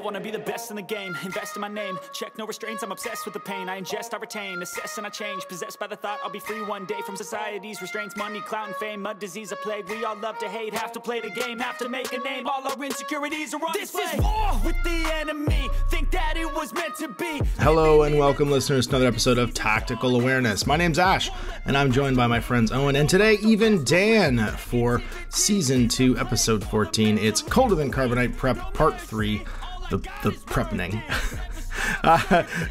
wanna be the best in the game, invest in my name, check no restraints, I'm obsessed with the pain, I ingest, I retain, assess and I change, possessed by the thought I'll be free one day from society's restraints, money, clout and fame, mud, disease, a plague, we all love to hate, have to play the game, have to make a name, all our insecurities are on display. This is war with the enemy, think that it was meant to be. Hello and welcome listeners to another episode of Tactical Awareness. My name's Ash and I'm joined by my friends Owen and today even Dan for Season 2, Episode 14. It's Colder Than Carbonite Prep Part 3. The preppening.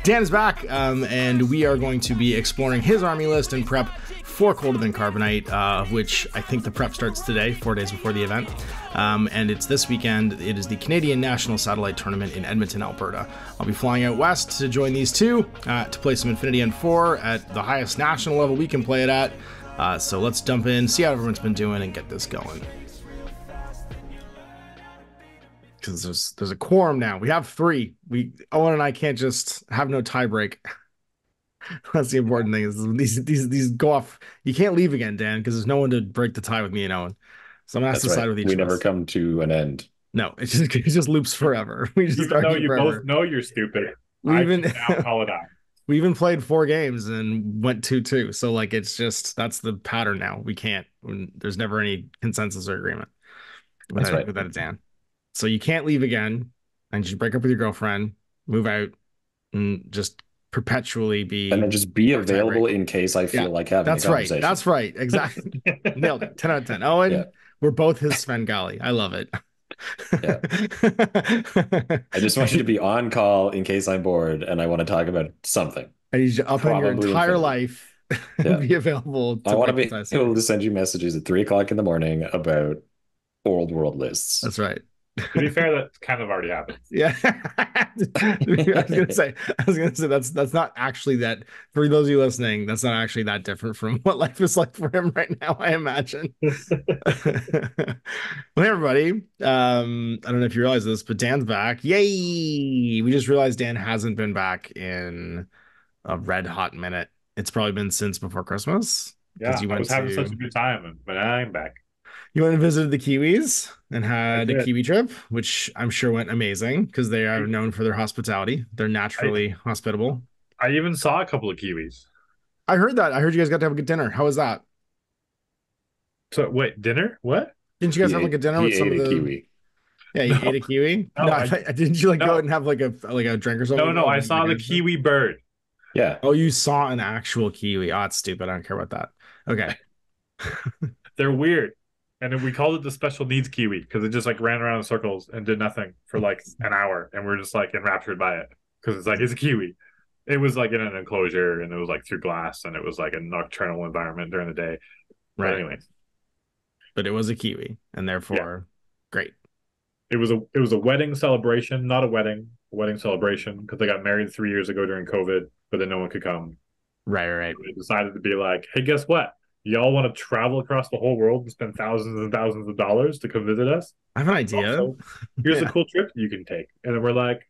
Dan is back, and we are going to be exploring his army list and prep for Colder Than Carbonite, which I think the prep starts today, 4 days before the event. And it's this weekend. It is the Canadian National Satellite Tournament in Edmonton, Alberta. I'll be flying out west to join these two to play some Infinity N4 at the highest national level we can play it at. So let's jump in, see how everyone's been doing, and get this going. Because there's a quorum now. We have three. Owen and I can't just have no tie break. That's the important thing. Is these go off. You can't leave again, Dan, because there's no one to break the tie with me and Owen. So I'm gonna have to side with each of us. We never come to an end. No, it just loops forever. We just even though you both know you're stupid. We even now call it out. We even played 4 games and went 2-2. So like it's just that's the pattern now. We can't. There's never any consensus or agreement. That's right. With that, Dan. So you can't leave again and just break up with your girlfriend, move out, and just perpetually be... And then just be available in case I feel like having a conversation. That's right. Exactly. Nailed it. 10 out of 10. Owen, we're both his Svengali. I love it. Yeah. I just want you to be on call in case I'm bored and I want to talk about something. I need you up on your entire life and be available. I want to be able to send you messages at 3 o'clock in the morning about old world lists. That's right. To be fair, that kind of already happened. Yeah. I was gonna say that's not actually that, for those of you listening, that's not actually that different from what life is like for him right now, I imagine. Well, hey everybody. I don't know if you realize this, but Dan's back. Yay! We just realized Dan hasn't been back in a red hot minute. It's probably been since before Christmas. Yeah, I was having such a good time, but I'm back. You went and visited the Kiwis and had a Kiwi trip, which I'm sure went amazing because they are known for their hospitality. They're naturally hospitable. I even saw a couple of Kiwis. I heard that. I heard you guys got to have a good dinner. How was that? So wait, dinner? What? Didn't you guys have like a dinner with some of the Kiwi? Yeah, you ate a kiwi. No, didn't you go out and have like a drink or something? No, I saw the kiwi bird. Yeah. Oh, you saw an actual kiwi. Oh, it's stupid. I don't care about that. Okay. They're weird. And then we called it the special needs kiwi because it just like ran around in circles and did nothing for like an hour. And we're just like enraptured by it because it's a kiwi. It was like in an enclosure and it was like through glass and it was like a nocturnal environment during the day. Right. But anyways. But it was a kiwi and therefore great. It was a wedding celebration, not a wedding celebration because they got married 3 years ago during COVID, but then no one could come. Right. So they decided to be like, hey, guess what? Y'all want to travel across the whole world and spend thousands and thousands of dollars to come visit us? I have an idea. Also, here's a cool trip you can take. And then we're like,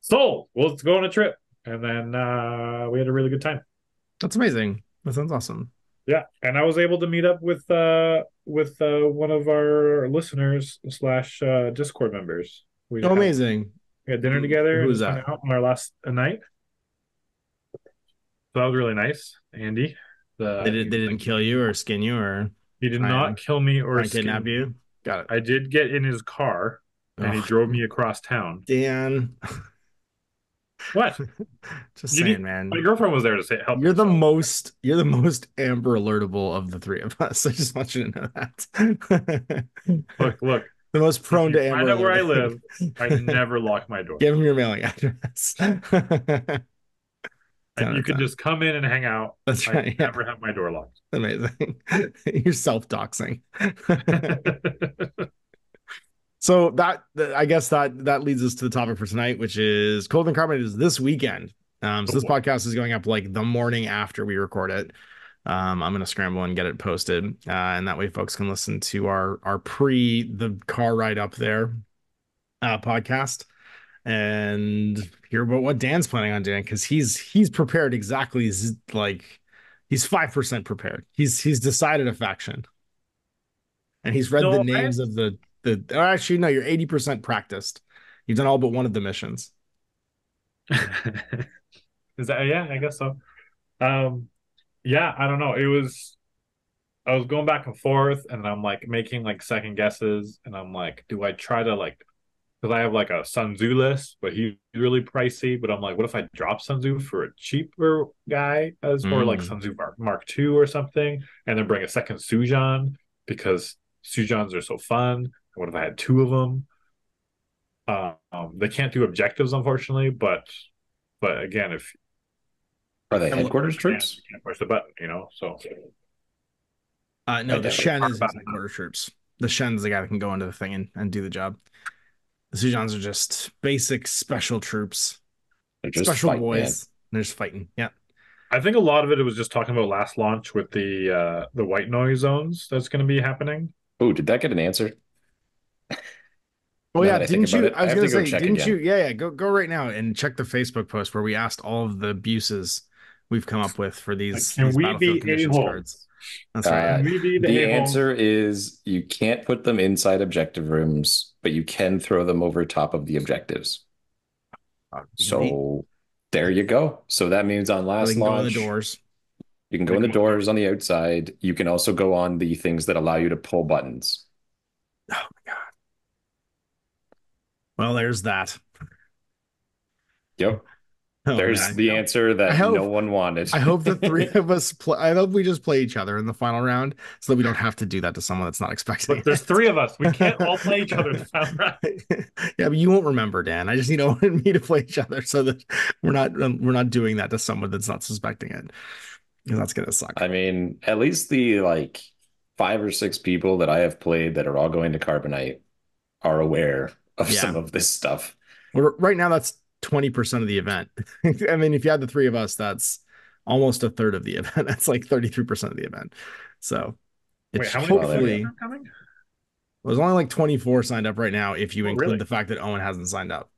sold. Well, let's go on a trip. And then we had a really good time. That's amazing. That sounds awesome. Yeah. And I was able to meet up with one of our listeners / Discord members. Amazing. We had dinner together. Who's that? Out on our last night. So that was really nice. Andy. They didn't kill you or skin you or he did not kill me or kidnap you. Got it. I did get in his car and he drove me across town. Dan, what? Just saying, man. My girlfriend was there to help. You're the most Amber Alertable of the three of us. I just want you to know that. Look. The most prone to Amber. Find out where I live. I never lock my door. Give him your mailing address. And you can just come in and hang out. That's right. I never have my door locked. Amazing. You're self-doxing. So I guess that leads us to the topic for tonight, which is Colder Than Carbonite is this weekend. So this podcast is going up like the morning after we record it. I'm going to scramble and get it posted. And that way folks can listen to our the car ride up there podcast. And hear about what Dan's planning on doing, because he's prepared exactly like he's 5% prepared. He's decided a faction, and he's read the No, names of the or actually no, you're 80% practiced. You've done all but one of the missions. Is that, yeah, I guess so. Yeah, I don't know. I was going back and forth, and I'm like making like second guesses, and I'm like, do I try to like, because I have like a Sun Tzu list, but he's really pricey. But I'm like, what if I drop Sun Tzu for a cheaper guy as or like Mm. Sun Tzu Mark II or something, and then bring a second Sujan because Sujans are so fun. And what if I had two of them? They can't do objectives, unfortunately, but again, if Are they And look, headquarters you troops? can't push the button, you know. So no, I the doubt it. Shen talk is about his it. headquarters troops. The Shen's the guy that can go into the thing and do the job. The Sujans are just basic special troops, They're just special fight, man. boys. They're just fighting. Yeah. I think a lot of it was just talking about last launch with the white noise zones that's going to be happening. Oh, did that get an answer? Oh Now yeah, that I think didn't about you? it, I I was have to gonna go say, check didn't you? again. Yeah, yeah. Go right now and check the Facebook post where we asked all of the abuses we've come up with for Like, these can we battlefield be conditions cards. a-holes? That's right. Uh, Can we be the the a-holes? answer is you can't put them inside objective rooms, but you can throw them over top of the objectives. Really? So there you go. So that means on So they last can go in the launch, doors. you can go They in the can go- doors on the outside. You can also go on the things that allow you to pull buttons. Oh my God. Well, there's that. Yep. Oh There's man. the answer I that no hope one wanted. I hope the three of us play. I hope we just play each other in the final round so that we don't have to do that to someone that's not expecting But there's it. three of us. We can't all play each other in the final round. Yeah, but you won't remember, Dan. I just need Owen and me to play each other so that we're not doing that to someone that's not suspecting it. Because that's gonna suck. I mean, at least the like 5 or 6 people that I have played that are all going to Carbonite are aware of some Yeah. of this stuff. Well, right now that's 20% of the event. I mean, if you had the three of us, that's almost a third of the event. That's like 33% of the event. So Wait, it's how many people hopefully are coming? there's only like 24 signed up right now if you Oh, include really? the fact that Owen hasn't signed up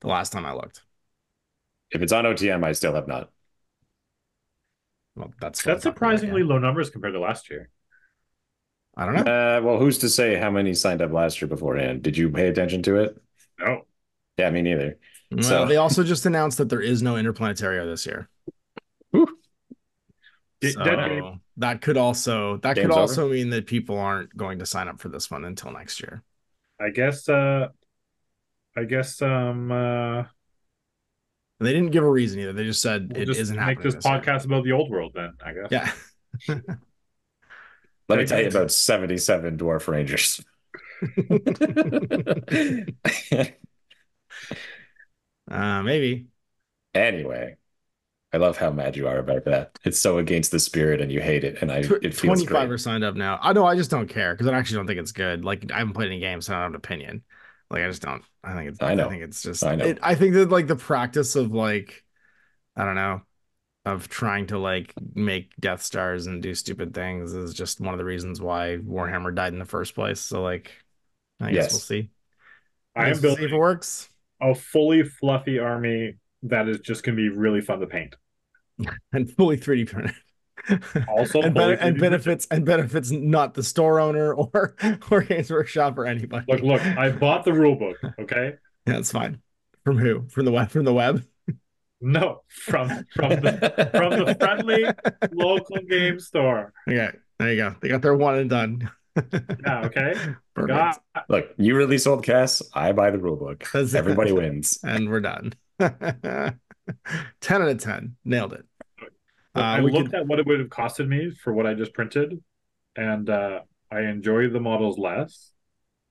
the last time I looked. If it's on OTM, I still have not. Well, that's what I'm That's talking about, surprisingly yeah. low numbers compared to last year. I don't know. Well, who's to say how many signed up last year beforehand? Did you pay attention to it? No. Yeah, me neither. Well, So, they also just announced that there is no Interplanetario this year. whew, Dead game. So that could also Game's over. mean that people aren't going to sign up for this one until next year. I guess uh And they didn't give a reason either. They just said we'll it just isn't make happening this this year. podcast about the old world then, I guess. Yeah. Let me Okay, tell you guys. about 77 Dwarf Rangers. Maybe. Anyway, I love how mad you are about that. It's so against the spirit and you hate it, and it feels 25 great. are signed up now. I know, I just don't care because I actually don't think it's good. Like I haven't played any games, so I don't have an opinion. Like I just don't. I I know. think it's just I know. I think that like the practice of like I don't know of trying to like make Death Stars and do stupid things is just one of the reasons why Warhammer died in the first place. So like I guess we'll Yes. see. I I guess am we'll see if it building works. a fully fluffy army that is just going to be really fun to paint. And fully 3D printed. Also and, fully and 3D printed. benefits not the store owner or Games Workshop or anybody. Look, I bought the rule book, okay? Yeah, it's fine. From who? From the web? From the web? No, from the friendly local game store. Okay, there you go. They got their one and done. Yeah, okay. Perfect. God, Look, you release old Cass, I buy the rulebook. That's- Everybody wins. And we're done. 10 out of 10. Nailed it. I We looked could at what it would have costed me for what I just printed, and I enjoy the models less,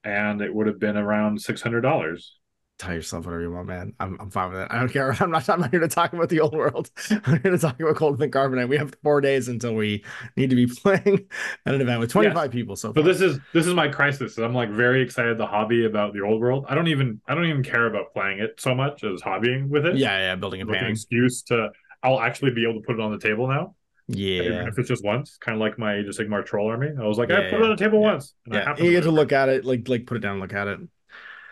and it would have been around $600. tell yourself whatever you want, man. I'm fine with it. I don't care. I'm not here to talk about the old world. I'm here to talk about Cold and Carbonite. We have 4 days until we need to be playing at an event with 25 people so So far. this is my crisis. I'm like very excited the hobby about the old world. I don't even care about playing it so much as hobbying with it. Yeah, building and Like an painting. excuse to I'll actually be able to put it on the table now. Yeah. Even if it's just once, kind of like my Age of Sigmar troll army. I was like, Yeah, I put it on the table once. And I Yeah, happen you to get to do it. look at it, like put it down and look at it.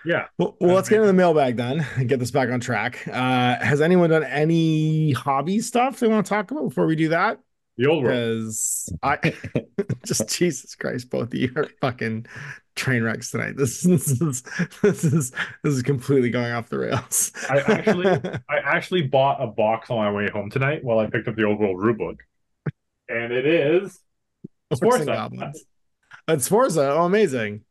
Yeah. Well, let's get into the mailbag then and get this back on track. Has anyone done any hobby stuff they want to talk about before we do that? The old world. Because I just Jesus Christ, both of you are fucking train wrecks tonight. This is completely going off the rails. I actually bought a box on my way home tonight while I picked up the old world rulebook, and it is Forza. It's Forza. Oh, amazing.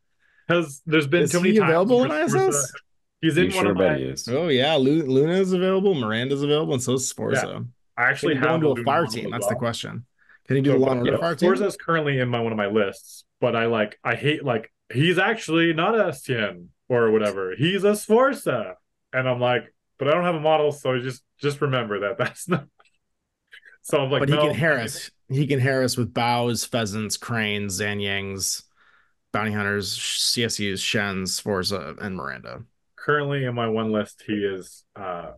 Because there's been Is too many he times available in where ISS? he's in one of my. Oh yeah, Luna is available, Miranda's available, and so is Forza. Yeah, I actually Can he go have into a a Luna fire model team? as That's well. the question. Can he do the Law and Order fire team? Forza is currently in one of my lists, but I hate he's actually not a Sien or whatever. He's a Sforza, and I'm like, but I don't have a model, so just remember that that's not. So I'm like, but he no, can harass. He can harass with bows, pheasants, cranes, Zanyangs, bounty hunters, CSUs, Shens, Forza, and Miranda. Currently in my one list, he is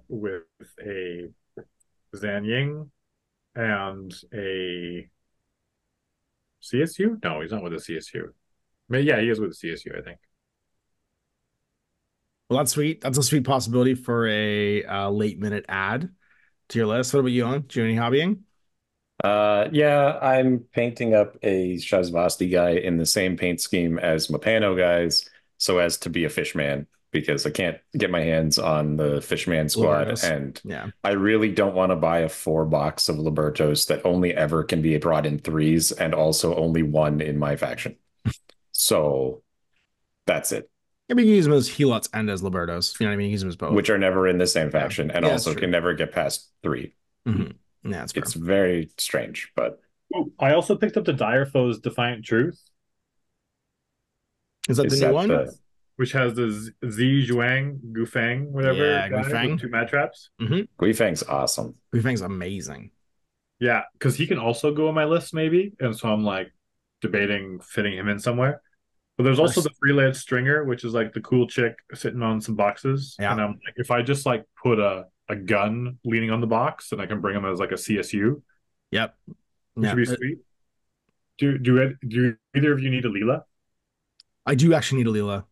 with a Zanying and a CSU. No, he's not with a CSU. Yeah, he is with a CSU, I think. Well, that's sweet. That's a sweet possibility for a late minute add to your list. What about you, on? Do you have any hobbying? Yeah, I'm painting up a Shazvasti guy in the same paint scheme as Mapano guys, so as to be a fishman, because I can't get my hands on the fishman squad, and I really don't want to buy a 4-box of Libertos that only ever can be brought in 3s, and also only 1 in my faction. So that's it. I mean, you can use them as Helots and as Libertos. You know what I mean? You use them as both. Which are never in the same faction, and also can never get past 3. Mm-hmm. Yeah, it's very strange, but I also picked up the Direfoe's Defiant Truth. Is that the new one? Which has the Z Zhuang Gufang, whatever. Yeah, Gufang. With 2 mad traps. Gufang's awesome. Gufang's amazing. Yeah, because he can also go on my list, maybe. And so I'm like debating fitting him in somewhere. But there's also the freelance stringer, which is like the cool chick sitting on some boxes. Yeah. And I'm like, if I just like put a gun leaning on the box, and I can bring him as like a CSU. Yep. Which would be sweet. Do either of you need a Leela? I do actually need a Leela.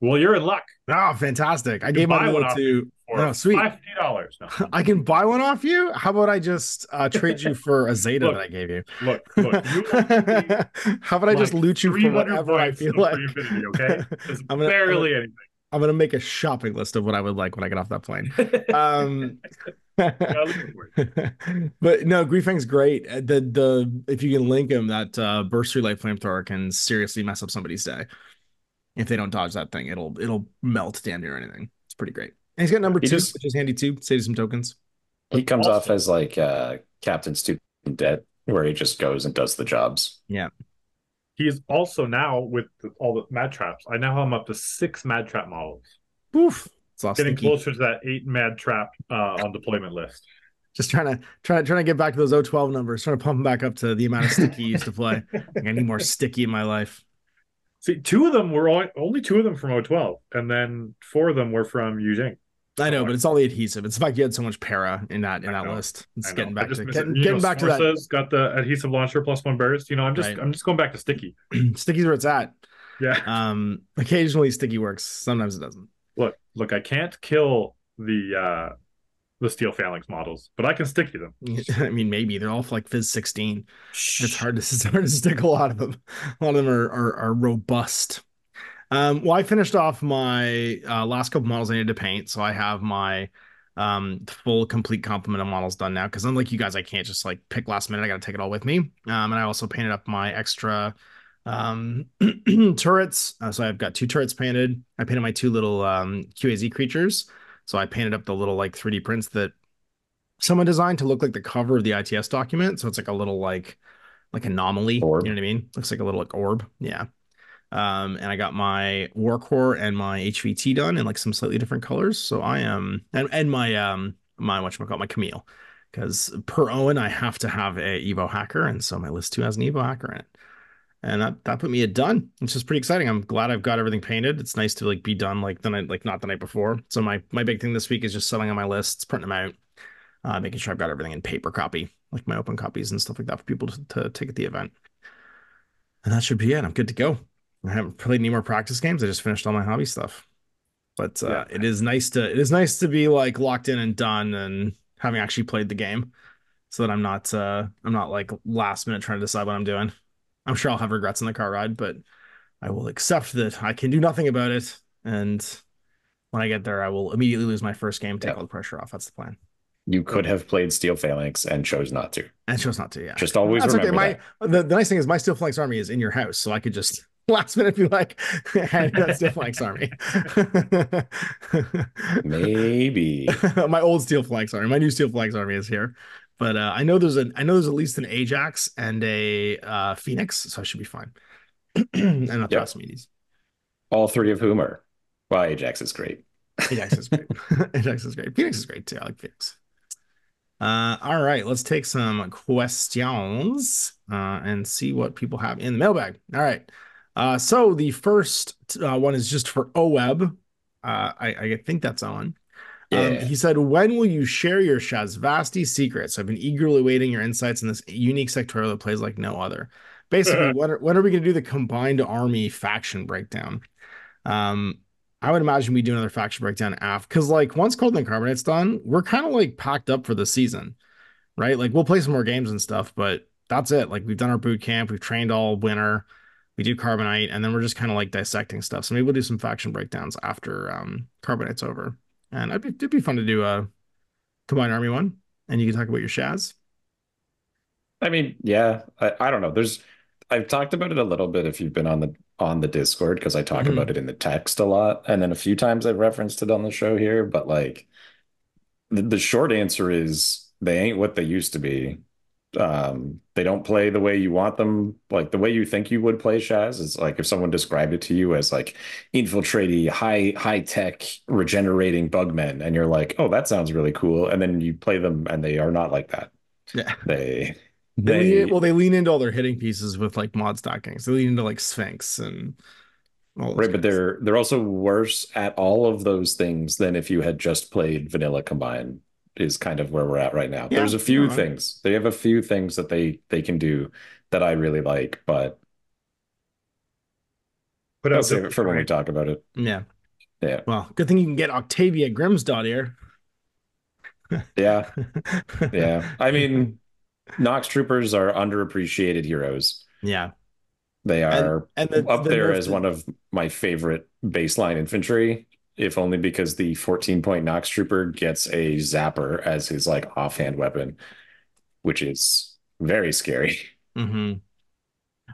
Well, you're in luck. Oh, fantastic. I gave my one to sweet. $50. No. I can buy one off you? How about I just trade you for a Zeta that I gave you? Look. How about I just loot you for whatever I feel like? Okay? Barely anything. I'm gonna make a shopping list of what I would like when I get off that plane. But no, Griefang's great. The if you can link him, that Bursary Light Flamethrower can seriously mess up somebody's day. If they don't dodge that thing, it'll melt damn near anything. It's pretty great. And he's got number 2, which is handy too. Save some tokens. He comes off as like Captain Stupid Debt, where he just goes and does the jobs. Yeah. He is also now with all the mad traps. I now have him up to 6 mad trap models. Oof. Getting closer to that 8 mad trap on deployment list. Just trying to get back to those 012 numbers, trying to pump them back up to the amount of sticky you used to play. I need more sticky in my life. See, 2 of them were only 2 of them from 012, and then 4 of them were from Yujing. I know, but it's all the adhesive. It's the fact you had so much para in that list. It's getting back to that. Got the adhesive launcher +1 burst. I'm just going back to sticky. Sticky's where it's at. Yeah. Occasionally sticky works. Sometimes it doesn't. Look. I can't kill the steel phalanx models, but I can sticky them. I mean, maybe they're all like Fizz 16. It's hard to stick a lot of them. A lot of them are robust. Well, I finished off my last couple models I needed to paint, so I have my full complete complement of models done now. Because unlike you guys, I can't just like pick last minute. I got to take it all with me. And I also painted up my extra turrets. So I've got 2 turrets painted. I painted my 2 little QAZ creatures. So I painted up the little like 3D prints that someone designed to look like the cover of the ITS document. So it's like a little like anomaly. Orb. You know what I mean? Looks like a little like orb. Yeah. And I got my War Core and my HVT done in like some slightly different colors. So I am and my my Camille, because per Owen I have to have a Evo hacker, and so my list 2 has an Evo hacker in it. And that put me at done, which is pretty exciting. I'm glad I've got everything painted. It's nice to like be done like the night, like not the night before. So my big thing this week is just selling on my lists, printing them out, making sure I've got everything in paper copy, like my open copies and stuff like that for people to take at the event. And that should be it. I'm good to go. I haven't played any more practice games. I just finished all my hobby stuff. But Yeah. it is nice to be like locked in and done and having actually played the game so that I'm not like last minute trying to decide what I'm doing. I'm sure I'll have regrets in the car ride, but I will accept that I can do nothing about it. And when I get there, I will immediately lose my first game, take Yeah. all the pressure off. That's the plan. You could have played Steel Phalanx and chose not to. And chose not to, yeah. Just always That's okay. remember The nice thing is my Steel Phalanx army is in your house, so I could just last minute be like, hand that Steel Phalanx army. Maybe. My old Steel Phalanx army, my new Steel Phalanx army is here. But I know there's at least an Ajax and a Phoenix, so I should be fine. And not Yep. Thrasymedes. All three of whom are. Well, Ajax is great. Ajax is great. Ajax is great. Phoenix is great too. I like Phoenix. All right, let's take some questions and see what people have in the mailbag. All right. So the first one is just for OWeb. I think that's Owen. Yeah. He said, when will you share your Shazvasti secrets? I've been eagerly waiting your insights in this unique sectorial that plays like no other. Basically, when are we going to do the combined army faction breakdown? I would imagine we do another faction breakdown after, because like once Cold and Carbonite's done, we're kind of like packed up for the season, right? Like we'll play some more games and stuff, but that's it. Like we've done our boot camp, we've trained all winter, we do Carbonite, and then we're just kind of like dissecting stuff. So maybe we'll do some faction breakdowns after Carbonite's over. And it'd be fun to do a combined army one, and you can talk about your Shaz. I mean, yeah, I don't know. I've talked about it a little bit if you've been on the Discord, because I talk about it in the text a lot, and then a few times I've referenced it on the show here. But like, the short answer is they ain't what they used to be. They don't play the way you want them, like the way you think you would play Shaz. Is like if someone described it to you as like infiltrating high tech regenerating bugmen, and you're like, oh, that sounds really cool, and then you play them and they are not like that. Yeah. They They lean into all their hitting pieces with like mod stacking. So they lean into like Sphinx and all those right, but guys. they're also worse at all of those things than if you had just played vanilla combined, is kind of where we're at right now. Yeah, There's a few things. They have a few things that they can do that I really like, but I'll save it for when we talk about it. Yeah. Yeah. Well, good thing you can get Octavia Grimsdott here. Yeah. Yeah. I mean, Nox troopers are underappreciated heroes. Yeah. They are up there as the, one of my favorite baseline infantry, if only because the 14-point Nox trooper gets a zapper as his like offhand weapon, which is very scary. Mm-hmm.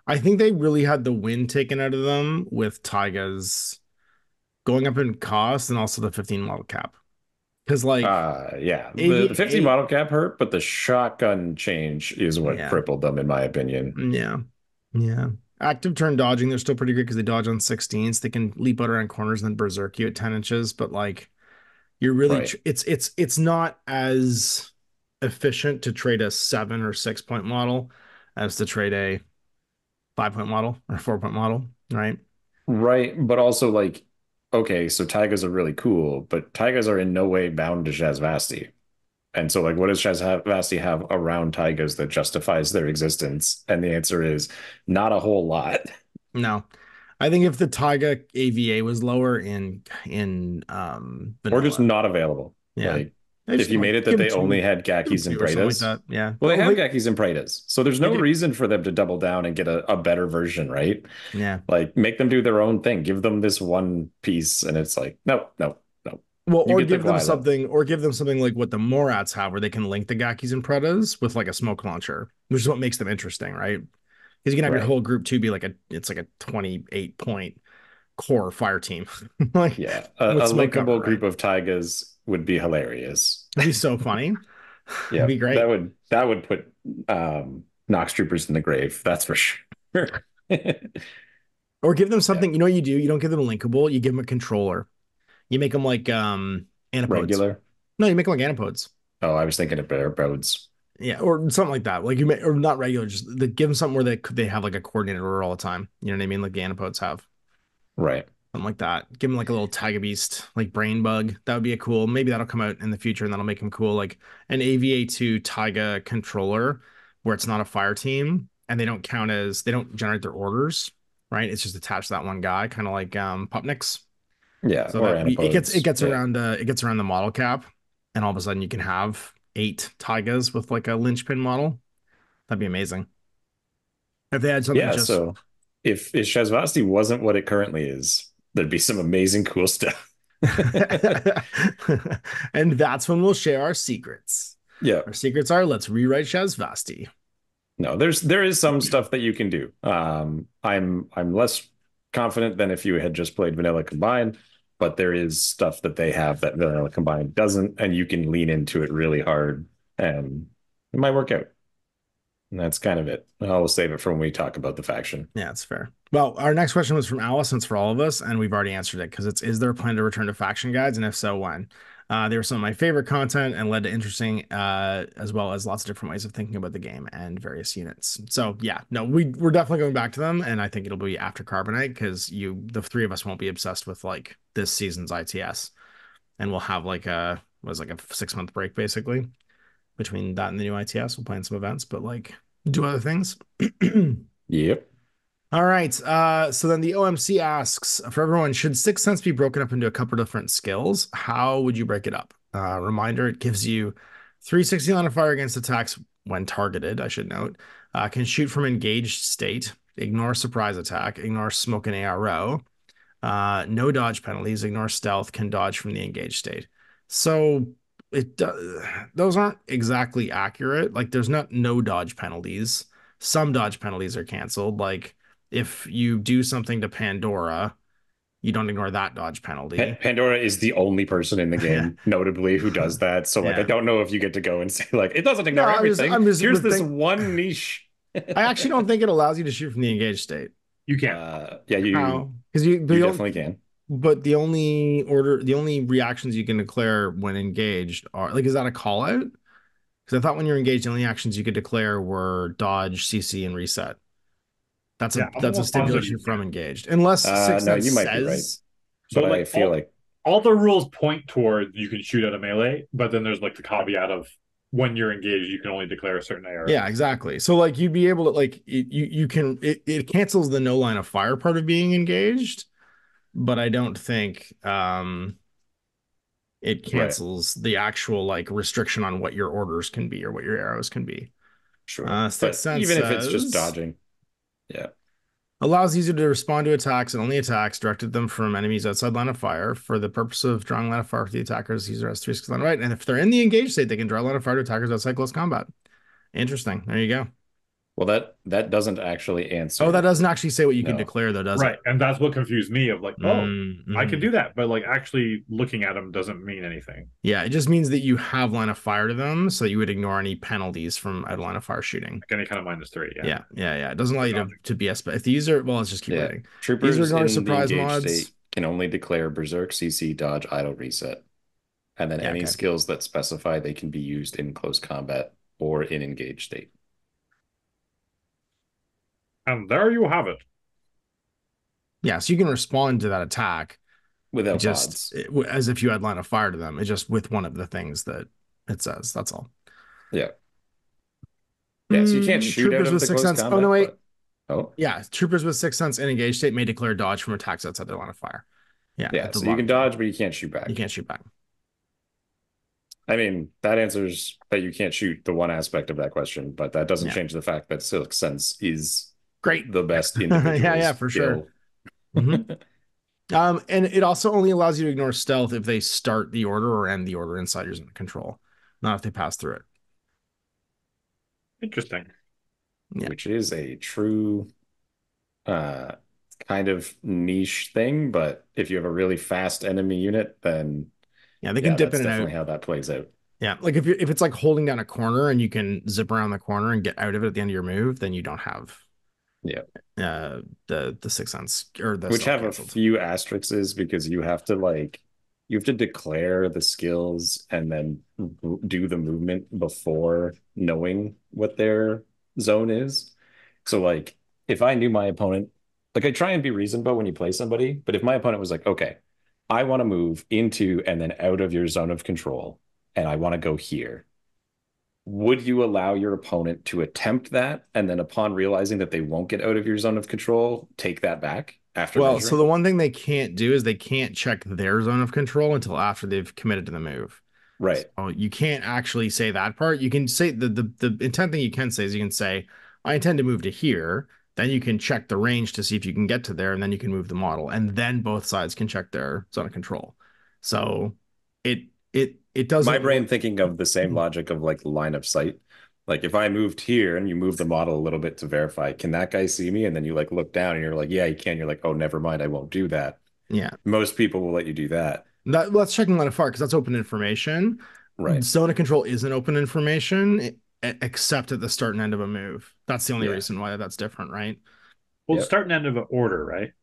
I think they really had the wind taken out of them with Taiga's going up in cost and also the 15 model cap. Because like yeah, the 15 model cap hurt, but the shotgun change is what crippled them, in my opinion. Yeah. Yeah. Active turn dodging, they're still pretty good because they dodge on 16s. They can leap out around corners and then berserk you at 10 inches, but like you're really it's not as efficient to trade a 7 or 6-point model as to trade a 5-point model or 4-point model, right? Right, but also like, okay, so Taigas are really cool, but Taigas are in no way bound to Shazvasti. And so like, what does Shazvasti have around Taigas that justifies their existence? And the answer is not a whole lot. No. I think if the Taiga AVA was lower in vanilla, or just not available. Yeah. Like, if you made it that they only had Gakis and Praetas. Like yeah. Well, they have Gakis and Praetas. So there's no reason for them to double down and get a better version, right? Yeah. Like, make them do their own thing. Give them this one piece, and it's like, no. Well, or give them something like what the Morats have, where they can link the Gakis and Pretas with like a smoke launcher, which is what makes them interesting, right? Because you can have your whole group too be like a 28-point core fire team. Like, yeah, a linkable group of Taigas would be hilarious. It'd be so funny. Yeah, it'd be great. That would put Nox troopers in the grave. That's for sure. Or give them something. You know what you do? You don't give them a linkable. You give them a controller. You make them like anapodes. Regular? No, you make them like anapodes. Oh, I was thinking of anapodes. Yeah, or something like that. Like or not regular. Just give them something where they have like a coordinated order all the time. You know what I mean? Like the anapodes have. Right. Something like that. Give them like a little Taiga Beast, like Brain Bug. That would be a cool. Maybe that'll come out in the future and that'll make them cool. Like an AVA2 Taiga controller where it's not a fire team and they don't generate their orders, right? It's just attached to that one guy, kind of like Pupniks. Yeah, So or that Anapods. it gets around the model cap, and all of a sudden you can have 8 Taigas with like a linchpin model. That'd be amazing. If they had something Yeah, just so if Shazvasti wasn't what it currently is, there'd be some amazing cool stuff. and that's when we'll share our secrets. Yeah. Our secrets are let's rewrite Shazvasti. No, there is some stuff that you can do. I'm less confident than if you had just played Vanilla Combined, but there is stuff that they have that Vanilla Combined doesn't, and you can lean into it really hard, and it might work out. And that's kind of it. I'll save it for when we talk about the faction. Yeah, it's fair. Well, our next question was from Alice, and it's for all of us, and we've already answered it because it's is there a plan to return to faction guides, and if so, when? They were some of my favorite content and led to interesting, as well as lots of different ways of thinking about the game and various units. So yeah, no, we're definitely going back to them, and I think it'll be after Carbonite because the 3 of us won't be obsessed with like this season's ITS, and we'll have like a 6-month break basically between that and the new ITS. We'll plan some events, but like do other things. Yep. All right. So then the OMC asks for everyone, should Sixth Sense be broken up into a couple different skills? How would you break it up? Reminder, it gives you 360 line of fire against attacks when targeted, I should note. Can shoot from engaged state, ignore surprise attack, ignore smoke and ARO. No dodge penalties, ignore stealth, can dodge from the engaged state. So those aren't exactly accurate. Like there's no dodge penalties. Some dodge penalties are canceled. Like if you do something to Pandora, you don't ignore that dodge penalty. Pandora is the only person in the game, notably, who does that. So, like, I don't know if you get to go and say, like, it doesn't ignore everything. Here's this one niche. I actually don't think it allows you to shoot from the engaged state. You can. Yeah, because you definitely can. But the only reactions you can declare when engaged are like, is that a call out? Because I thought when you're engaged, the only actions you could declare were dodge, CC, and reset. That's a stipulation from engaged. Unless Sixth Sense you might be right. But I feel like all the rules point towards you can shoot at a melee, but then there's like the caveat of when you're engaged, you can only declare a certain AR. Yeah, exactly. So like you'd be able to like it cancels the no line of fire part of being engaged, but I don't think it cancels the actual like restriction on what your orders can be or what your arrows can be. Sure. But even if it's just dodging. Yeah. Allows user to respond to attacks and only attacks directed them from enemies outside line of fire. For the purpose of drawing line of fire for the attackers, user has 3 skills on the right. And if they're in the engaged state, they can draw line of fire to attackers outside close combat. Interesting. There you go. Well, that doesn't actually answer. Oh, that doesn't actually say what you can declare, though, does it? Right, and that's what confused me of like, I can do that, but like actually looking at them doesn't mean anything. Yeah, it just means that you have line of fire to them, so you would ignore any penalties from out of line of fire shooting. Like any kind of -3, yeah. It doesn't allow you to be if the user. Well, let's just keep writing. Troopers in surprise the mods state can only declare Berserk, CC, Dodge, Idle, Reset, and then any skills that specify they can be used in close combat or in engaged state. And there you have it. Yeah, so you can respond to that attack without just as if you had line of fire to them. It's just with one of the things that it says. That's all. Yeah. Yeah, so you can't shoot troopers out of with the 6th sense. Combat, oh no, wait. Yeah, troopers with 6th sense in engaged state may declare dodge from attacks outside their line of fire. Yeah, so you can dodge, but you can't shoot back. You can't shoot back. I mean, that answers that you can't shoot the one aspect of that question, but that doesn't change the fact that 6th sense is great, the best individual. yeah, for sure. And it also only allows you to ignore stealth if they start the order or end the order inside your zone of control, not if they pass through it. Interesting. Yeah. Which is a true kind of niche thing, but if you have a really fast enemy unit, then they can dip in and out. Definitely how that plays out. Yeah, like if it's like holding down a corner and you can zip around the corner and get out of it at the end of your move, then you don't have the 6th sense or the which have canceled. A few asterisks because you have to declare the skills and then do the movement before knowing what their zone is. So like if I knew my opponent, like I try and be reasonable when you play somebody, but if my opponent was like, okay, I want to move into and then out of your zone of control and I want to go here, would you allow your opponent to attempt that and then upon realizing that they won't get out of your zone of control, take that back after Well, so measuring? the one thing they can't do is they can't check their zone of control until after they've committed to the move. Right. So you can't actually say that part. You can say the intent thing you can say is you can say, I intend to move to here. Then you can check the range to see if you can get to there, and then you can move the model. And then both sides can check their zone of control. So it My doesn't brain work. thinking of the same logic of like line of sight. Like if I moved here and you move the model a little bit to verify, can that guy see me? And then you like look down and you're like, yeah, he can. You're like, oh, never mind, I won't do that. Yeah. Most people will let you do that. That's checking line of fire because that's open information. Right. Zone of control isn't open information except at the start and end of a move. That's the only Yeah. reason why that's different, right? Well, Yep. start and end of an order, right?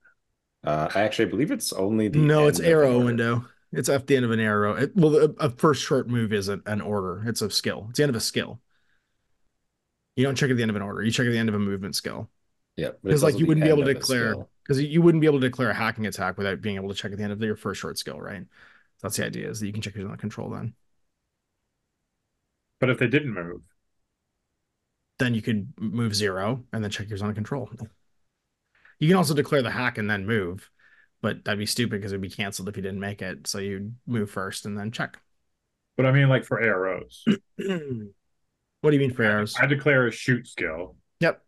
I actually believe it's only the No, it's end of an arrow order. window. It's at the end of an arrow. Well, a first short move is an order. It's a skill. It's the end of a skill. You don't check at the end of an order. You check at the end of a movement skill. Yeah, but Because it's like also you the wouldn't be able end to of a declare skill. because you wouldn't be able to declare a hacking attack without being able to check at the end of your first short skill, right? That's the idea is that you can check your zone of control then. But if they didn't move, Then you could move 0 and then check your zone of control. You can also declare the hack and then move, but that'd be stupid because it'd be canceled if you didn't make it. So you'd move first and then check. but I mean, like for AROs, What do you mean for arrows? I declare a shoot skill. Yep.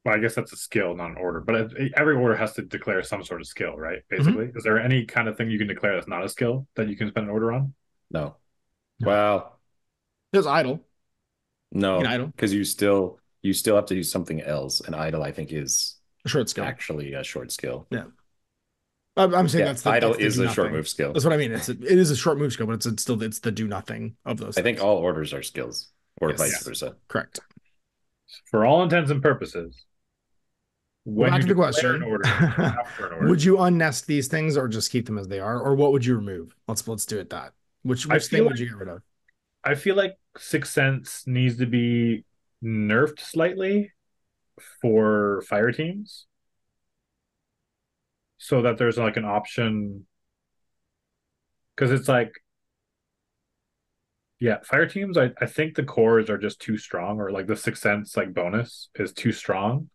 Well, I guess that's a skill, not an order. But every order has to declare some sort of skill, right? Mm-hmm. Basically, is there any kind of thing you can declare that's not a skill that you can spend an order on? No. No. Well, There's idle. You no, can idle. because you still have to do something else. And idle, I think, is A short skill. actually a short skill. Yeah. I'm saying Yeah, that's the idle that's the is do a short nothing. move skill. That's what I mean. It is a short move skill, but it's still it's the do nothing of those I think things. all orders are skills, or Yes. vice versa. Correct. For all intents and purposes, when Back you to the declare an question. order, after an order, Would you unnest these things or just keep them as they are? Or what would you remove? Let's do it that. Which I thing feel would like- you get rid of? I feel like Sixth Sense needs to be nerfed slightly for fire teams so that there's like an option because it's like yeah, fire teams I think the cores are just too strong or like the Sixth Sense like bonus is too strong.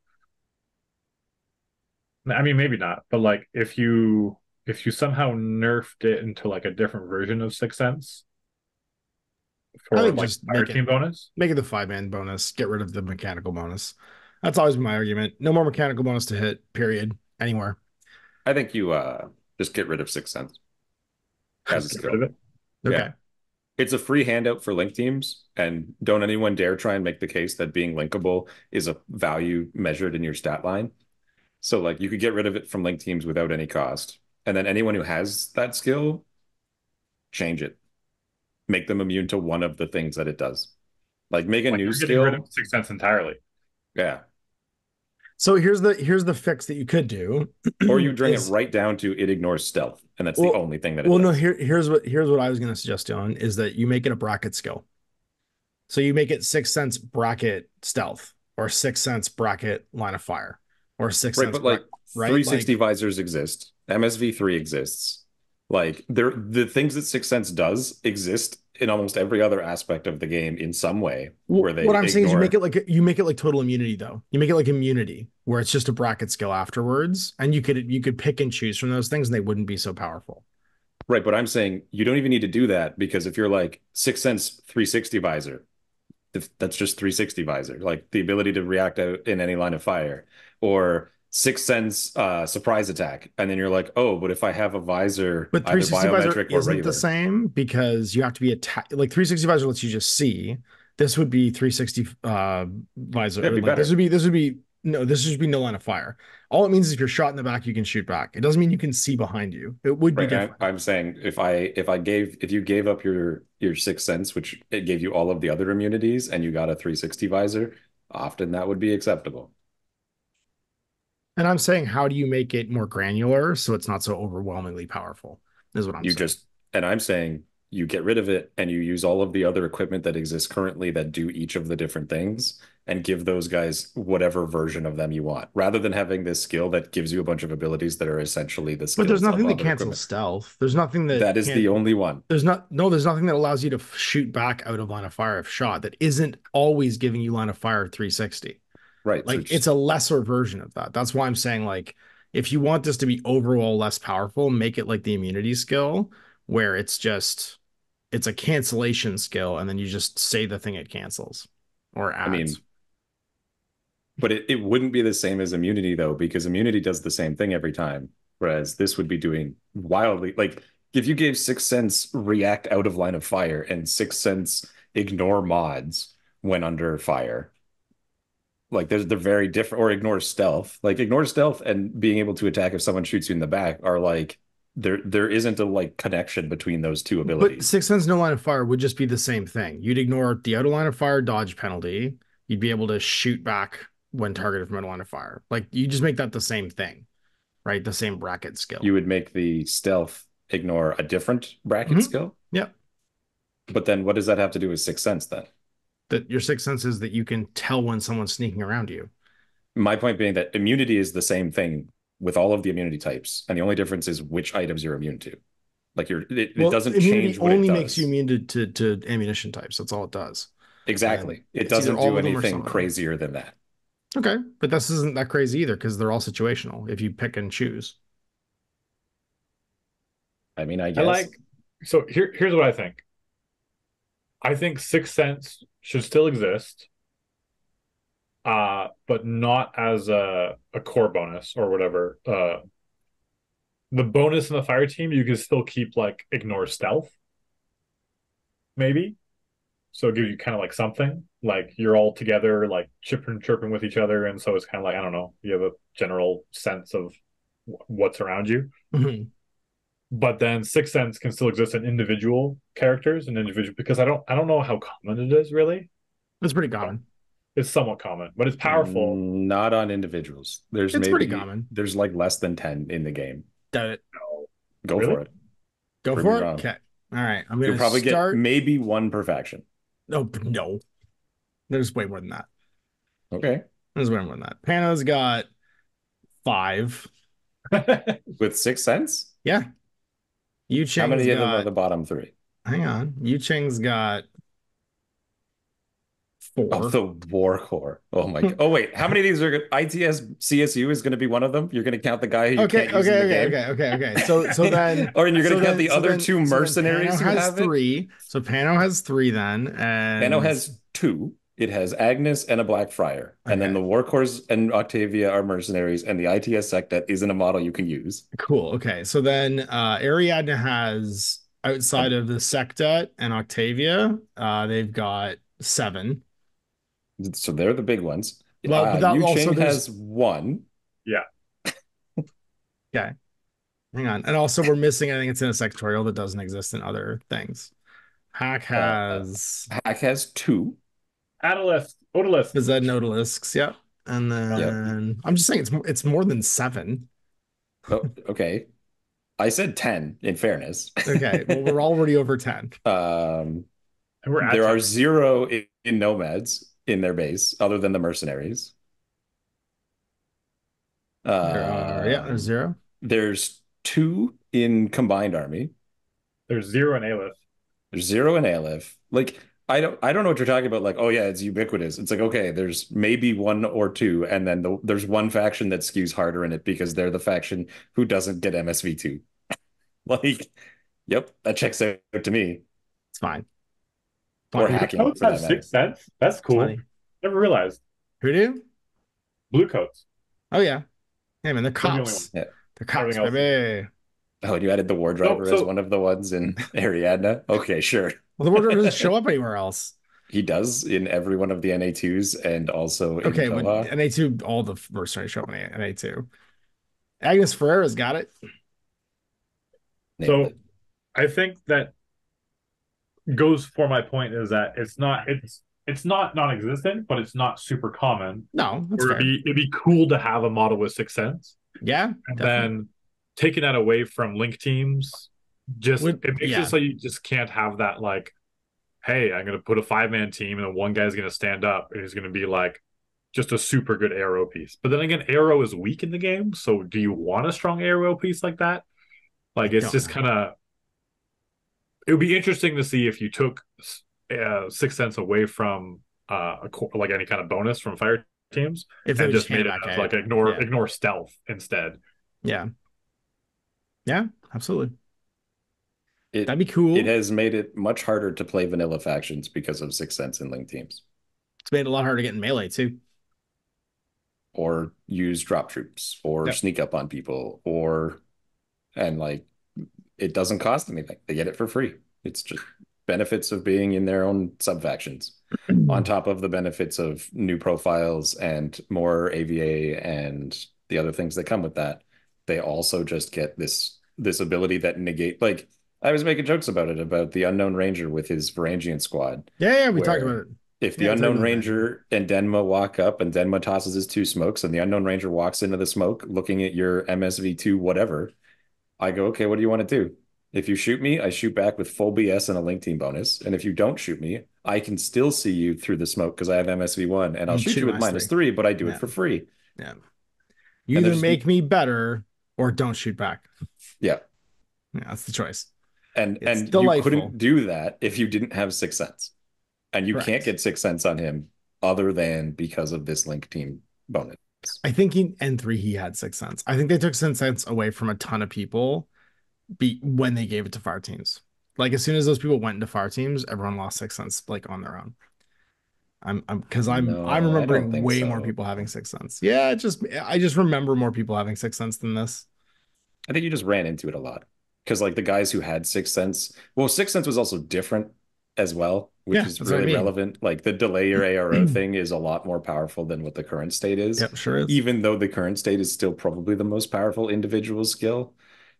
I mean maybe not, but like if you somehow nerfed it into like a different version of Sixth Sense I for think like just fire team bonus. make it the 5-man bonus. Get rid of the mechanical bonus. That's always been my argument. No more mechanical bonus to hit, period. Anywhere. I think you just get rid of Sixth Sense as a Get skill. rid of it. Okay. Yeah. It's a free handout for link teams, and don't anyone dare try and make the case that being linkable is a value measured in your stat line. So like you could get rid of it from link teams without any cost. And then anyone who has that skill, change it. Make them immune to one of the things that it does. Like make a Like new you're getting rid skill. of Sixth Sense entirely. Yeah. So here's the fix that you could do. Or you bring is- it right down to it ignores stealth. And that's Well- the only thing that it Well, does. no, here's what I was going to suggest, Dylan, is that you make it a bracket skill. So you make it 6 cents bracket stealth or 6 cents bracket line of fire or 6 Right, cents but like right? 360 Like, visors exist. MSV3 exists. Like the things that Sixth Sense does exist in almost every other aspect of the game in some way where they what I'm saying is ignore. you make it like total immunity though. You make it like immunity where it's just a bracket skill afterwards and you could pick and choose from those things and they wouldn't be so powerful. Right, but I'm saying you don't even need to do that because if you're like Sixth Sense 360 visor, that's just 360 visor, like the ability to react out in any line of fire, or Sixth Sense surprise attack, and then you're like, oh, but if I have a visor, But either 360 visor biometric or isn't regular. the same because you have to be like 360 visor lets you just see. This would be 360 visor. That'd be Like, better. this would be this would be no line of fire. All it means is if you're shot in the back, you can shoot back. It doesn't mean you can see behind you. It would be Right, different. I'm saying if you gave up your Sixth Sense, which it gave you all of the other immunities, and you got a 360 visor, often that would be acceptable. And I'm saying, how do you make it more granular so it's not so overwhelmingly powerful? Is what I'm saying. And I'm saying you get rid of it and you use all of the other equipment that exists currently that do each of the different things and give those guys whatever version of them you want, rather than having this skill that gives you a bunch of abilities that are essentially the skills. But there's nothing of that other cancels equipment. stealth. There's nothing that That is the only one. There's nothing that allows you to shoot back out of line of fire if shot that isn't always giving you line of fire 360. Right. Like it's a lesser version of that. That's why I'm saying, like, if you want this to be overall less powerful, make it like the immunity skill, where it's a cancellation skill, and then you just say the thing it cancels or adds. I mean, but it wouldn't be the same as immunity, though, because immunity does the same thing every time, whereas this would be doing wildly. Like, if you gave Sixth Sense react out of line of fire and Sixth Sense ignore mods when under fire, like they're very different, or ignore stealth. Like, ignore stealth and being able to attack if someone shoots you in the back are like, there isn't a like connection between those two abilities. But Sixth Sense no line of fire would just be the same thing. You'd ignore the out of line of fire dodge penalty. You'd be able to shoot back when targeted from out of line of fire. Like, you just make that the same thing, right? The same bracket skill. You would make the stealth ignore a different bracket skill? Yep. But then what does that have to do with Sixth Sense then? That your Sixth Sense is that you can tell when someone's sneaking around you. My point being that immunity is the same thing with all of the immunity types, and the only difference is which items you're immune to. Like, it doesn't change what only it does. makes you immune to ammunition types. That's all it does. Exactly. It doesn't do anything crazier than that. Okay, but this isn't that crazy either, because they're all situational if you pick and choose. I mean, I guess. So here's what I think. I think Sixth Sense should still exist, but not as a core bonus or whatever. The bonus in the fire team, you can still keep like ignore stealth, maybe. So it gives you kind of like something, like you're all together, like chirping with each other, and so it's kind of like, I don't know, you have a general sense of what's around you. Mm-hmm. But then Sixth Sense can still exist in individual characters and individual, because I don't know how common it is really. It's pretty common. It's somewhat common, but it's powerful. Not on individuals. It's pretty common. There's like less than 10 in the game. Doubt it. No. Go Really? for it. Go for it. Okay. All right. I'm You'll gonna probably start. get maybe one per faction. No. There's way more than that. Okay. There's way more than that. Pano's got 5. With Sixth Sense? Yeah. Yu Cheng's How many of them got, are the bottom 3? hang on. Yu Cheng's got 4. Oh, the War Core. Oh my God. Oh wait, how many of these are ITS CSU is going to be one of them? You're going to count the guy who you can't use in the game? Okay. So then, or you're going to count the other 2 mercenaries who has have 3. It? So Pano has 3 then, and Pano has 2. It has Agnes and a Black Friar, and then the War Cores and Octavia are mercenaries, and the ITS sect that isn't a model you can use. Cool. Okay, so then Ariadne has, outside of the Secta and Octavia, they've got 7. So they're the big ones. Well, but that Yu also Ching has 1. Yeah. Okay. Hang on. And also we're missing, I think it's in a sectorial that doesn't exist in other things. Hack has 2. Odalisks. Is that Odalisks? Yep. And then I'm just saying it's more than 7. Oh, okay. I said 10 in fairness. Okay. Well, we're already over 10. There are 0 in nomads in their base other than the mercenaries. There's 0. There's 2 in combined army. There's 0 in Aleph. There's 0 in Aleph. Like, I don't know what you're talking about. Like, oh yeah, it's ubiquitous. It's like, okay, there's maybe 1 or 2, and then there's one faction that skews harder in it because they're the faction who doesn't get MSV2. Like, yep, that checks out to me. It's fine. Or hacking. Coats have 6 cents. That's cool. Never realized. Who do? Blue coats. Oh yeah. Hey man, they're cops. Yeah. They're cops, baby. Oh, and you added the war driver as one of the ones in Ariadne? Okay, sure. Well, the war driver doesn't show up anywhere else. He does in every one of the NA2s and also in okay, when NA2, all the mercenaries show up in NA2. Agnes Ferreira's got it. So I think that goes for my point is that it's not non-existent, but it's not super common. No, that's fair. It'd be cool to have a model with Sixth Sense. Yeah, and then taking that away from link teams Just Would, it makes it yeah, so you just can't have that like, hey, I'm gonna put a 5-man team and then one guy's gonna stand up and he's gonna be like just a super good arrow piece. But then again, arrow is weak in the game, so do you want a strong arrow piece like that? I Like it's don't just know. kind of it would be interesting to see if you took Sixth Sense away from like any kind of bonus from fire teams If they and would just just hand it made it back as out. like ignore Yeah. ignore stealth instead. Yeah. Yeah, absolutely. It That'd be it cool. has made it much harder to play vanilla factions because of Sixth Sense and Link teams, It's made it a lot harder to get in melee too. or use drop troops, or Yep. sneak up on people, or and like it doesn't cost anything. They get it for free. It's just benefits of being in their own sub factions, on top of the benefits of new profiles and more AVA and the other things that come with that. They also just get this ability that negate, like I was making jokes about it, about the Unknown Ranger with his Varangian squad, Yeah, yeah, we talked about where it. if the Yeah, we talked Unknown about that. Ranger and Denma walk up and Denma tosses his two smokes and the Unknown Ranger walks into the smoke looking at your MSV2 whatever, I go, okay, what do you want to do? If you shoot me, I shoot back with full BS and a link team bonus. And if you don't shoot me, I can still see you through the smoke because I have MSV1 and I'll And shoot shoot you a with minus three. -3, but I do it Yeah. for free. Yeah. You And either there's, make me better or don't shoot back. yeah. Yeah, that's the choice. And It's and you delightful. couldn't do that if you didn't have Sixth Sense. And you can't Correct. get Sixth Sense on him other than because of this link team bonus. I think in N3 he had Sixth Sense. I think they took Sixth Sense away from a ton of people when they gave it to fire teams. Like as soon as those people went into fire teams, everyone lost Sixth Sense like on their own. I'm No, I don't remembering think way more so. people having Sixth Sense. Yeah, I just remember more people having Sixth Sense than this. I think you just ran into it a lot because like the guys who had Sixth Sense, well, Sixth Sense was also different as well, which Yeah, is that's what I really mean. relevant. Like the delay your ARO thing is a lot more powerful than what the current state is, Yep, sure is. even though the current state is still probably the most powerful individual skill.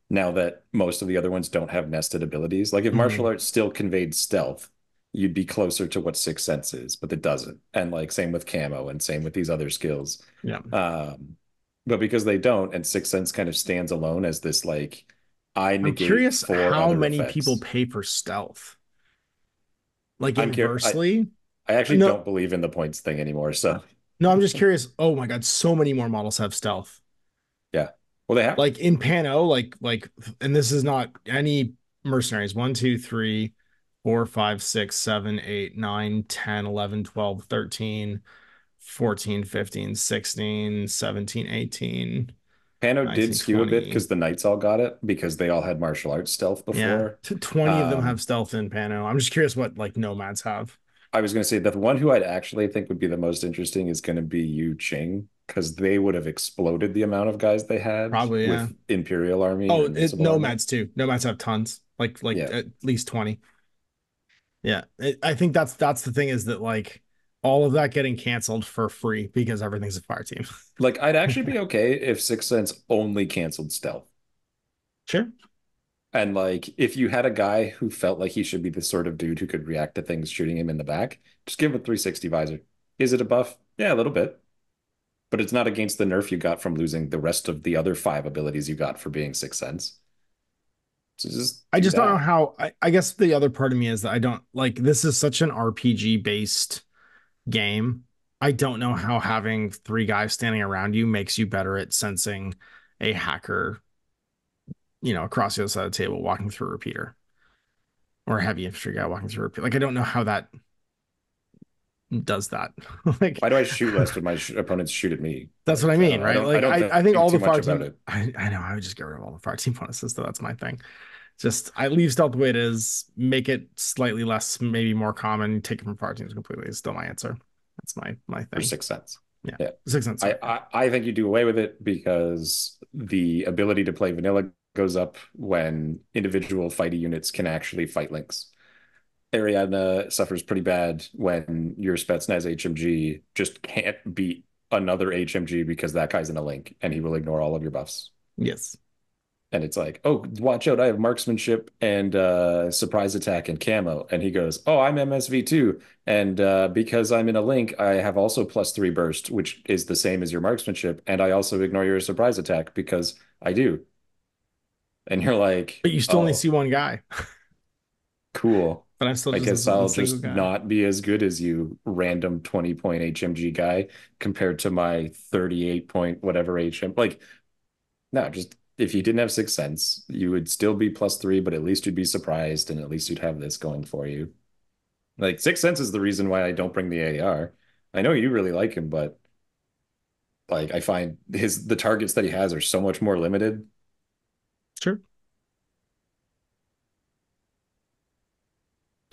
Now that most of the other ones don't have nested abilities, like if martial Mhm. arts still conveyed stealth, you'd be closer to what Sixth Sense is, but it doesn't. And like same with camo and same with these other skills. Yeah. Um, but because they don't, and Sixth Sense kind of stands alone as this like I I'm negate curious four how other many people effects. pay for stealth. Like I'm curious. inversely. I actually No, don't believe in the points thing anymore. So no, I'm just curious. Oh my God, so many more models have stealth. yeah. Well, they have. Like in Pano, and this is not any mercenaries. 1, 2, 3, 4, 5, 6, 7, 8, 9, 10, 11, 12, 13, 14, 15, 16, 17, 18, Pano did 19, skew a bit 20. because the Knights all got it because they all had martial arts stealth Yeah. before. 20 of them have Um, stealth in Pano. I'm just curious what like nomads have. I was going to say that the one who I'd actually think would be the most interesting is going to be Yu Ching because they would have exploded the amount of guys they had Probably, yeah. with Imperial Army Oh, or Invincible Army. nomads too. Nomads have tons. Like Yeah. at least 20. Yeah. I think that's the thing is that like all of that getting canceled for free because everything's a fire team. Like, I'd actually be okay if Sixth Sense only canceled stealth. Sure. And like, if you had a guy who felt like he should be the sort of dude who could react to things shooting him in the back, just give him a 360 visor. Is it a buff? Yeah, a little bit. But it's not against the nerf you got from losing the rest of the other 5 abilities you got for being Sixth Sense. So just I do just don't know that. how I guess the other part of me is that I don't like this is such an RPG based game. I don't know how having 3 guys standing around you makes you better at sensing a hacker, across the other side of the table walking through a repeater or a heavy infantry guy walking through a repeater. Like I don't know how that does that. Like Why do I shoot less when my opponents shoot at me? that's what I Like, I mean, don't know. I right? don't I Like don't I think think all too the much fire about team it. I know I would just get rid of all the fire team bonuses, so that's my thing. Just I leave stealth the way it is, make it slightly less, maybe more common, take it from fire teams completely is still my answer. That's my For thing. Sixth Sense. Yeah. Yeah. 6 cents, I, sorry. I I think you do away with it because the ability to play vanilla goes up when individual fighty units can actually fight links. Ariadna suffers pretty bad when your Spetsnaz HMG just can't beat another HMG because that guy's in a link and he will ignore all of your buffs. Yes. And it's like, oh, watch out, I have marksmanship and surprise attack and camo. And he goes, oh, I'm MSV too. And because I'm in a link, I have also +3 burst, which is the same as your marksmanship. And I also ignore your surprise attack because I do. and you're like, But you still only oh, see one guy. cool. But I'm still I just guess a I'll single just guy. not be as good as you, random 20-point HMG guy, compared to my 38 point whatever HM. Like, no, just if you didn't have Sixth Sense, you would still be +3, but at least you'd be surprised, and at least you'd have this going for you. Like, Sixth Sense is the reason why I don't bring the AR. I know you really like him, but like I find the targets that he has are so much more limited. Sure.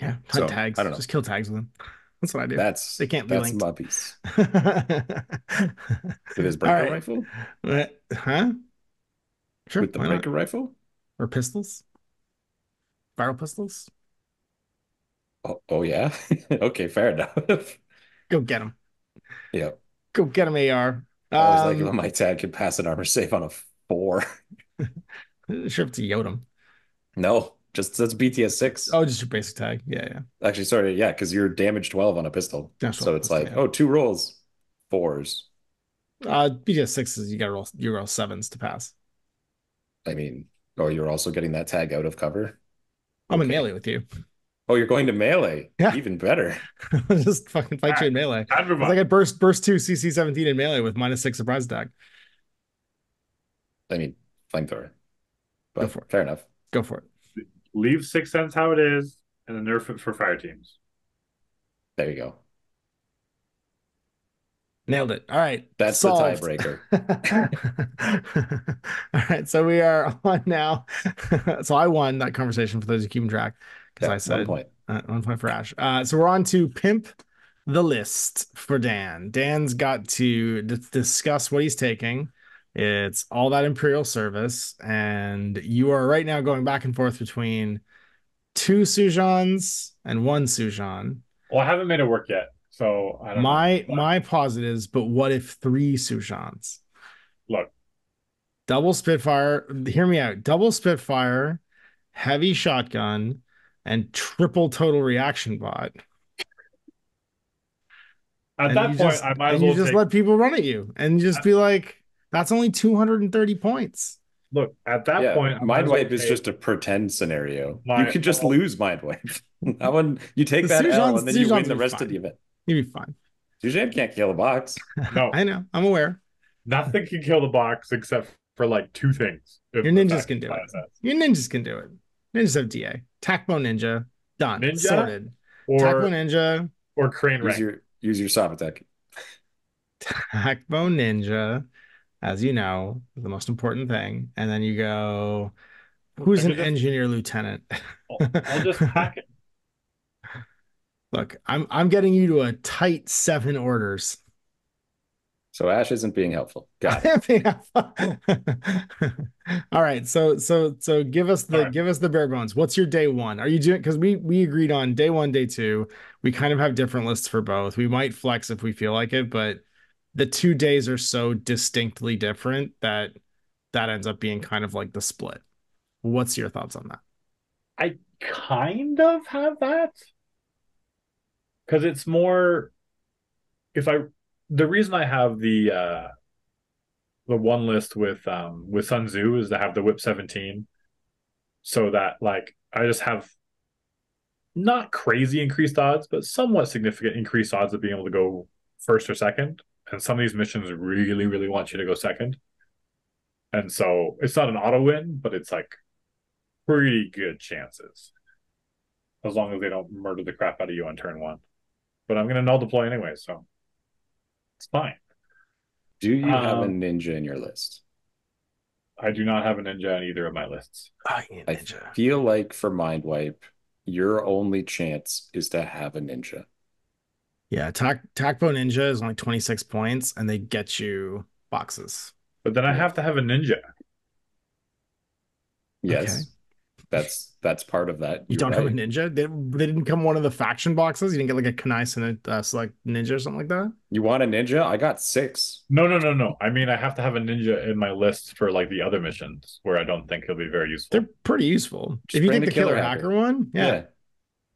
Yeah, hunt So I tags. don't know. Just kill tags with them. That's what I do. They That's can't be that's linked. my piece. All With his breaker right. rifle? Huh? Sure, With the why not? breaker rifle? Or pistols? Viral pistols? Oh yeah. Okay, fair enough. Go get them. Yeah. Go get them, AR. I always like it when my tag can pass an armor save on a 4. Sure, it's a Yodam. No, just that's BTS 6. Oh, just your basic tag. Yeah, yeah. Actually, sorry, yeah, because you're damage 12 on a pistol. That's So what it's pistol, like, yeah. oh, 2 rolls, 4s. BTS sixes, you roll sevens to pass. I mean, oh, you're also getting that tag out of cover. I'm in Okay. melee with you. Oh, you're going to melee. Yeah. Even better. I'll just fucking fight you in melee. I'd move It's like on. I burst 2 CC17 in melee with -6 surprise attack. I mean, flamethrower. Go But for it. fair enough. Go for it. Leave Sixth Sense how it is, and then nerf it for fire teams. There you go. Nailed it. All right. That's solved. the tiebreaker. All right. So we are on now. So I won that conversation for those who keep track because Yeah, I said 1 point. 1 point for Ash. So we're on to Pimp the List for Dan. Dan's got to discuss what he's taking. It's all that Imperial Service. And you are right now going back and forth between 2 Sujans and 1 Sujan. Well, I haven't made it work yet, so I don't know. My positives, but what if 3 Sujans? Look, Double Spitfire, hear me out. Double Spitfire, heavy shotgun, and triple total reaction bot. at that point, I might as well take. Let people run at you and just be like, that's only 230 points. Look, at that Yeah, point, Mind Wipe is just a pretend scenario. My- You could just lose Mind Wipe. That one, you take The that L Sujans- and then you Sujans win the will be rest of fine. the event. You'll be fine. Sujan can't kill a box. No. I know. I'm aware. nothing can kill the box except for like 2 things. Your ninjas can do it. Your ninjas can do it. Ninjas have DA. Tacmo Ninja. Done. Ninja? Sorted. Or Tacmo Ninja. or crane rank. Use your soft attack. Tacmo Ninja, as you know, the most important thing. And then you go, who's an engineer lieutenant? I'll just hack it. Look, I'm getting you to a tight 7 orders. So Ash isn't being helpful. Got it. All right, so give us the bare bones. What's your day 1? Are you doing, because we agreed on day 1, day 2. We kind of have different lists for both. We might flex if we feel like it, but the 2 days are so distinctly different that ends up being kind of like the split. What's your thoughts on that? I kind of have that. Because it's more, the reason I have the one list with Sun Tzu is to have the whip 17, so that like I just have not crazy increased odds, but somewhat significant increased odds of being able to go first or second. And some of these missions really, really want you to go second. And so it's not an auto win, but it's like pretty good chances, as long as they don't murder the crap out of you on turn 1. But I'm going to null deploy anyway, so it's fine. Do you have a ninja in your list? I do not have a ninja on either of my lists. I feel like for Mind Wipe, your only chance is to have a ninja. Yeah, Tacpo Ninja is only 26 points, and they get you boxes. But then I have to have a ninja. Yes. Okay. That's part of that. You don't have a ninja? They didn't come one of the faction boxes? You didn't get like a Kanais and a select ninja or something like that? You want a ninja? I got 6. No. I mean, I have to have a ninja in my list for like the other missions where I don't think he'll be very useful. They're pretty useful. Just if you bring get the Killer Hacker one, yeah.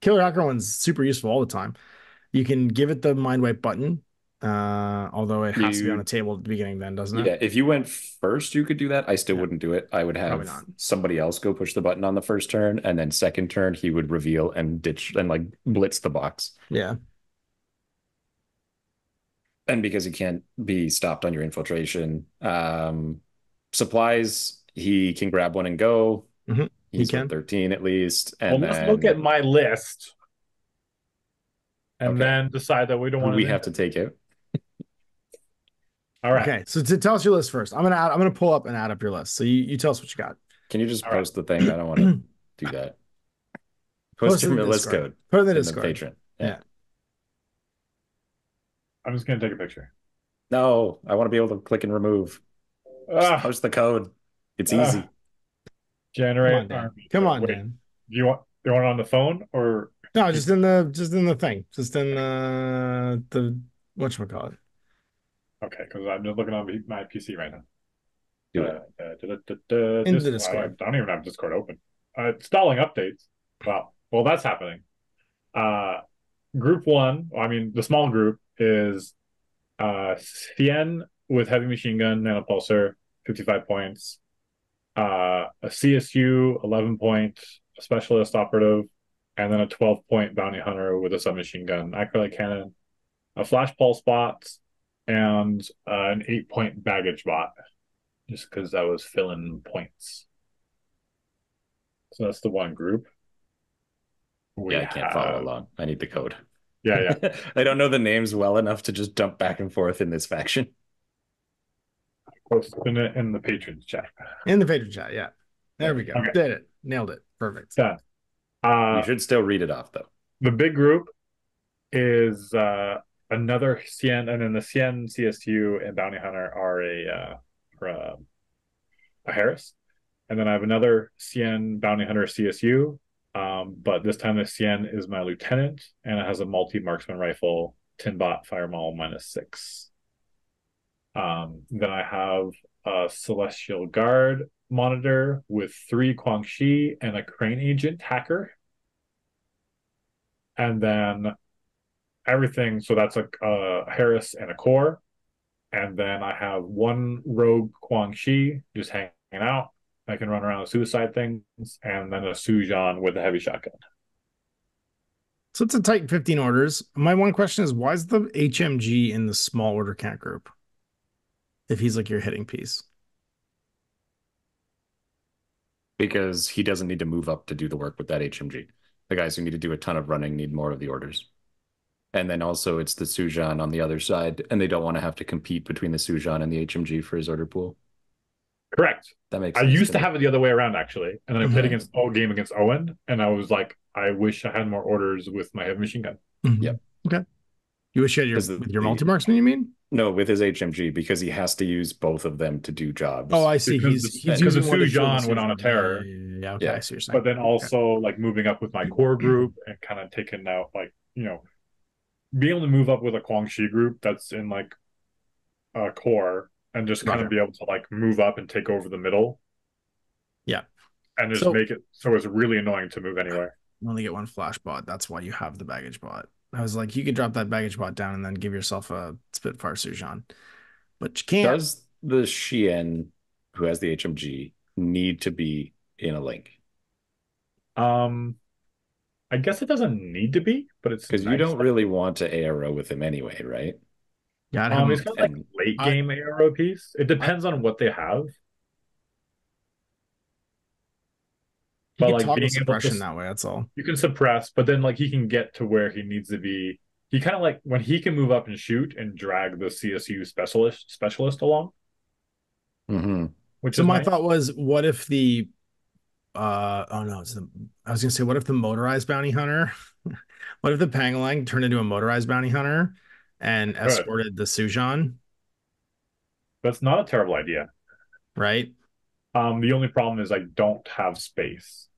Killer Hacker one's super useful all the time. You can give it the Mind Wipe button, Although it has to be on You the table at the beginning then, doesn't it? Yeah, if you went first, you could do that. I still Yeah, wouldn't do it. I would probably have not. somebody else go push the button on the first turn, and then second turn he would reveal and ditch and like blitz the box. Yeah. And because he can't be stopped on your infiltration, supplies, he can grab one and go. Hmm. He He's what, can. 13 at least. Well, And let's look at then my list and okay, then decide that we don't who want we to. have to take out. All right. Okay, so to tell us your list first. I'm gonna pull up and add up your list. So you tell us what you got. Can you just All right. post the thing? I don't want to do that. Post Post it in your the list Discord. code Put it in the in the Discord. Patreon. Yeah. I'm just going to take a picture. No, I want to be able to click and remove. Just Ah, post the code. It's ah. easy. Come Generate on, Dan. army. Come on, Wait, Dan. you want it on the phone or No, just in the thing. Just in the whatchamacallit. okay? Because I'm just looking on my PC right now. Do it. In the I Discord. don't even have Discord open. Installing updates. Well, that's happening. Group one, I mean, the small group is Cien with heavy machine gun, nanopulsar, 55 points. A CSU, 11 point, a specialist operative, and then a 12-point bounty hunter with a submachine gun, acrylite cannon, a flash pulse bot, and an 8-point baggage bot, just because I was filling points. So that's the one group. Yeah, I can't follow along. I need the code. Yeah. I don't know the names well enough to just jump back and forth in this faction. Post in the patrons chat. In the Patreon chat, yeah. There we go. Okay. Did it. Nailed it. Perfect. Done. You should still read it off though. The big group is another Cien, and then the Cien, CSU, and Bounty Hunter are a Harris. And then I have another Cien, Bounty Hunter, CSU. But this time the Cien is my lieutenant, and it has a multi-marksman rifle, Tinbot, Firemaul, -6. Then I have a Celestial Guard monitor with 3 Guangxi and a Crane Agent hacker. And then everything, so that's a Harris and a core. And then I have 1 rogue Guangxi just hanging out. I can run around with suicide things, and then a Sujan with a heavy shotgun. So it's a tight 15 orders. My one question is, why is the HMG in the small order count group? If he's like your hitting piece. Because he doesn't need to move up to do the work with that HMG. The guys who need to do a ton of running need more of the orders. And then also it's the Sujan on the other side, and they don't want to have to compete between the Sujan and the HMG for his order pool. Correct. That makes I sense used to me. have it the other way around, actually. And then I played against Owen, and I was like, I wish I had more orders with my heavy machine gun. Yep. Okay. You wish you had your multi-marksman, you mean? No, with his HMG, because he has to use both of them to do jobs. Oh, I see. Because He's the using one to Sujan kill went on a terror. Yeah, okay, Yeah. I see what you're saying. But then also like moving up with my core group and kind of taking out being able to move up with a Guangxi group that's in like a core and just kind of be able to like move up and take over the middle. Yeah. And just make it so it's really annoying to move anywhere. You only get 1 flash bot. That's why you have the baggage bot. I was like, you could drop that baggage bot down and then give yourself a Spitfire Sujan. But you can't. Does the Shien, who has the HMG, need to be in a link? I guess it doesn't need to be, but it's because you don't really want to ARO with him anyway, right? Yeah, it's kind of like late game ARO piece. It depends on what they have. You can toggle suppression that way, that's all. You can suppress, but then like he can get to where he needs to be. He kind of like when he can move up and shoot and drag the CSU specialist along. Mm-hmm. Which so my thought was, what if the I was gonna say, what if the motorized bounty hunter, what if the Pangalang turned into a motorized bounty hunter and escorted the Sujan? That's not a terrible idea. Right? The only problem is I don't have space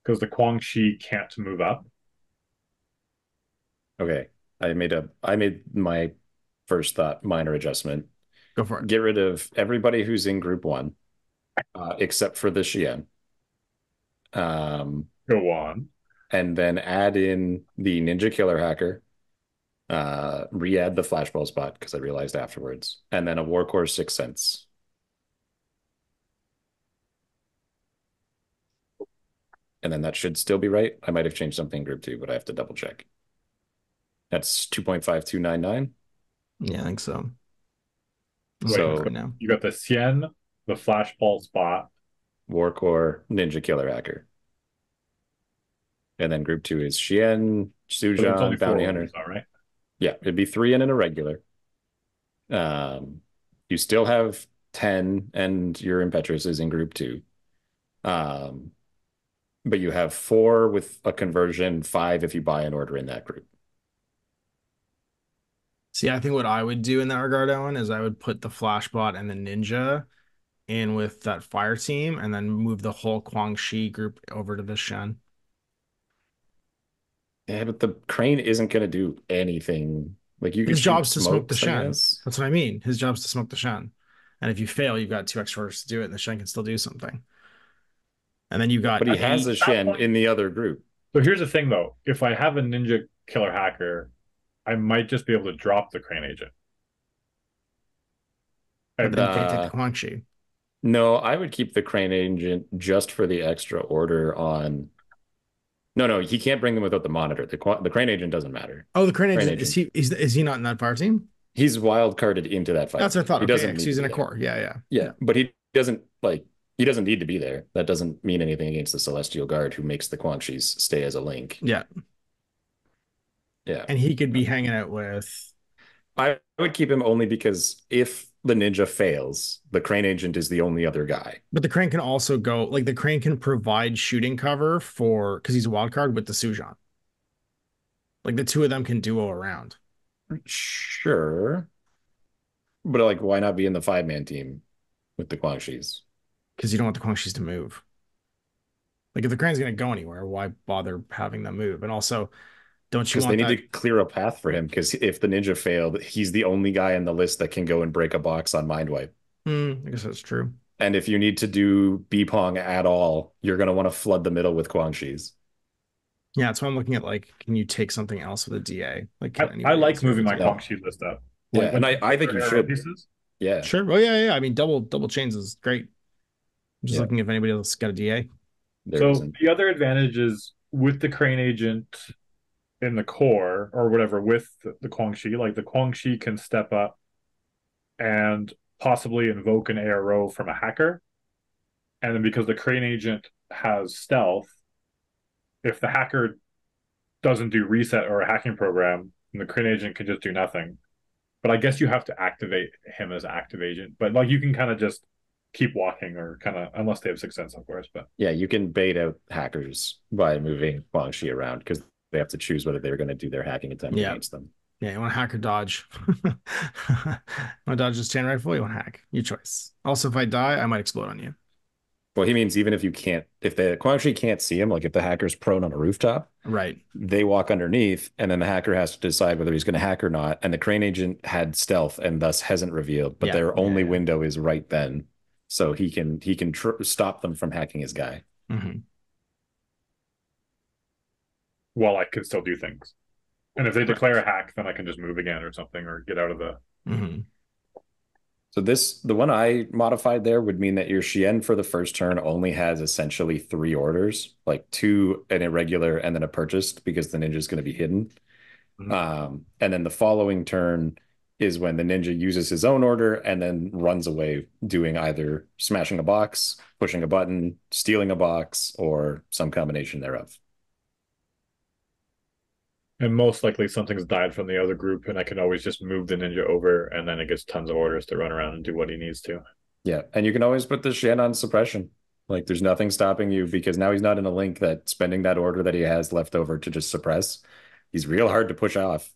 because the Guangxi can't move up. Okay. I made my first thought minor adjustment. Go for it. Get rid of everybody who's in group 1, except for the Shien. Go on. And then add in the Ninja Killer Hacker Re-add the flashball spot because I realized afterwards, and then a Warcore 6 cents. And then that should still be right. I might have changed something in group 2, but I have to double check. That's 2.5299. Yeah, I think so. So right now. You got the Cien, the flashball spot. Warcore, Ninja Killer Hacker. And then group 2 is Shien, But it's only Sujan, four Bounty orders, Hunter. though, right? Yeah, it'd be 3 in a regular. You still have 10 and your Impetrus is in group 2. But you have 4 with a conversion, 5 if you buy an order in that group. See, I think what I would do in that regard, Owen, is I would put the Flashbot and the Ninja in with that fire team and then move the whole Guangxi group over to this Shen. Yeah, but the crane isn't going to do anything. Like you could His shoot job's to smoke the smokes, I Shen. guess. That's what I mean. His job's to smoke the Shen. And if you fail, you've got 2 extra orders to do it, and the Shen can still do something. And then you got But he has a Shen in the other group. So here's the thing, though. If I have a Ninja Killer Hacker, I might just be able to drop the Crane Agent. But then you can't take the Guangxi. No, I would keep the crane agent just for the extra order on. No, he can't bring them without the monitor. The crane agent doesn't matter. Oh, the crane agent. Is he not in that fire team? He's wild carded into that fight. That's what I thought. He doesn't. He's in a core. Yeah. But he doesn't need to be there. That doesn't mean anything against the Celestial Guard who makes the Guangxis stay as a link. Yeah. And he could be hanging out with. I would keep him only because if the ninja fails, the crane agent is the only other guy. But the crane can also go, like, the crane can provide shooting cover because he's a wild card with the Sujan. Like, the 2 of them can duo around. Sure. But, like, why not be in the 5-man team with the Guangxis? Because you don't want the Guangxis to move. Like, if the crane's going to go anywhere, why bother having them move? And also, don't you want Because they need to clear a path for him, because if the ninja failed, he's the only guy in the list that can go and break a box on Mind Wipe. I guess that's true. And if you need to do B-Pong at all, you're going to want to flood the middle with Guangxis. Yeah, that's why I'm looking at, like, can you take something else with a DA? Like, I like moving my Guangxi list up. Like, and I think you should. Pieces? Yeah. Sure. Oh, yeah. I mean, double chains is great. I'm just looking if anybody else got a DA. The other advantage is with the crane agent in the core or whatever with the Guangxi, like the Guangxi can step up and possibly invoke an ARO from a hacker. And then because the crane agent has stealth, if the hacker doesn't do reset or a hacking program, then the crane agent can just do nothing. But I guess you have to activate him as active agent. But like you can kind of just keep walking or kind of, unless they have 6 cents, of course. But yeah, you can bait out hackers by moving Guangxi around because they have to choose whether they're going to do their hacking attempt against them. Yeah, you want to hack or dodge. You want to dodge this chain rifle? You want to hack? Your choice. Also, if I die, I might explode on you. Well, he means even if you can't, if the Guangxi can't see him, like if the hacker's prone on a rooftop, right? They walk underneath, and then the hacker has to decide whether he's going to hack or not. And the crane agent had stealth and thus hasn't revealed, but their only window is right then, so he can stop them from hacking his guy. While I can still do things. And if they declare a hack, then I can just move again or something or get out of the... So the one I modified there would mean that your Shien for the first turn only has essentially 3 orders, like 2 an irregular and then a purchased, because the ninja is going to be hidden. And then the following turn is when the ninja uses his own order and then runs away, doing either smashing a box, pushing a button, stealing a box, or some combination thereof. And most likely something's died from the other group, and I can always just move the ninja over, and then it gets tons of orders to run around and do what he needs to. Yeah, and you can always put the Shen on suppression. Like, there's nothing stopping you, because now he's not in a link that spending that order that he has left over to just suppress. He's real hard to push off.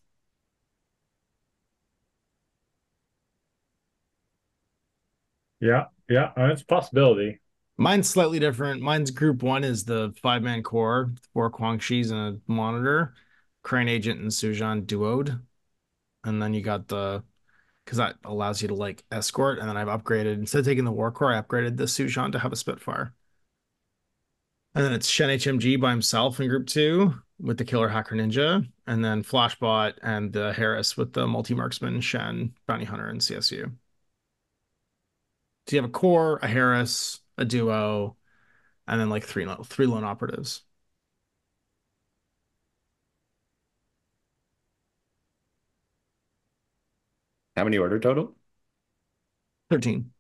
Yeah, it's a possibility. Mine's slightly different. Mine's group 1 is the 5-man core, 4 Guangxis and a monitor. Crane Agent and Sujan duoed. And then you got because that allows you to like escort. And then I've upgraded, instead of taking the War Core, I upgraded the Sujan to have a Spitfire. And then it's Shen HMG by himself in group 2 with the Killer Hacker Ninja, and then Flashbot and the Harris with the Multi-Marksman, Shen, Bounty Hunter, and CSU. So you have a core, a Harris, a duo, and then like three lone operatives. How many order total? 13.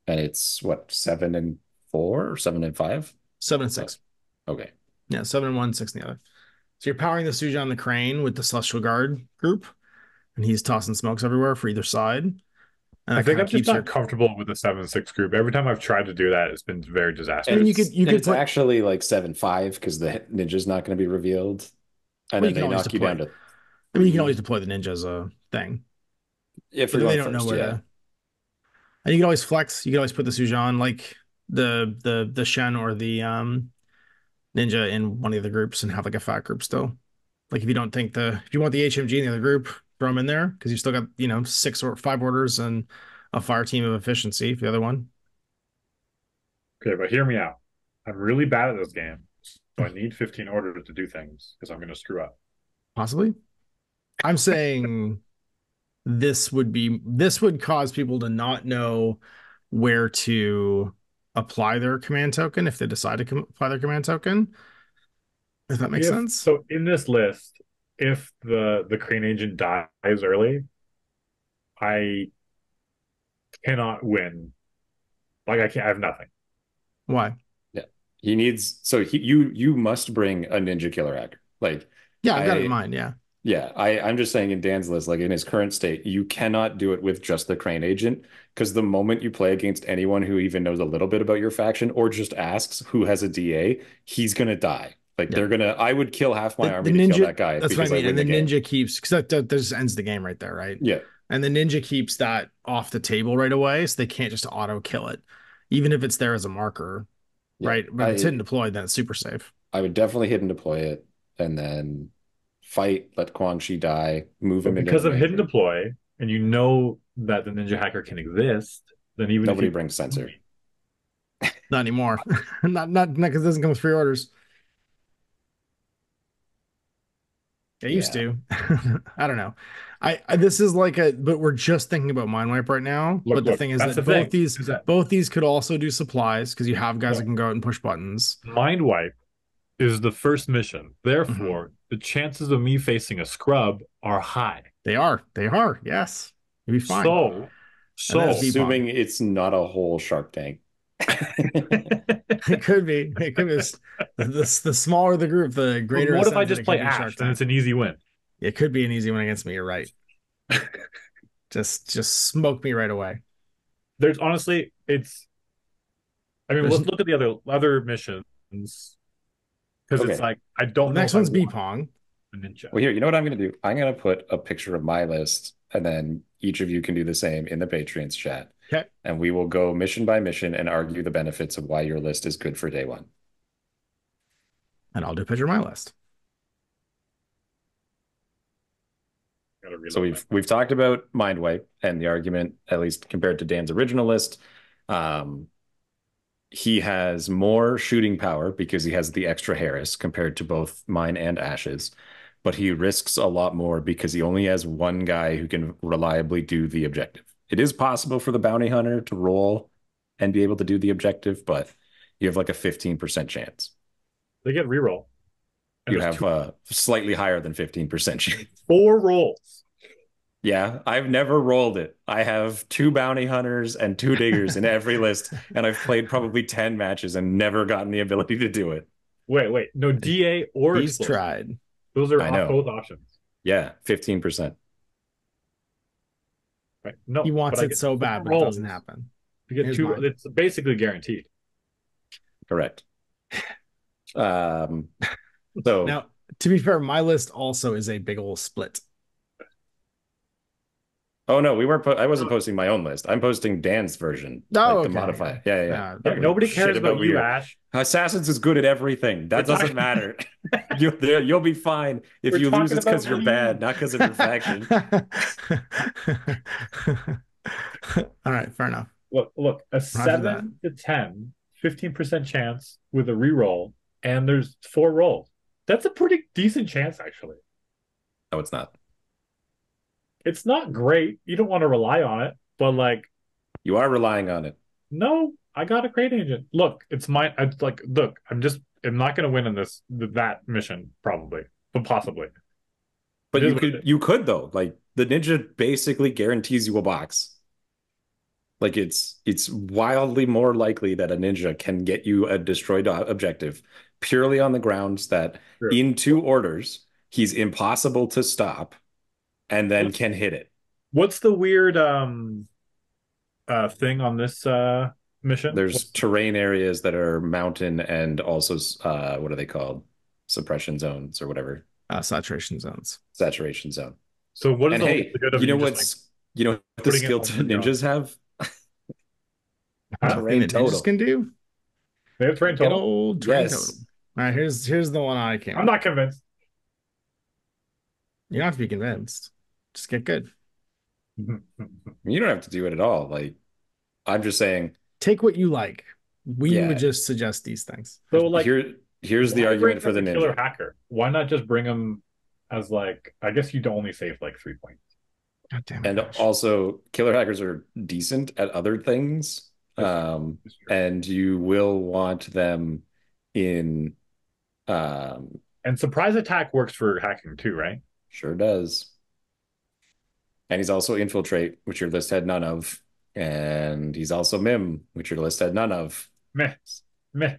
And it's what, 7 and 4 or 7 and 5? 7 and 6. Oh, okay. Yeah, 7 and 1, 6 and the other. So you're powering the Sujan the Crane with the Celestial Guard group, and he's tossing smokes everywhere for either side. And I think I'm just not comfortable with the 7-6 group. Every time I've tried to do that, it's been very disastrous. And it's actually like 7-5 because the ninja's not going to be revealed. And then they knock you down to... I mean, you can always deploy the ninja as a thing. If they don't know where to... And you can always flex. You can always put the Sujan, like the Shen or the ninja in one of the groups and have like a fat group still. Like if you want the HMG in the other group, throw them in there because you still got 6 or 5 orders and a fire team of efficiency for the other one. Okay, but hear me out. I'm really bad at this game, so I need 15 orders to do things because I'm going to screw up. Possibly. I'm saying this would cause people to not know where to apply their command token if they decide to apply their command token. Does that make sense? So in this list, if the Crane agent dies early, I cannot win. Like I have nothing. Why? Yeah. You must bring a ninja killer hacker. Like yeah, I've got it in mind, yeah. Yeah, I'm just saying in Dan's list, like in his current state, you cannot do it with just the Crane agent because the moment you play against anyone who even knows a little bit about your faction or just asks who has a DA, he's gonna die. Like I would kill half my army to kill that guy. That's what I mean. And the ninja keeps, because that just ends the game right there, right? Yeah. And the ninja keeps that off the table right away, so they can't just auto kill it, even if it's there as a marker, right? But it's hidden deployed, then it's super safe. I would definitely hidden deploy it and then fight, let Quan Chi die, move him because of hidden deploy, and you know that the ninja hacker can exist. Then even nobody brings censor. Not anymore. not because it doesn't come with free orders. They used to. I don't know. This is like but we're just thinking about Mind Wipe right now. But the thing is that both these could also do supplies because you have guys that can go out and push buttons. Mind Wipe is the first mission. Therefore, the chances of me facing a scrub are high. They are. Yes. You'll be fine. So assuming it's not a whole Shark Tank. It could be. The smaller the group, the greater. What if I just play Ash and it's an easy win? It could be an easy win against me. You're right. just smoke me right away. There's honestly, let's look at the other missions because it's like I don't know. Next one's B-Pong. Well, here, you know what I'm going to do? I'm going to put a picture of my list, and then each of you can do the same in the Patreon's chat. Okay. And we will go mission by mission and argue the benefits of why your list is good for day one. And I'll do a picture of my list. So we've talked about Mind Wipe and the argument, at least compared to Dan's original list. He has more shooting power because he has the extra Harris compared to both mine and Ash's. But he risks a lot more because he only has one guy who can reliably do the objective. It is possible for the bounty hunter to roll and be able to do the objective, but you have like a 15% chance. They get reroll. You have a slightly higher than 15% chance. 4 rolls. Yeah, I've never rolled it. I have 2 bounty hunters and 2 diggers in every list, and I've played probably 10 matches and never gotten the ability to do it. Wait. No DA or he's tried. Those are both options. Yeah, 15%. Right. No, he wants it so bad, but it doesn't happen. You get 2. It's basically guaranteed. Correct. So now, to be fair, my list also is a big old split. Oh no, we weren't. I wasn't posting my own list. I'm posting Dan's version. Oh, the modify. Yeah. Nobody cares about you, Ash. Assassins is good at everything. That doesn't matter. You'll be fine if you lose. It's because you're bad, not because of your faction. All right, fair enough. Look, a 7 to 10, 15% chance with a reroll and there's 4 rolls. That's a pretty decent chance, actually. No, it's not. It's not great. You don't want to rely on it, but like, You are relying on it. no, I got a great agent. Look, it's my. It's like, look, I'm not going to win in that mission probably, but possibly. But It is you what it could is. you could though. Like the ninja basically guarantees you a box. Like it's wildly more likely that a ninja can get you a destroyed objective purely on the grounds that True. in 2 orders he's impossible to stop and then What's can hit it. what's the weird thing on this mission? There's terrain areas that are mountain and also what are they called? Suppression zones or whatever. Saturation zones. Saturation zone. So what is And the hey, good of you know you just what's you know what the putting it skill on to the ground? ninjas have? Huh? Nothing that total. ninjas can do. They have terrain Good total? old terrain Yes. totem. All right, here's the one I came I'm up not convinced. You don't have to be convinced. Just get good. You don't have to do it at all. Like I'm just saying, Take what you like. We Yeah. would just suggest these things. So like, here's the why bring argument for as the a killer ninja. hacker? Why not just bring him as like? I guess you'd only save like 3 points. God damn it. And Ash. also, killer hackers are decent at other things. That's true. And you will want them in um And surprise attack works for hacking too, right? sure does. And he's also infiltrate, which your list had none of. And he's also mim, which your list had none of. Meh, meh.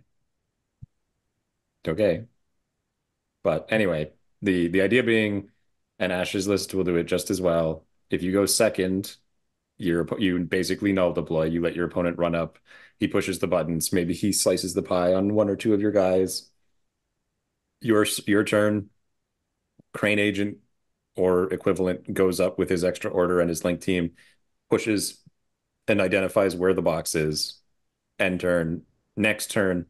Okay. But anyway, the idea being an Ash's list will do it just as well. If you go second, you basically null deploy. You let your opponent run up. He pushes the buttons. Maybe he slices the pie on 1 or 2 of your guys. Your turn. Crane agent or equivalent goes up with his extra order and his link team, pushes and identifies where the box is. End turn. Next turn,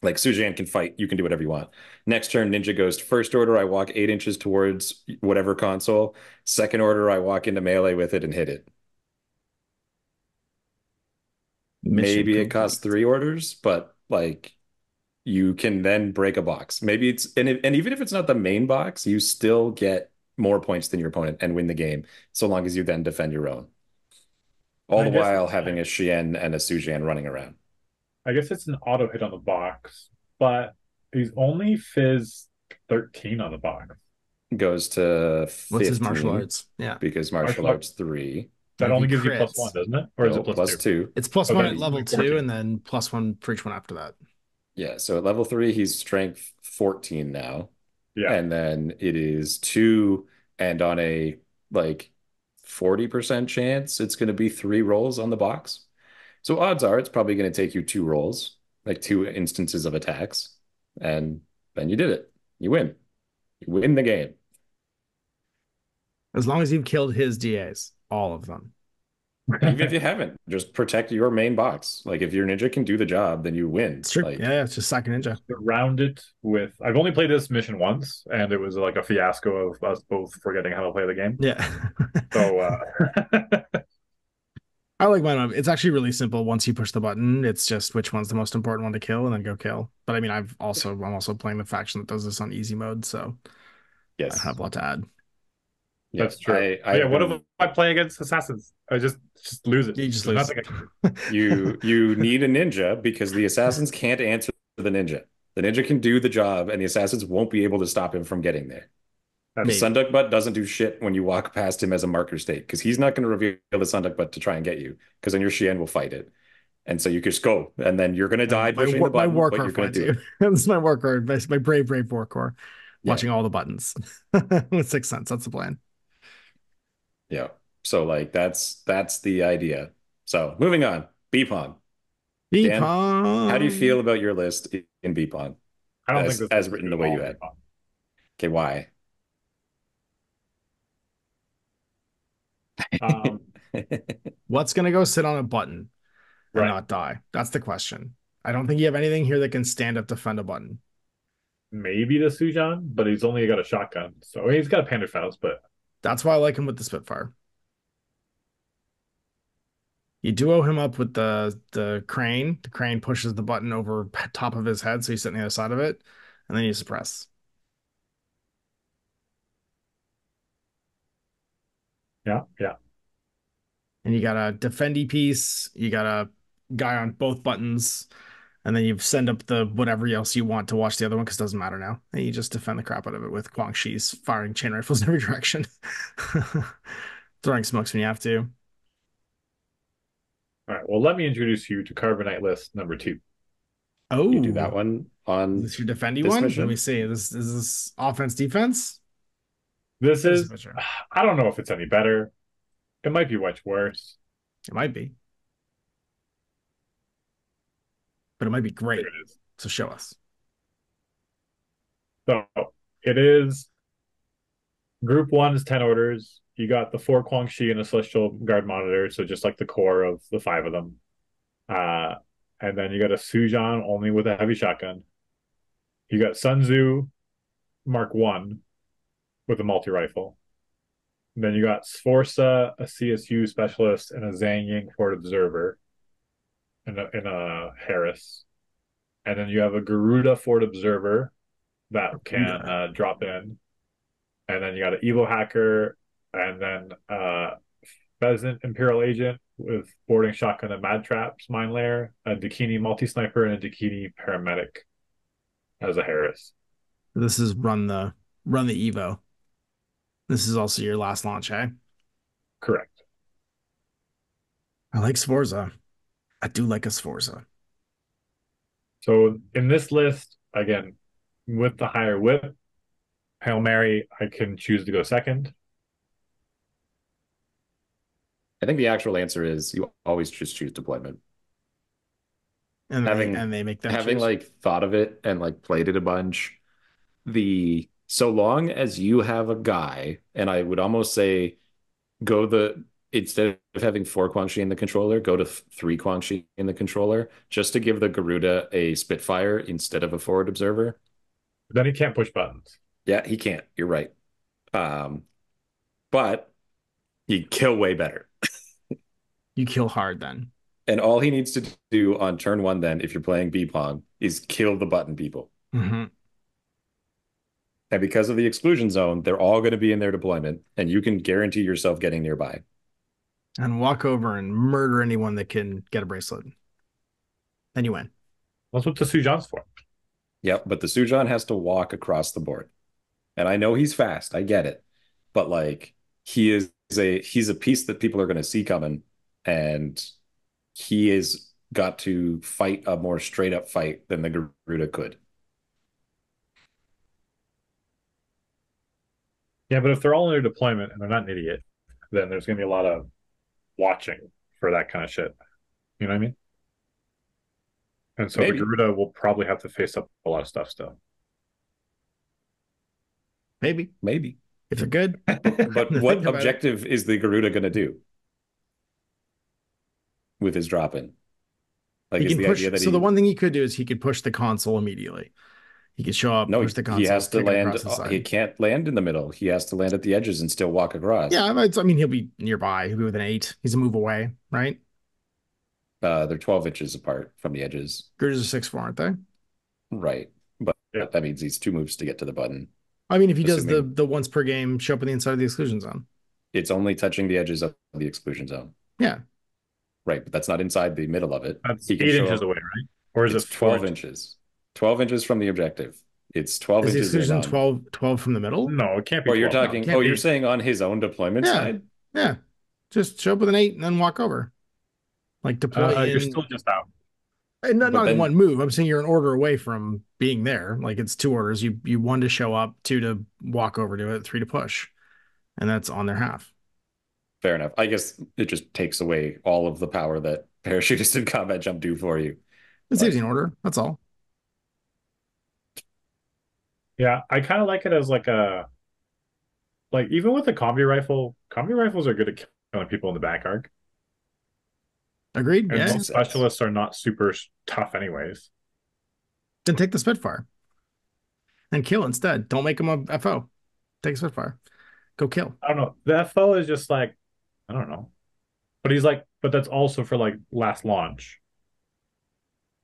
like Sujan can fight. You can do whatever you want. Next turn, Ninja goes first order. I walk 8 inches towards whatever console. Second order, I walk into melee with it and hit it. Mission Maybe it complete. costs 3 orders, but like you can then break a box. Maybe it's and even if it's not the main box, you still get more points than your opponent and win the game, so long as you then defend your own. All I the guess while it's having a Shien and a Sujan running around. I guess it's an auto hit on the box, but he's only Fizz 13 on the box. Goes to 15 What's his martial arts? Yeah. because martial Martial arts 3. That Like only he gives you crits. +1, doesn't it? Or is No, it plus +2? 2. It's +1 Okay, at level like 2 14. and then +1 for each one after that. Yeah, so at level 3, he's strength 14 now. Yeah. And then it is 2, and on a like 40% chance, it's going to be 3 rolls on the box. So odds are it's probably going to take you 2 rolls, like 2 instances of attacks, and then you did it. You win. You win the game. As long as you've killed his DAs, all of them. Even if you haven't, just protect your main box. Like if your ninja can do the job, then you win. It's true. Like, Yeah, it's just Second Ninja. Round it with. I've only played this mission once, and it was like a fiasco of us both forgetting how to play the game. Yeah. So, I like mine. It's actually really simple. Once you push the button, it's just which one's the most important one to kill and then go kill. But I mean, I'm also playing the faction that does this on easy mode, so I yes, don't have a lot to add. yeah, that's true. Yeah, what if I play against assassins? I just lose it. You just There's lose. nothing I can do. you need a ninja because the assassins can't answer the ninja. The ninja can do the job, and the assassins won't be able to stop him from getting there. The That's Maybe. Sunduck Butt doesn't do shit when you walk past him as a marker state because he's not going to reveal the Sunduck Butt to try and get you because then your Shien will fight it. And so you just go, and then you're going to die pushing the My button, war but core you're going finds to do you. it. This is my war core. My brave war core. Yeah. Watching all the buttons. With 6 cents. That's the plan. Yeah. So like that's the idea. So moving on. Beepon. Dan, how do you feel about your list in Beepon? I don't think this as is written good the way at you all. had. Okay, why? What's gonna go sit on a button and Right. not die? That's the question. I don't think you have anything here that can stand up defend a button. Maybe the Sujan, but he's only got a shotgun. So he's got a Panderfaust, but That's why I like him with the Spitfire. You duo him up with the crane. The crane pushes the button over top of his head, so he's sitting on the other side of it, and then you suppress. Yeah, yeah. And you got a defendy piece. You got a guy on both buttons, and then you send up the whatever else you want to watch the other one because it doesn't matter now. And you just defend the crap out of it with Quang Shi's firing chain rifles in every direction, throwing smokes when you have to. All right. Well, let me introduce you to Carbonite list number 2. You do Oh, that one is on this your defendy this one? Let mission? me see. Is this offense defense? This There's a is, picture. I don't know if it's any better. It might be much worse. It might be, but it might be Here great. it is. So show us. So it is Group 1 is 10 orders. You got the 4 Quang Shi and a Celestial Guard Monitor, so just like the core of the 5 of them. Uh, and then you got a Sujan only with a heavy shotgun. You got Sun Tzu Mark 1 with a multi-rifle. Then you got Sforza, a CSU specialist, and a Zhang Ying Fort Observer in a Harris. And then you have a Garuda Fort Observer that can drop in. And then you got an Evo Hacker, and then Pheasant Imperial Agent with boarding shotgun and mad traps, mine layer, a Dakini multi-sniper, and a Dakini paramedic as a Harris. This is run the Evo. This is also your last launch, eh? Correct. I like Sforza. I do like a Sforza. So in this list, again, with the higher whip, Hail Mary, I can choose to go second. I think the actual answer is you always just choose deployment. And Having they make them having choose. like thought of it and like played it a bunch, the so long as you have a guy, and I would almost say go the instead of having 4 Quang Shi in the controller, go to 3 Quang Shi in the controller, just to give the Garuda a Spitfire instead of a forward observer. Then he can't push buttons. Yeah, he can't. You're right. But he'd kill way better. You kill hard then. And all he needs to do on turn 1 then, if you're playing B-Pong, is kill the button people. Mm-hmm. And because of the exclusion zone, they're all going to be in their deployment, and you can guarantee yourself getting nearby. And walk over and murder anyone that can get a bracelet. Then you win. That's what the Sujan's for. Yep, but the Sujan has to walk across the board. And I know he's fast, I get it. But like he's a piece that people are going to see coming, and he is got to fight a more straight up fight than the Garuda could. Yeah, but if they're all in their deployment and they're not an idiot, then there's going to be a lot of watching for that kind of shit. You know what I mean? And so Maybe. the Garuda will probably have to face up a lot of stuff still. Maybe. Maybe. If they're good. But what objective is the Garuda going to do with his drop in? Like, is the idea that the one thing he could do is he could push the console immediately. He could show up, no, push the console. he has to land. He He can't land in the middle. He has to land at the edges and still walk across. Yeah, I mean, he'll be nearby. He'll be with an 8. He's a move away, right? They're 12 inches apart from the edges. Girders are 6'4", aren't they? Right. But Yeah. that means he's 2 moves to get to the button. I mean, if he does Assuming- the once per game show up on the inside of the exclusion zone. It's only touching the edges of the exclusion zone. Yeah. Right, but that's not inside the middle of it. That's He can 8 show inches up- away, right? Or is It's it 12 inches. 12 inches from the objective. It's 12 Is the inches in exclusion on. 12 from the middle? No, it can't be. Oh, you're 12. talking. can't Oh, be. you're saying on his own deployment Yeah. side? Yeah. Just show up with an 8 and then walk over. Like deploy in. You're still just out. And not in then- one move. I'm saying you're an order away from being there. Like it's 2 orders. You 1 to show up, 2 to walk over to it, 3 to push. And that's on their half. Fair enough. I guess it just takes away all of the power that parachutist and combat jump do for you. It saves you an order. That's all. Yeah, I kind of like it as like even with the combi rifles are good at killing people in the back arc. Agreed? And Yeah. most specialists are not super tough anyways. Then take the Spitfire. And kill instead. Don't make him a FO. Take a Spitfire. Go kill. I don't know. The FO is just like, I don't know. But he's like but that's also for like last launch,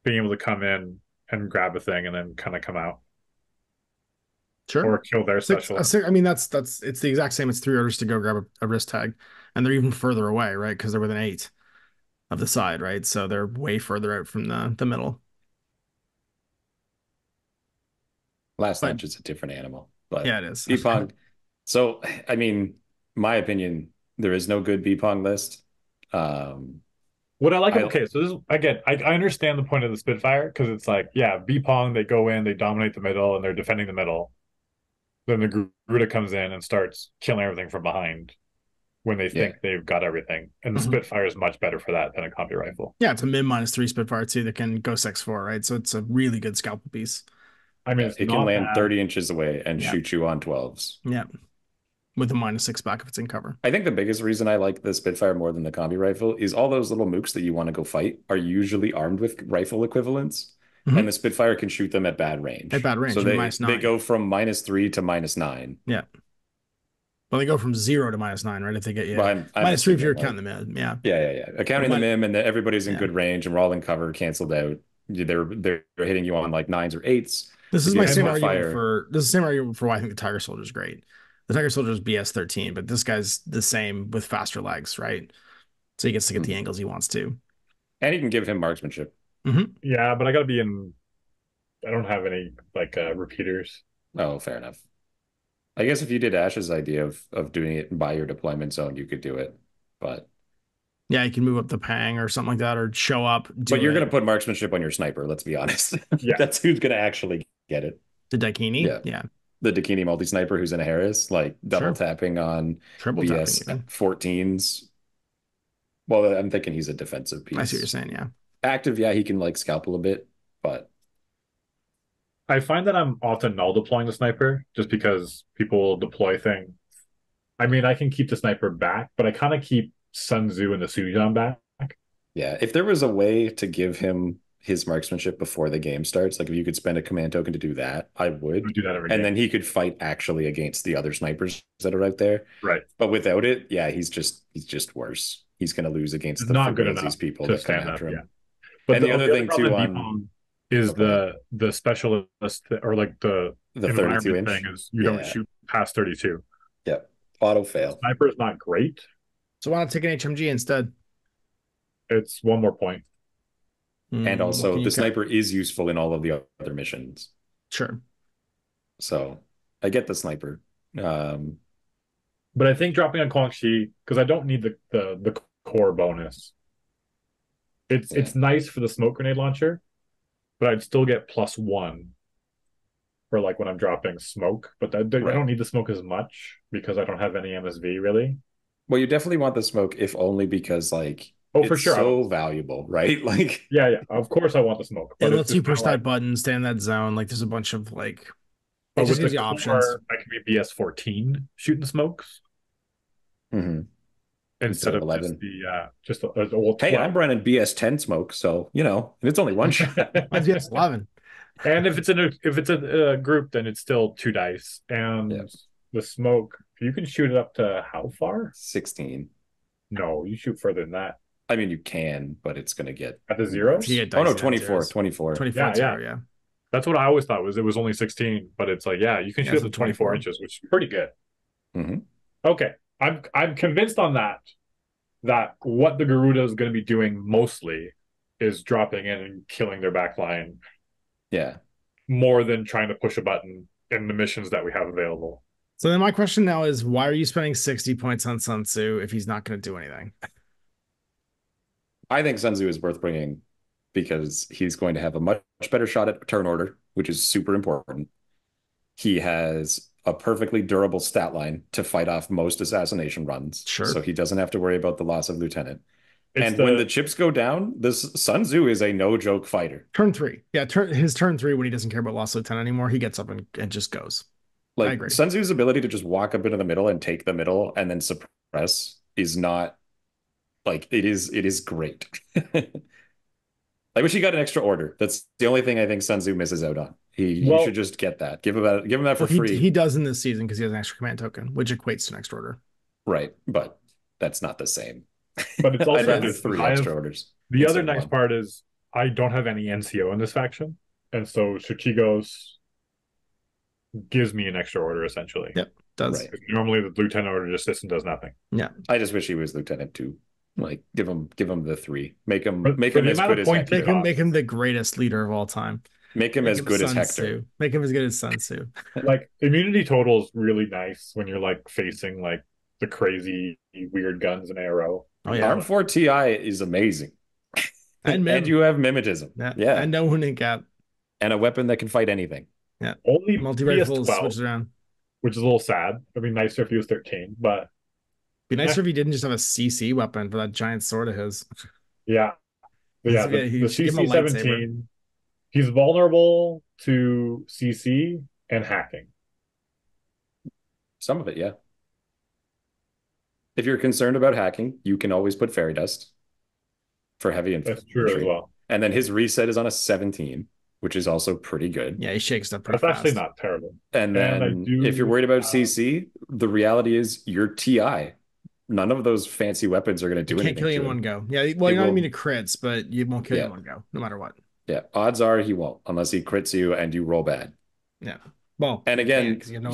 being able to come in and grab a thing and then kind of come out. Sure. Or kill their special. I mean, that's it's the exact same. It's 3 orders to go grab a wrist tag, and they're even further away, right? Because they're within 8 of the side, right? So they're way further out from the middle. Last launch is a different animal, but yeah, it is. B-Pong. So, I mean, my opinion, there is no good B-Pong list. What I like, okay, so this is, again, I understand the point of the Spitfire because it's like, yeah, B-Pong, they go in, they dominate the middle, and they're defending the middle. Then the Garuda comes in and starts killing everything from behind when they think they've got everything. And the Spitfire is much better for that than a combi rifle. Yeah, it's a mid -3 Spitfire too that can go 6-4, right? So it's a really good scalpel piece. I mean, it can land 30 inches away and shoot you on 12s. Yeah. With a -6 back if it's in cover. I think the biggest reason I like the Spitfire more than the combi rifle is all those little mooks that you want to go fight are usually armed with rifle equivalents. And the Spitfire can shoot them at bad range. At bad range. So they go from -3 to -9. Yeah. Well, they go from 0 to -9, right? If they get you well, -3 if you're counting the mid. Yeah. Yeah. Accounting the MIM and everybody's in good range and we're all in cover, canceled out. They're hitting you on like 9s or 8s. This is my same argument for why I think the Tiger Soldier is great. The Tiger Soldier is BS13, but this guy's the same with faster legs, right? So he gets to get the angles he wants to. And he can give him marksmanship. Yeah, but I gotta be in. I don't have any like repeaters. Oh, fair enough. I guess if you did Ash's idea of doing it by your deployment zone, you could do it. But yeah, you can move up the pang or something like that, or show up. But you're going to put marksmanship on your sniper. Let's be honest. Yeah, that's who's going to actually get it. The Dakini. Yeah. The Dakini multi sniper who's in a Harris, like double tapping on triple BS tapping 14s. Well, I'm thinking he's a defensive piece. I see what you're saying. Yeah. Active, yeah, he can like scalpel a bit, but I find that I'm often null deploying the sniper just because people will deploy things. I mean, I can keep the sniper back, but I kind of keep Sun Tzu and the Sujan back. Yeah, if there was a way to give him his marksmanship before the game starts, like if you could spend a command token to do that, I would. Do that every game. Then he could fight actually against the other snipers that are out there. Right. But without it, yeah, he's just worse. He's going to lose against the not good enough these people to that come stand after up, him. Yeah. But and the other thing too is the specialist or like the 32 inch thing is you don't shoot past 32. Yeah, auto fail. Sniper is not great. So why not take an HMG instead? It's one more point. And also the sniper is useful in all of the other missions. Sure. So I get the sniper. But I think dropping on Quang Shi, because I don't need the core bonus. It's nice for the smoke grenade launcher, but I'd still get +1 for like when I'm dropping smoke. But I don't need the smoke as much because I don't have any MSV really. Well, you definitely want the smoke, if only because like for sure, so valuable, right? Like yeah, of course I want the smoke. But it lets you push that button, stay in that zone. Like there's a bunch of like. But with the options, I can be BS14 shooting smokes. Instead of 11. Just the old 12. Hey, I'm running BS10 smoke, so and it's only one shot. Mine's BS11. And if it's a group, then it's still 2 dice. And the smoke, you can shoot it up to how far? 16. No, you shoot further than that. I mean, you can, but it's going to get at the zeros. Oh no, 24. 24. 24. Yeah. That's what I always thought it was only 16, but it's like you can shoot up to 24 inches, which is pretty good. Okay. I'm convinced on that what the Garuda is going to be doing mostly is dropping in and killing their backline. Yeah. More than trying to push a button in the missions that we have available. So then my question now is, why are you spending 60 points on Sun Tzu if he's not going to do anything? I think Sun Tzu is worth bringing because he's going to have a much better shot at turn order, which is super important. He has a perfectly durable stat line to fight off most assassination runs. Sure. So he doesn't have to worry about the loss of lieutenant. When the chips go down, this Sun Tzu is a no-joke fighter. Turn 3. Yeah, his turn 3, when he doesn't care about loss of lieutenant anymore, he gets up and just goes. Like, I agree. Sun Tzu's ability to just walk up into the middle and take the middle and then suppress is not... Like, it is great. I wish he got an extra order. That's the only thing I think Sun Tzu misses out on. He should just get that. Give him that for free. He does in this season because he has an extra command token, which equates to an extra order. Right, but that's not the same. But it's I'd also rather nice 'cause 3 I extra have orders the other instead of nice 1. part is I don't have any NCO in this faction, and so Shichigos gives me an extra order essentially. Yep, does. Right. Normally the lieutenant order just sits and does nothing. Yeah. I just wish he was lieutenant too. Like give him the 3. Make him For the as amount good of as points Hector. Make him the greatest leader of all time. Make him as good as Sun Hector. Tzu. Make him as good as Sun Tzu. Like immunity total is really nice when you're like facing like the crazy weird guns and ARO. Oh yeah. Arm 4 TI is amazing. And And you have mimetism. Yeah. And no wounding cap. And a weapon that can fight anything. Yeah. Only Multi-rifles PS12, switched around. which is a little sad. It'd be nicer if he was 13, but Be nicer if he didn't just have a CC weapon for that giant sword of his. yeah. But yeah, He the should give him a lightsaber. CC-17, he's vulnerable to CC and hacking. Some of it, yeah. If you're concerned about hacking, you can always put fairy dust for heavy infantry. That's true as well. And then his reset is on a 17, which is also pretty good. Yeah, he shakes up pretty That's fast. actually not terrible. And then if you're worried about CC, the reality is you're TI. None of those fancy weapons are going to do anything. Can't kill you in one go. Yeah, well, you're not immune to crits, but you won't kill you in one go, no matter what. Yeah, odds are he won't, unless he crits you and you roll bad. Yeah. Well, and again, you have no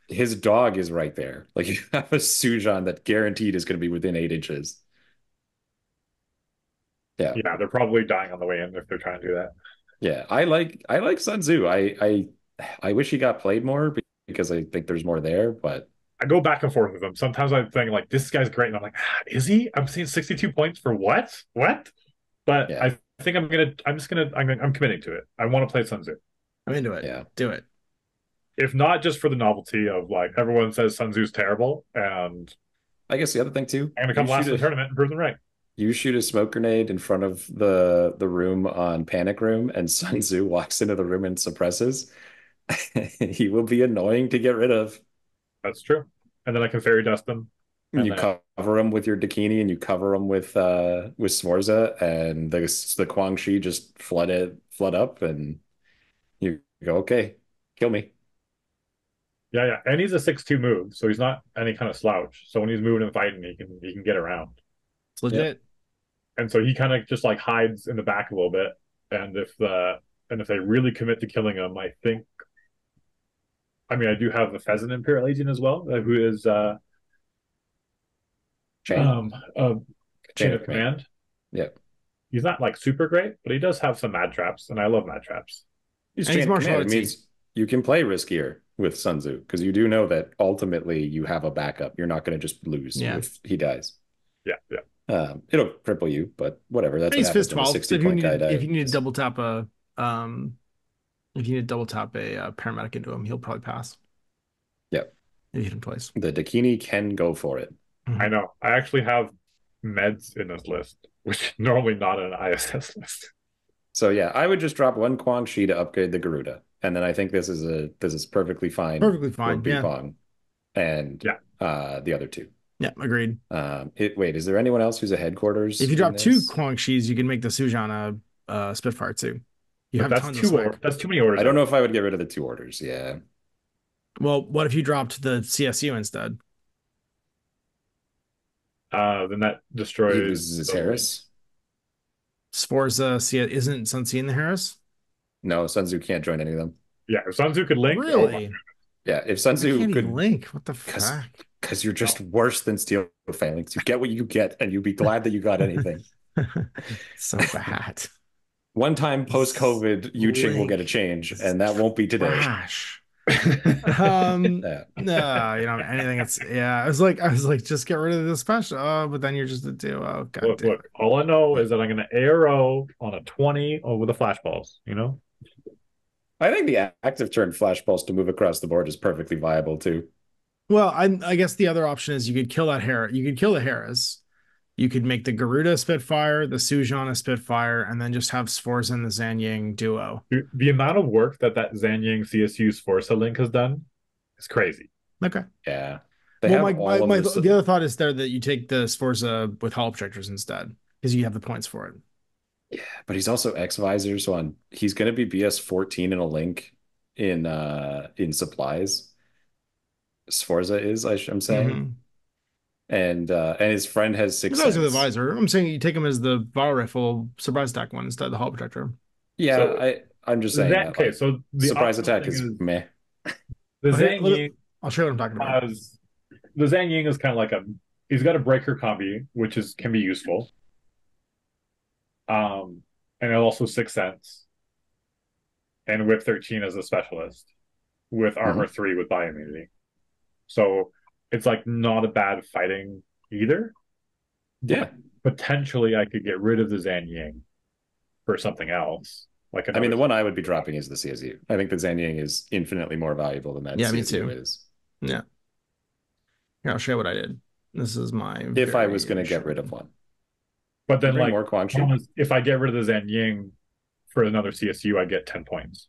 his dog is right there. Like you have a Sujan that guaranteed is going to be within 8 inches. Yeah. Yeah, they're probably dying on the way in if they're trying to do that. Yeah, I like Sun Tzu. I wish he got played more because I think there's more there, but I go back and forth with him. Sometimes I think like this guy's great, and I'm like, is he? I'm seeing 62 points for what? What? But yeah. I think I'm committing to it. I want to play Sun Tzu. I'm into it. Yeah, do it. If not just for the novelty of like everyone says Sun Tzu's terrible, and I guess the other thing too, I'm gonna come last in the tournament and prove them right. You shoot a smoke grenade in front of the room on Panic Room, and Sun Tzu walks into the room and suppresses. He will be annoying to get rid of. That's true. And then I can fairy dust them. You cover them with your Dakini, and you cover them with Sforza, and the Quang Shi just flood up, and you go, okay, kill me. Yeah, and he's a 6-2 move, so he's not any kind of slouch. So when he's moving and fighting, he can get around. It's legit. Yep. And so he kind of just like hides in the back a little bit. And if they really commit to killing him, I think. I mean, I do have the Pheasant Imperial Agent as well, who is chain of command. Yeah, he's not like super great, but he does have some mad traps, and I love mad traps. He's martial arts. It means you can play riskier with Sun Tzu because you do know that ultimately you have a backup. You're not going to just lose if he dies. Yeah. It'll cripple you, but whatever. That's what happens when a 60-point guy dies. If you need to double tap a paramedic into him, he'll probably pass. Yep. If you hit him twice. The Dakini can go for it. I know. I actually have meds in this list, which is normally not an ISS list. So yeah, I would just drop one Quang Shi to upgrade the Garuda, and then I think this is perfectly fine. Perfectly fine. Yeah. Pong and the other two. Yeah, agreed. Wait, is there anyone else who's a headquarters? If you drop two Quang Shis, you can make the Sujan a Spitfire too. You have that's that's too many orders. I don't know if I would get rid of the 2 orders. Yeah. Well, what if you dropped the CSU instead? Then that destroys his Harris. Sforza isn't Sun Tzu in the Harris? No, Sun Tzu can't join any of them. Yeah, if Sun Tzu could link. Really? Yeah, if Sun Tzu could link, what the fuck? Because you're just worse than Steel Phalanx. You get what you get, and you'd be glad that you got anything. So bad. One time post-COVID, Yu Ching will get a change, and that won't be today. Gosh. No, anything. I was like, just get rid of the special. Oh, but then you're just a duo. Look. All I know is that I'm going to ARO on a 20 with the flashballs. I think the active turn flashballs to move across the board is perfectly viable too. Well, I guess the other option is you could kill that Harris. You could kill the Harris. You could make the Garuda a Spitfire, the Sujan a Spitfire, and then just have Sforza and the Zanyang duo. The amount of work that CSU Sforza link has done is crazy. Okay. Yeah. The other thought is there that you take the Sforza with Hall Projectors instead, because you have the points for it. Yeah, but he's also X-Visor, so he's going to be BS14 in a link in supplies. Sforza is, I'm saying. and his friend has He's six always with the cents. visor. I'm saying you take him as the viral rifle surprise attack one instead of the hull protector. Yeah, So I'm just saying that okay, like so the surprise optional attack thing is is meh. the Okay, Zhang Ying I'll show you what I'm talking about. has the Zhang Ying is kind of like he's got a breaker combi, which can be useful. And also 6 cents and whip 13 as a specialist with armor 3 with bioimmunity. So it's like not a bad fighting either. Yeah. But potentially I could get rid of the Zhang Ying for something else. Like I mean, the one I would be dropping is the CSU. I think the Zanying is infinitely more valuable than that Yeah, me CSU too. is. Yeah. Here, I'll show you what I did. This is my. If I was going to get rid of one. But then, Bring like, more Quang Shi? if I get rid of the Zhang Ying for another CSU, I get 10 points.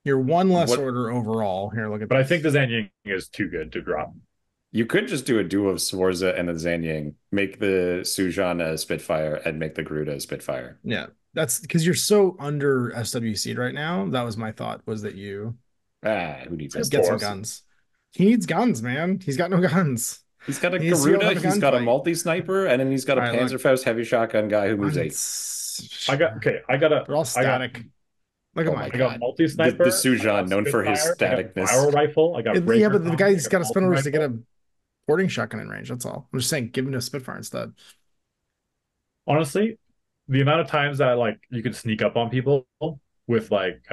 You're one less order overall. Here, look at But this. I think the Zhang Ying is too good to drop. You could just do a duo of Sforza and the Zanying, make the Sujan a Spitfire, and make the Garuda a Spitfire. Yeah, that's because you're so under SWC right now. That was my thought, was that you who needs that? get some guns. He needs guns, man. He's got no guns. He's got a Garuda, he's got a multi-sniper, and then he's got a Panzerfaust heavy shotgun guy who moves 8. They're all static. Look at my God. I got multi-sniper. The Sujan, known for his staticness. Viral rifle. I got yeah, but the guy's got to spend orders to get a boarding shotgun in range. That's all. I'm just saying, give him a Spitfire instead. Honestly, the amount of times that like you can sneak up on people with like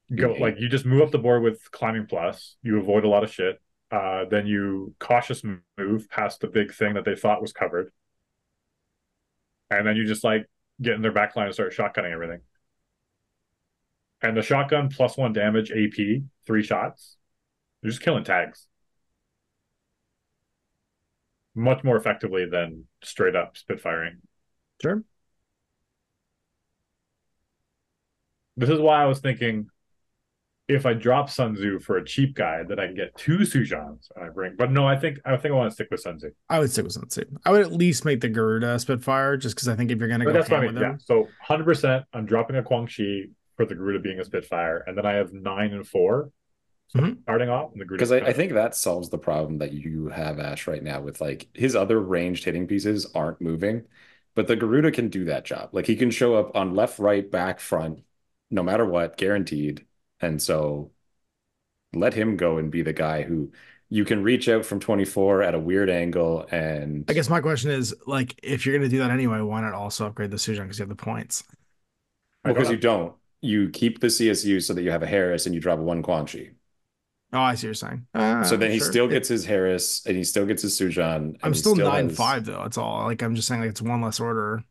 you just move up the board with climbing plus, you avoid a lot of shit. Then you cautious move past the big thing that they thought was covered, and then you just like get in their backline and start shotgunning everything. And the shotgun +1 damage AP, 3 shots. You're just killing tags. Much more effectively than straight up spitfiring. Sure. This is why I was thinking if I drop Sun Tzu for a cheap guy, that I can get 2 Sujans and I bring. But no, I think I want to stick with Sun Tzu. I would stick with Sun Tzu. I would at least make the Garuda Spitfire, just because I think if you're going to go that's ham what I mean. with him. Yeah. So 100%, I'm dropping a Quang Shi for the Garuda being a Spitfire, and then I have 9 and 4 starting off. Because I think that solves the problem that you have, Ash, right now with like his other ranged hitting pieces aren't moving, but the Garuda can do that job. Like he can show up on left, right, back, front, no matter what, guaranteed. And so let him go and be the guy who you can reach out from 24 at a weird angle. And I guess my question is, like, if you're going to do that anyway, why not also upgrade the Sujan because you have the points? Because you don't. You keep the CSU so that you have a Harris and you drop 1 Quang Shi. Oh, I see what you're saying. So then he still gets his Harris and he still gets his Sujan. I'm still 9-5 though. That's all. Like I'm just saying, like it's one less order,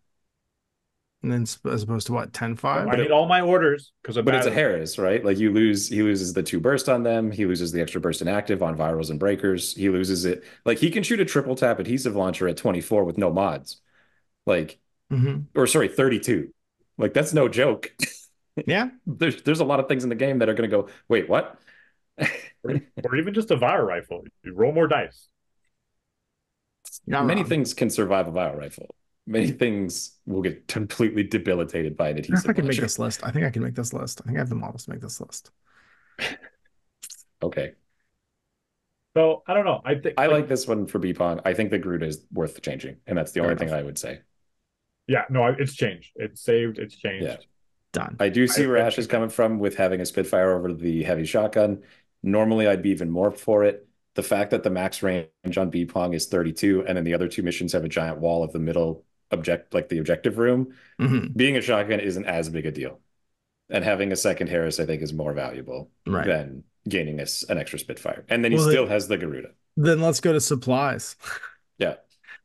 and then as opposed to what 10-5. I need all my orders because. But it's a Harris, right? Like he loses the 2 burst on them. He loses the extra burst in active on virals and breakers. He loses it. Like he can shoot a triple tap adhesive launcher at 24 with no mods. Like, or sorry, 32. Like that's no joke. Yeah, there's a lot of things in the game that are going to go, wait, what? or even just a viral rifle. You roll more dice. Many things can survive a viral rifle. Many things will get completely debilitated by an adhesive. I can make this list. I think I can make this list. I think I have the models to make this list. Okay. So I don't know. I think I like this one for B-Pong. I think the Garuda is worth changing, and that's the only thing I would say. Yeah, no, it's changed. It's saved. It's changed. Yeah. Done. I do see where Ash is coming from with having a Spitfire over the heavy shotgun. Normally, I'd be even more for it. The fact that the max range on B-Pong is 32, and then the other 2 missions have a giant wall of the middle like the objective room, being a shotgun isn't as big a deal. And having a second Harris, I think, is more valuable than gaining an extra Spitfire. And then he still has the Garuda. Then let's go to supplies. Yeah.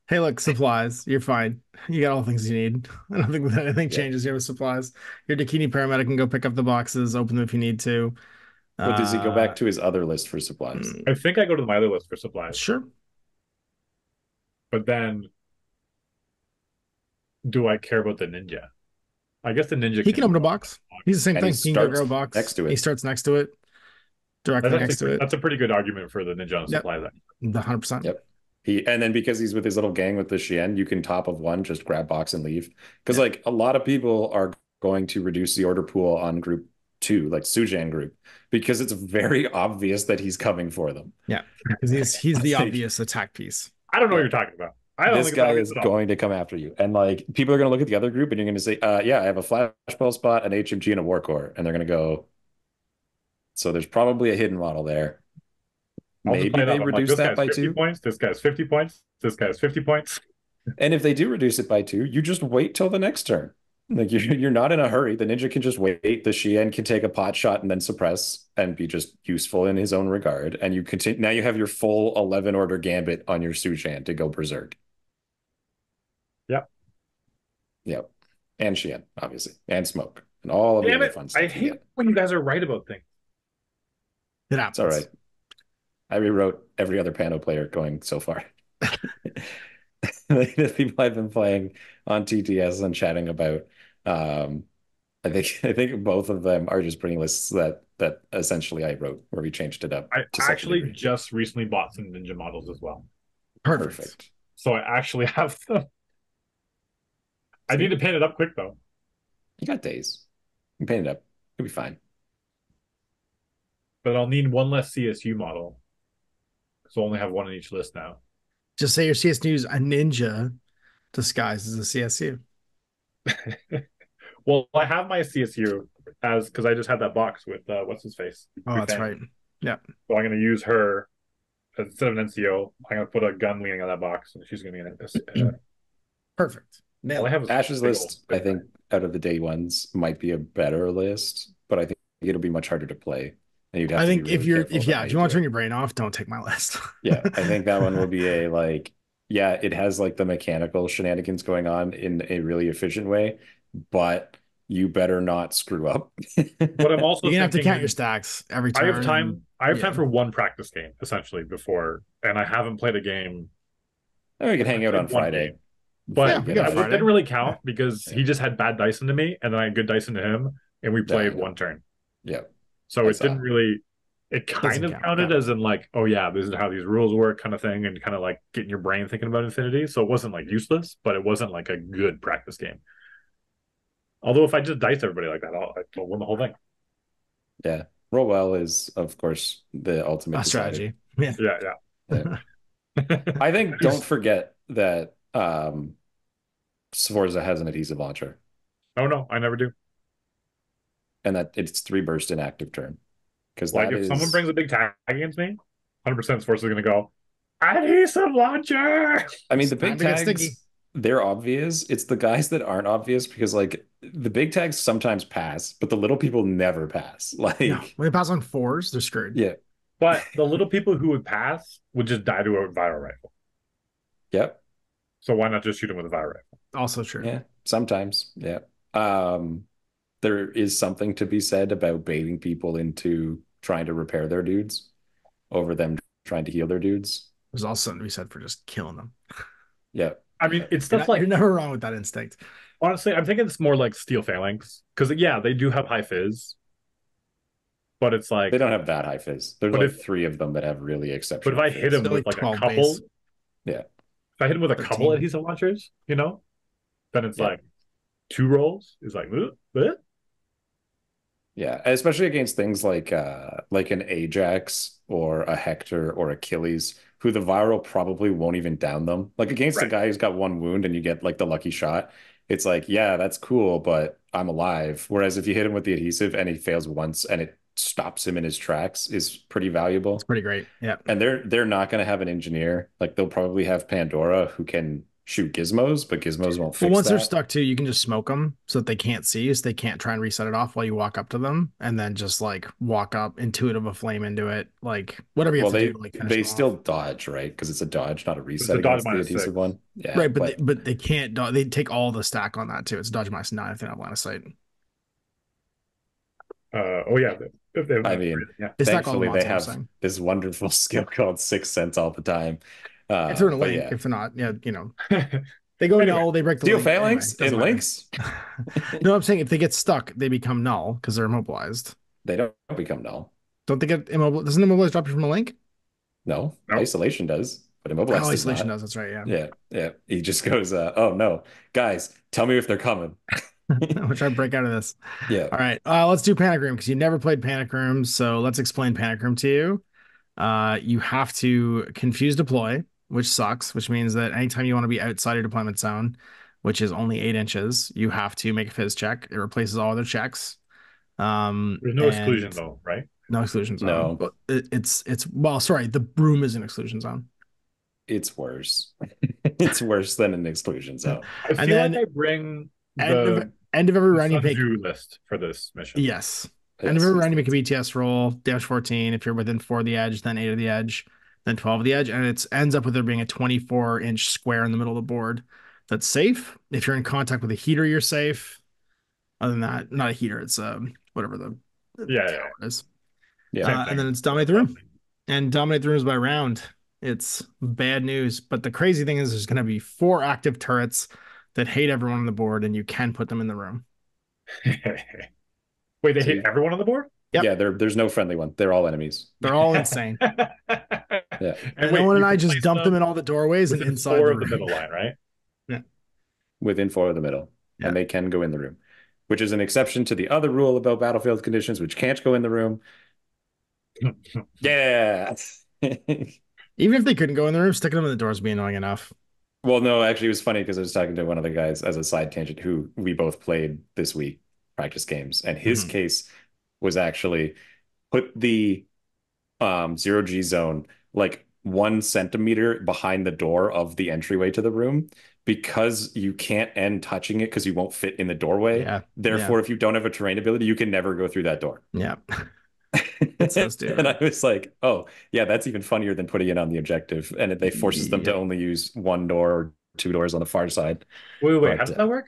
Hey, look, supplies. You're fine. You got all the things you need. I don't think that anything changes here with supplies. Your Dakini paramedic can go pick up the boxes, open them if you need to. But does he go back to his other list for supplies? I think I go to my other list for supplies. Sure. But then, do I care about the ninja? I guess the ninja. He can open a box. He's the same thing. He can grab a box next to it. He starts next to it. Directly next to it. That's a pretty good argument for the ninja on supplies. The 100%. Yep. And then because he's with his little gang with the Shien, you can top of 1, just grab box and leave. Because like a lot of people are going to reduce the order pool on group too, like Sujan group, because it's very obvious that he's coming for them. Yeah, because he's the Like, obvious attack piece. I don't know what you're talking about. I don't this think guy it's is obvious at all. going to come after you. And like people are going to look at the other group and you're going to say, yeah, I have a flashball spot, an HMG, and a war core. And they're going to go, so there's probably a hidden model there. I'll just Maybe play it they up. I'm like, reduce this that guy's by 50 2. points. This guy's 50 points. This guy's 50 points. And if they do reduce it by 2, you just wait till the next turn. Like you're not in a hurry. The ninja can just wait. The Shien can take a pot shot and then suppress and be just useful in his own regard. And you continue. Now you have your full 11 order gambit on your Sujan to go berserk. Yep. Yep. And Shien, obviously, and smoke and all of the other fun stuff. I hate when you guys are right about things. It happens. It's all right. I rewrote every other Pano player going so far. The people I've been playing on TTS and chatting about, I think both of them are just putting lists that essentially I wrote, where we changed it up. I to such a actually degree. just recently bought some ninja models as well, Perfect. so I actually have them. I need to paint it up quick though. You got days. You paint it up. It'll be fine. But I'll need one less CSU model, so I only have one in each list now. Just say your CSU is a ninja disguised as a CSU. Well, I have my CSU as because I just had that box with what's his face. Oh, that's right. Yeah. So I'm going to use her instead of an NCO. I'm going to put a gun leaning on that box, and she's going to be an Perfect. all I have is Ash's big list, old- I think, out of the day ones might be a better list, but I think it'll be much harder to play. And you'd have I to think be really careful if about how you want to do turn it. your brain off, don't take my list. Yeah, I think that one will be a like, yeah, it has like the mechanical shenanigans going on in a really efficient way, but you better not screw up. But I'm also You're gonna have to thinking count your stacks every I turn. have time. I have Yeah. time for one practice game essentially before, and I haven't played a game. Oh, we can hang out on One Friday. game. But Yeah, we got it Friday. didn't really count because he just had bad dice into me, and then I had good dice into him, and we played know. one turn. Yeah. So I it didn't saw. really. It kind Doesn't of count, counted yeah. as in like, oh yeah, this is how these rules work, kind of thing, and kind of like getting your brain thinking about infinity. So it wasn't like useless, but it wasn't like a good practice game. Although if I just dice everybody like that, I'll win the whole thing. Yeah. Roll well is, of course, the ultimate A strategy. Yeah. Yeah. Yeah. I think don't forget that Sforza has an adhesive launcher Oh no, I never do. and that it's 3 burst in active turn. Because Like that if is someone brings a big tag against me, 100% Force is going to go adhesive launcher. I mean the Time big to get tags, sticky. they're obvious. It's the guys that aren't obvious because like the big tags sometimes pass, but the little people never pass. Like No, when they pass on 4s, they're screwed. yeah. But the little people who would pass would just die to a viral rifle. Yep. So why not just shoot them with a viral rifle? Also true. Yeah. Sometimes. Yeah. There is something to be said about baiting people into trying to repair their dudes over them trying to heal their dudes. There's also something to be said for just killing them. Yeah. I mean, it's You're, stuff like you're never wrong with that instinct. honestly, I'm thinking it's more like steel phalanx because yeah, they do have high fizz, but it's like They don't have that high fizz. There's But like if- 3 of them that have really exceptional. But if I hit fizz. him They're with like like a 12 couple, base. Yeah. if I hit him with a 13. couple adhesive launchers, then it's Yeah. like 2 rolls is like, "Ugh." Yeah, especially against things like an Ajax or a Hector or Achilles, who the viral probably won't even down them. Like against a Right. guy who's got 1 wound and you get like the lucky shot, it's like, yeah, that's cool, but I'm alive. Whereas if you hit him with the adhesive and he fails once and it stops him in his tracks is pretty valuable. It's pretty great. Yeah. And they're not going to have an engineer. Like they'll probably have Pandora who can shoot gizmos, but gizmos won't fix But once they're that. stuck too, you can just smoke them so that they can't see, so they can't try and reset it off while you walk up to them, and then just like walk up, intuitive a flame into it, like whatever you Well, have to they do to like finish they them still off. dodge, right? Because it's a dodge, not a reset a dodge against the minus adhesive 6. one. Yeah, Right, but they can't. They take all the stack on that too. It's dodge minus 9 if they don't have line of sight. Oh yeah, I mean, yeah. They stack all the thankfully mods, they I'm have saying. this wonderful skill called 6 cents all the time. If they're in a but link, yeah. if they're not, they go Anyway, null, they break the Steel link. phalanx Anyway, in links, doesn't matter. No, I'm saying if they get stuck, they become null because they're immobilized. they don't become null. Don't they get immobile? Doesn't immobilize drop you from a link? No, Nope. isolation does, but immobilize Oh, does isolation not. does. That's right. Yeah. Yeah, yeah. He just goes, oh no, guys, tell me if they're coming. I'll try to break out of this. Yeah. All right. Let's do Panic Room because you never played Panic Room. So let's explain Panic Room to you. You have to confuse deploy, which sucks, which means that anytime you want to be outside your deployment zone, which is only 8 inches, you have to make a fizz check. It replaces all other checks. There's no exclusion though, right? No exclusion zone. No. But it's well, sorry, the room is an exclusion zone. It's worse. It's worse than an exclusion zone. I feel like I bring end of every round you pick list for this mission. Yes. End of every round you make a BTS roll, dash 14. If you're within 4 of the edge, then 8 of the edge, then 12 of the edge, and it ends up with there being a 24-inch square in the middle of the board that's safe. If you're in contact with a heater, you're safe. Other than that, not a heater, it's whatever the tower is. Yeah. And then it's dominate the room. And dominate the room is by round. It's bad news. But the crazy thing is there's going to be 4 active turrets that hate everyone on the board, and you can put them in the room. Wait, they hate everyone on the board? Yep. Yeah, there's no friendly one. They're all enemies. They're all insane. Yeah. And Owen and I just dumped them in all the doorways and inside 4 of the middle line, right? Yeah. Within 4 of the middle. Yeah. And they can go in the room, which is an exception to the other rule about battlefield conditions, which can't go in the room. Yeah. Even if they couldn't go in the room, sticking them in the doors would be annoying enough. Well, no, actually, it was funny because I was talking to one of the guys as a side tangent who we both played this week, practice games, and his case was actually put the 0G zone like 1 centimeter behind the door of the entryway to the room because you can't end touching it because you won't fit in the doorway. Yeah. Therefore, if you don't have a terrain ability, you can never go through that door. Yeah. That's so stupid. And I was like, oh, yeah, that's even funnier than putting it on the objective. And they forces them to only use 1 door or 2 doors on the far side. Wait, how does that work?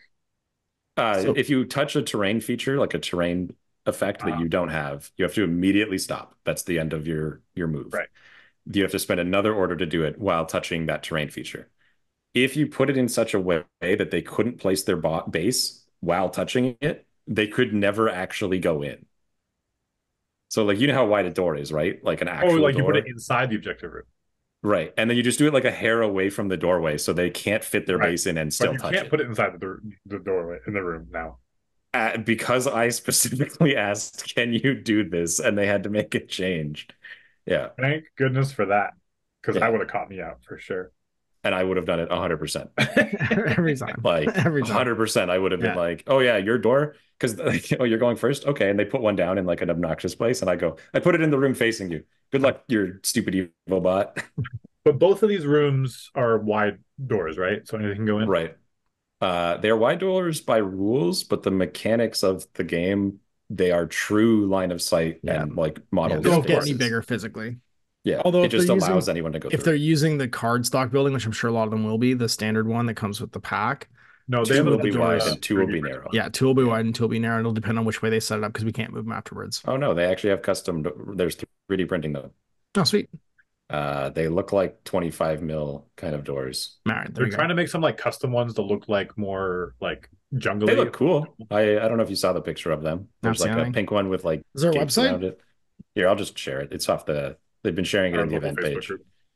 If you touch a terrain feature, like a terrain effect that you don't have, you have to immediately stop. That's the end of your move. Right. You have to spend another order to do it while touching that terrain feature. If you put it in such a way that they couldn't place their base while touching it, they could never actually go in. So, like, you know how wide a door is, right? Like an actual door. You put it inside the objective room. Right. And then you just do it like a hair away from the doorway so they can't fit their base in and still touch it. You can't put it inside the doorway in the room now. Because I specifically asked, can you do this? And they had to make a change. Yeah. Thank goodness for that. Because that would have caught me out for sure. And I would have done it 100%. Every time. Like, every time. 100%. I would have been like, oh, yeah, your door? Because, oh, you're going first? Okay. And they put one down in like an obnoxious place. And I go, I put it in the room facing you. Good luck, you stupid evil bot. But both of these rooms are wide doors, right? So anything can go in? Right. They're wide doors by rules, but the mechanics of the game, they are true line of sight and like model. They don't get any bigger physically. Yeah, although it just allows anyone to go through. If they're using the card stock building, which I'm sure a lot of them will be, the standard one that comes with the pack. No, two will be wide and 2 will be narrow. Yeah, 2 will be wide and 2 will be narrow. It'll depend on which way they set it up because we can't move them afterwards. Oh no, they actually have custom. There's 3D printing though. Oh sweet. They look like 25 mil kind of doors. Right, they're trying to make some like custom ones that look like more like jungly. They look cool. I don't know if you saw the picture of them. There's like a pink one with like. Is there a website around it? Here, I'll just share it. It's off the. They've been sharing it in the event page.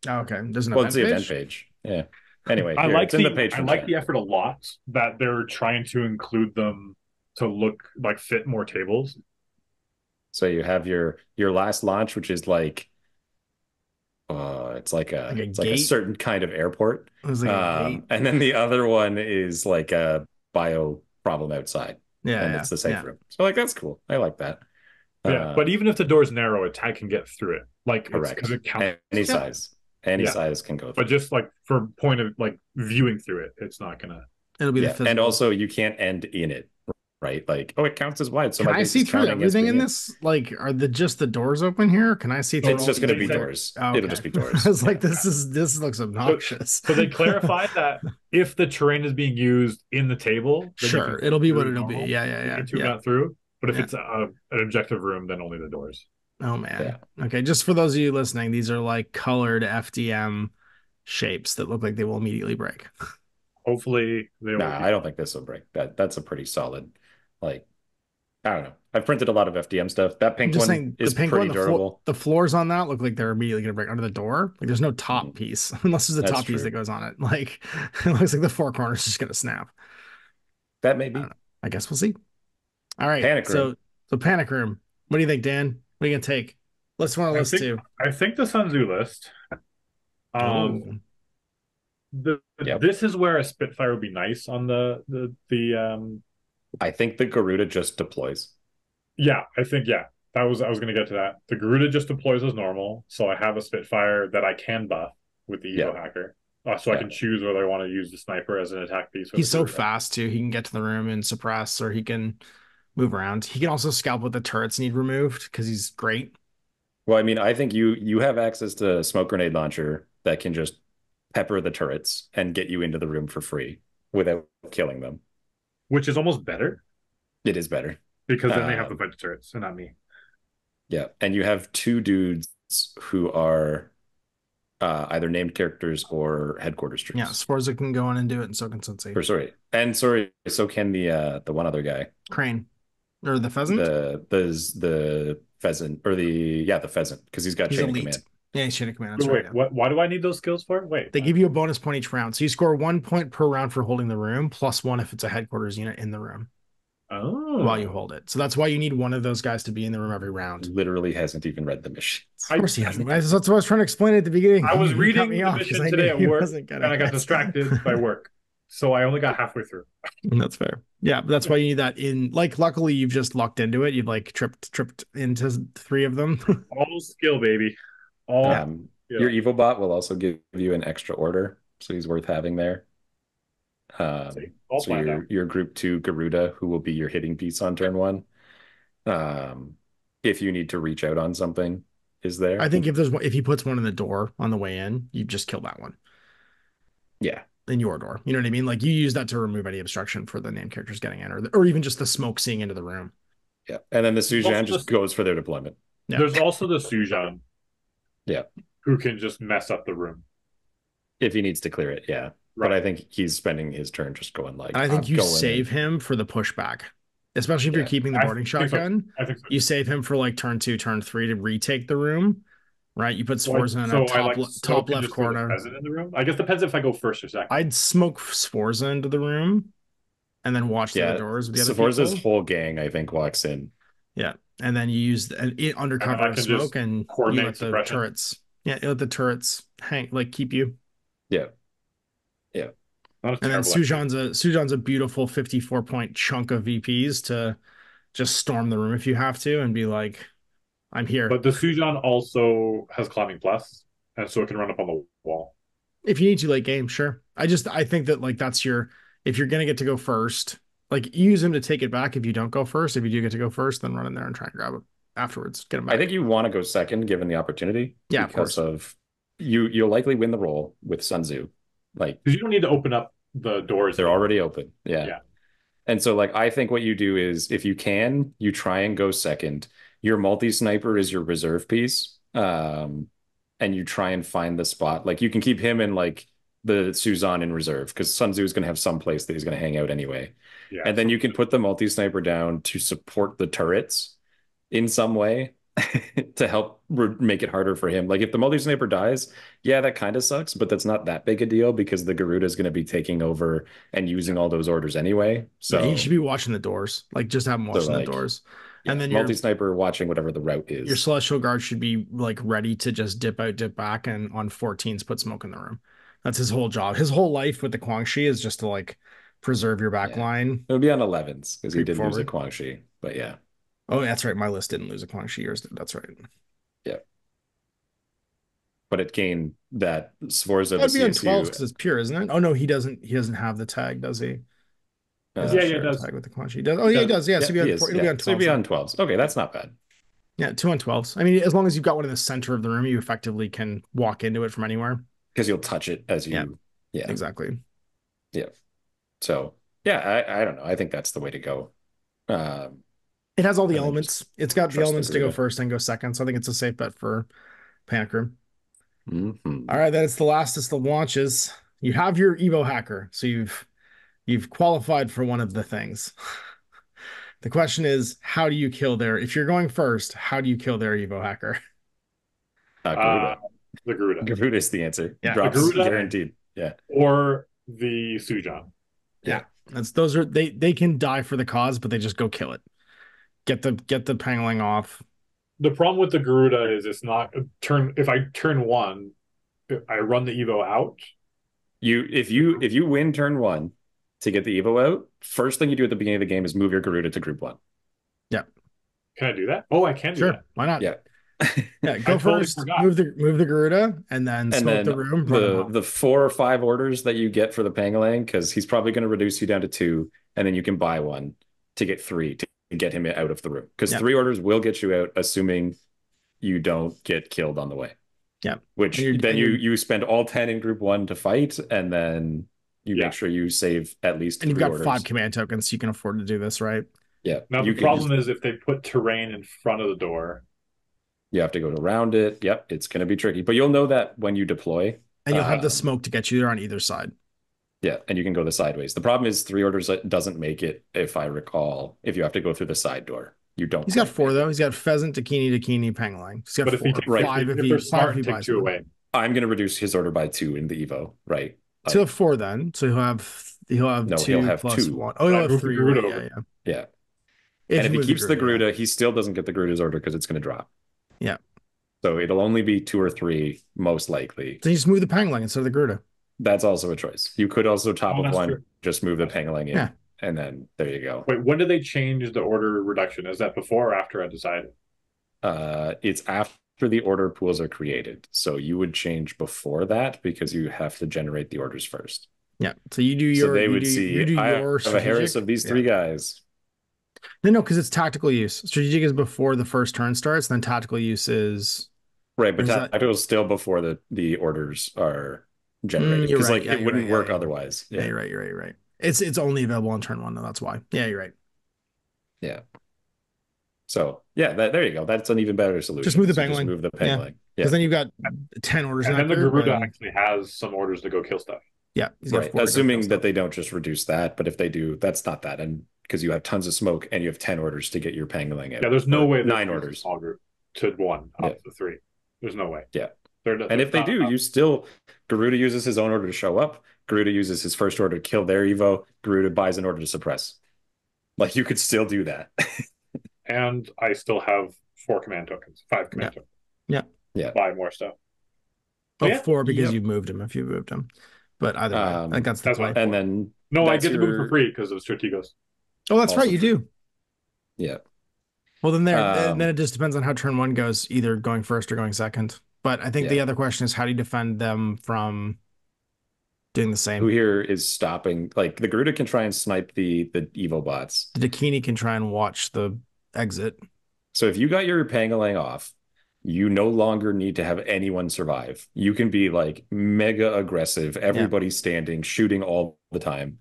Oh, okay. There's an it's the event page. Yeah. Anyway, I like the page. I like the effort a lot that they're trying to include them to look like fit more tables. So you have your last launch, which is like, it's like a certain kind of airport. And then the other one is like a bio problem outside. Yeah, and it's the safe room. So like that's cool. I like that. Yeah, but even if the door's narrow, a tag can get through it. Like correct. It counts. Any size. Any size can go through. But just like for point of like viewing through it, it's not gonna. It'll be the physical. And also you can't end in it, right? Like, oh, it counts as wide. So can I see through everything in this? Like, are just the doors open here? Can I see through? It's just going to be doors. Okay. It'll just be doors. I was like, this looks obnoxious. So they clarified that if the terrain is being used in the table, sure, it'll be what it'll be. Yeah. Not through. But if it's an objective room, then only the doors. Oh man. Yeah. Okay, just for those of you listening, these are like colored FDM shapes that look like they will immediately break. Hopefully they will. I don't think this will break. That's a pretty solid, like, I don't know. I've printed a lot of FDM stuff. That pink one is pretty durable. The floors on that look like they're immediately going to break under the door. Like there's no top piece unless there's a top piece that goes on it. Like it looks like the 4 corners is just going to snap. That may be. I guess we'll see. All right. Panic room. So Panic Room. What do you think, Dan? What are you gonna take? Let's want to list too. I think the Sun Tzu list. Oh, Yep. This is where a Spitfire would be nice on the I think the Garuda just deploys. yeah, I think I was gonna get to that. The Garuda just deploys as normal, so I have a Spitfire that I can buff with the Evo hacker. So I can choose whether I want to use the sniper as an attack piece. he's so fast too. He can get to the room and suppress, or he can move around. He can also scalp what the turrets need removed because he's great. Well, I mean, I think you have access to a smoke grenade launcher that can just pepper the turrets and get you into the room for free without killing them. Which is almost better It is better. because then they have to fight the turrets and not me. Yeah. And you have two dudes who are either named characters or headquarters troops. Yeah, Sforza can go in and do it, and so can Sensei. Or so can the one other guy. Crane. Or the pheasant? The pheasant, or the pheasant, because he's got He's chain of elite. command. Yeah, he's chain of command. That's Wait, right. Yeah. why do I need those skills for? Wait. They give you a bonus point each round. So you score 1 point per round for holding the room, +1 if it's a headquarters unit in the room while you hold it. So that's why you need one of those guys to be in the room every round. Literally hasn't even read the mission. Of course he hasn't. That's what I was trying to explain at the beginning. I was You reading cut me the off mission 'cause I today knew at he work, wasn't and gonna I got get it. distracted by work. So I only got halfway through. That's fair. Yeah, but that's why you need that in. Like, luckily you've just lucked into it. You've like tripped into 3 of them. All skill, baby. Your evil bot will also give you an extra order, so he's worth having there. So your group 2 Garuda, who will be your hitting piece on turn 1. If you need to reach out on something, is there. I think if he puts one in the door on the way in, you just kill that one. Yeah. In your door. You know what I mean? Like, you use that to remove any obstruction for the named characters getting in, or even just the smoke seeing into the room. Yeah. And then the Sujan just goes for their deployment. Yeah. There's also the Sujan. Yeah. Who can just mess up the room. If he needs to clear it, yeah. Right. But I think he's spending his turn just going like. I think you save him for the pushback, especially if you're keeping the boarding shotgun. I think so. You save him for like turn 2, turn 3 to retake the room, right? You put Sforza in a top left corner. In the room? I guess depends if I go first or second. I'd smoke Sforza into the room and then watch the doors with the other Sforza's people. whole gang, I think, walks in. Yeah. And then you use undercover smoke and you let the turrets. Yeah, you let the turrets keep you. Yeah. Yeah. And then Sujan's a beautiful 54-point chunk of VPs to just storm the room if you have to and be like, I'm here. But the Sujan also has climbing plus, and so it can run up on the wall. If you need to late game, sure. I think that like that's if you're gonna get to go first, like use him to take it back if you don't go first. If you do get to go first, then run in there and try and grab it afterwards. Get him back. I think you want to go second given the opportunity. Yeah, because of you'll likely win the roll with Sun Tzu. Like, because you don't need to open up the doors. They're already open. Yeah. And so like I think what you do is if you can, you try and go second. Your multi-sniper is your reserve piece. And you try and find the spot. Like you can keep him in like the Suzan in reserve because Sun Tzu is going to have some place that he's going to hang out anyway. Yeah, and then you can put the multi-sniper down to support the turrets in some way to help make it harder for him. Like if the multi-sniper dies, yeah, that kind of sucks, but that's not that big a deal because the Garuda is going to be taking over and using all those orders anyway. So he should be watching the doors. Like just have him watching the doors. Yeah, and then multi-sniper watching whatever the route is. Your Celestial Guard should be like ready to just dip out, dip back, and on 14s put smoke in the room. That's his whole job. His whole life with the Guangxi is just to like preserve your back line. It would be on 11s because he did lose a Guangxi, but yeah. Oh, that's right. My list didn't lose a Guangxi. Yours did. That's right. Yeah. But it gained that Sforza. That'd be on 12s because it's pure, isn't it? Oh no, he doesn't have the tag, does he? Yeah, he does. Tag with the Guangxi. Oh yeah, he does. Yeah, so it'll be on 12s. So it'll be on 12s. Okay, that's not bad. Yeah, 2 on 12s. I mean, as long as you've got one in the center of the room, you effectively can walk into it from anywhere. Because you'll touch it as you. Yeah. Exactly. Yeah. So yeah, I don't know. I think that's the way to go. It has all the elements. It's got the elements to go first and go second. So I think it's a safe bet for Panic Room. Mm-hmm. All right, that's the lastest of launches. You have your Evo hacker, so you've qualified for one of the things. The question is, how do you kill if you're going first, how do you kill their Evo hacker? Garuda. The Garuda. Garuda is the answer. Yeah, drops Garuda, guaranteed. Yeah. Or the Sujan. Yeah. They can die for the cause, but they just go kill it. Get the pangling off. The problem with the Garuda is it's not a turn. If I turn one, I run the Evo out. If you win turn one to get the Evo out, first thing you do at the beginning of the game is move your Garuda to group one. Yeah. Can I do that? Oh, I can do that. Why not? Yeah. Yeah, go first. Move the Garuda, and then smoke the room. The 4 or 5 orders that you get for the Pangalang, because he's probably going to reduce you down to 2, and then you can buy one to get 3 to get him out of the room. Because 3 orders will get you out, assuming you don't get killed on the way. Yeah. Which you spend all 10 in group 1 to fight, and then you make sure you save at least 3 orders. And you've got orders. 5 command tokens, so you can afford to do this, right? Yeah. Now the problem is if they put terrain in front of the door. You have to go around it. Yep, it's going to be tricky. But you'll know that when you deploy. And you'll have the smoke to get you there on either side. Yeah, and you can go the sideways. The problem is 3 orders doesn't make it, if I recall, if you have to go through the side door. You don't. He's got 4, though. He's got Pheasant, Dakini, Pangalang. He's got but 4. If you're smart and take 2 away. I'm going to reduce his order by 2 in the Evo, right? So he'll have 4 then. So he'll have 2 he'll have plus 2. 1. Oh, he'll have 3. Yeah. And if he keeps the Garuda, he still doesn't get the Garuda's order because it's going to drop. Yeah. So it'll only be 2 or 3, most likely. So you just move the Pangalang instead of the Garuda. That's also a choice. You could also top of 1, true. Just move the Pangalang in, and then there you go. Wait, when did they change the order reduction? Is that before or after I decided? It's after the order pools are created. So you would change before that because you have to generate the orders first. Yeah. So you do your. So they would see. I have a Harris of these 3 guys. No, because it's tactical use. Strategic is before the first turn starts, then tactical use is right. But tactical is still before the orders are generated because it wouldn't work otherwise. Yeah, you're right. It's only available on turn 1, though. That's why. Yeah, you're right. Yeah. So there you go. That's an even better solution. Just move the Pangalang. Just move the Pangalang. Because then you've got 10 orders. And then the Garuda actually has some orders to go kill stuff. Yeah, right. Assuming that they don't just reduce that, but if they do, that's not that. And because you have tons of smoke and you have 10 orders to get your Pangalang out. Yeah, there's no way 9 orders. Small group to 1 up to 3. There's no way. Yeah. And if they do, you still Garuda uses his own order to show up. Garuda uses his first order to kill their Evo. Garuda buys an order to suppress. Like you could still do that. And I still have 4 command tokens, 5 command tokens. Yeah. Buy more stuff. 4 because you've moved him if you moved him. But either way, I think that's the play. And then I get to move for free because of Strategos. Oh, that's right, you do. Yeah. Well, then then it just depends on how turn 1 goes, either going first or going second. But I think the other question is how do you defend them from doing the same? Who here is stopping? Like the Garuda can try and snipe the Evo bots. The Dakini can try and watch the exit. So if you got your Pangalang off, you no longer need to have anyone survive. You can be like mega aggressive, everybody standing, shooting all the time.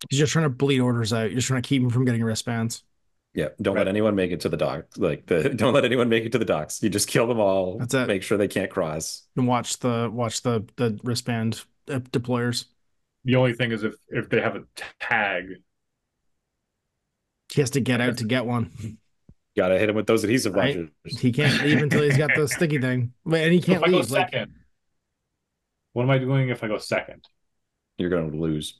You're just trying to bleed orders out. You're just trying to keep them from getting wristbands. Yeah, don't let anyone make it to the dock. Don't let anyone make it to the docks. You just kill them all. That's it. Make sure they can't cross. And watch the wristband deployers. The only thing is if they have a tag, he has to get out to get one. Gotta hit him with those adhesive launchers. He can't leave until he's got the sticky thing. And he can't leave. Second, what am I doing if I go second? You're going to lose.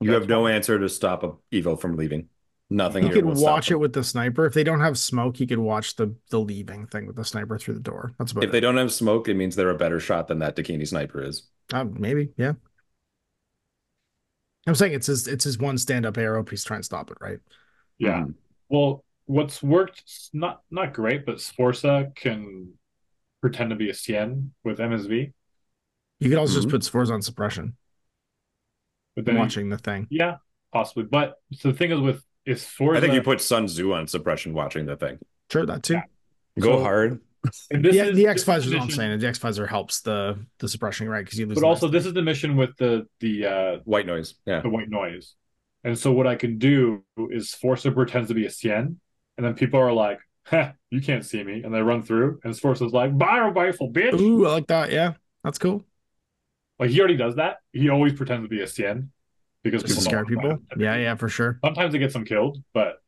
You have no answer to stop a Evo from leaving. Nothing. He could watch it with the sniper. If they don't have smoke, he could watch the leaving thing with the sniper through the door. That's about it. If they don't have smoke, it means they're a better shot than that Dakini sniper is. Maybe, yeah. I'm saying it's his one stand-up arrow. He's trying to stop it, right? Yeah. Well, what's worked not great, but Sforza can pretend to be a Cien with MSV. You could also just put Sforza on suppression. But then watching the thing. Yeah, possibly. But so the thing is Sforza. I think you put Sun Tzu on suppression watching the thing. Sure, that too. Yeah. Go hard. And the X Visor is what I'm saying. The X Visor helps the suppression, right? Because you lose. But also, this is the mission with the white noise. Yeah, the white noise. And so what I can do is Sforza pretends to be a Cien, and then people are like, "Ha, you can't see me," and they run through, and Sforza's like, "Bio rifle, bitch!" Ooh, I like that. Yeah, that's cool. Like he already does that. He always pretends to be a Cien because people scare people. Yeah, for sure. Sometimes it gets them killed, but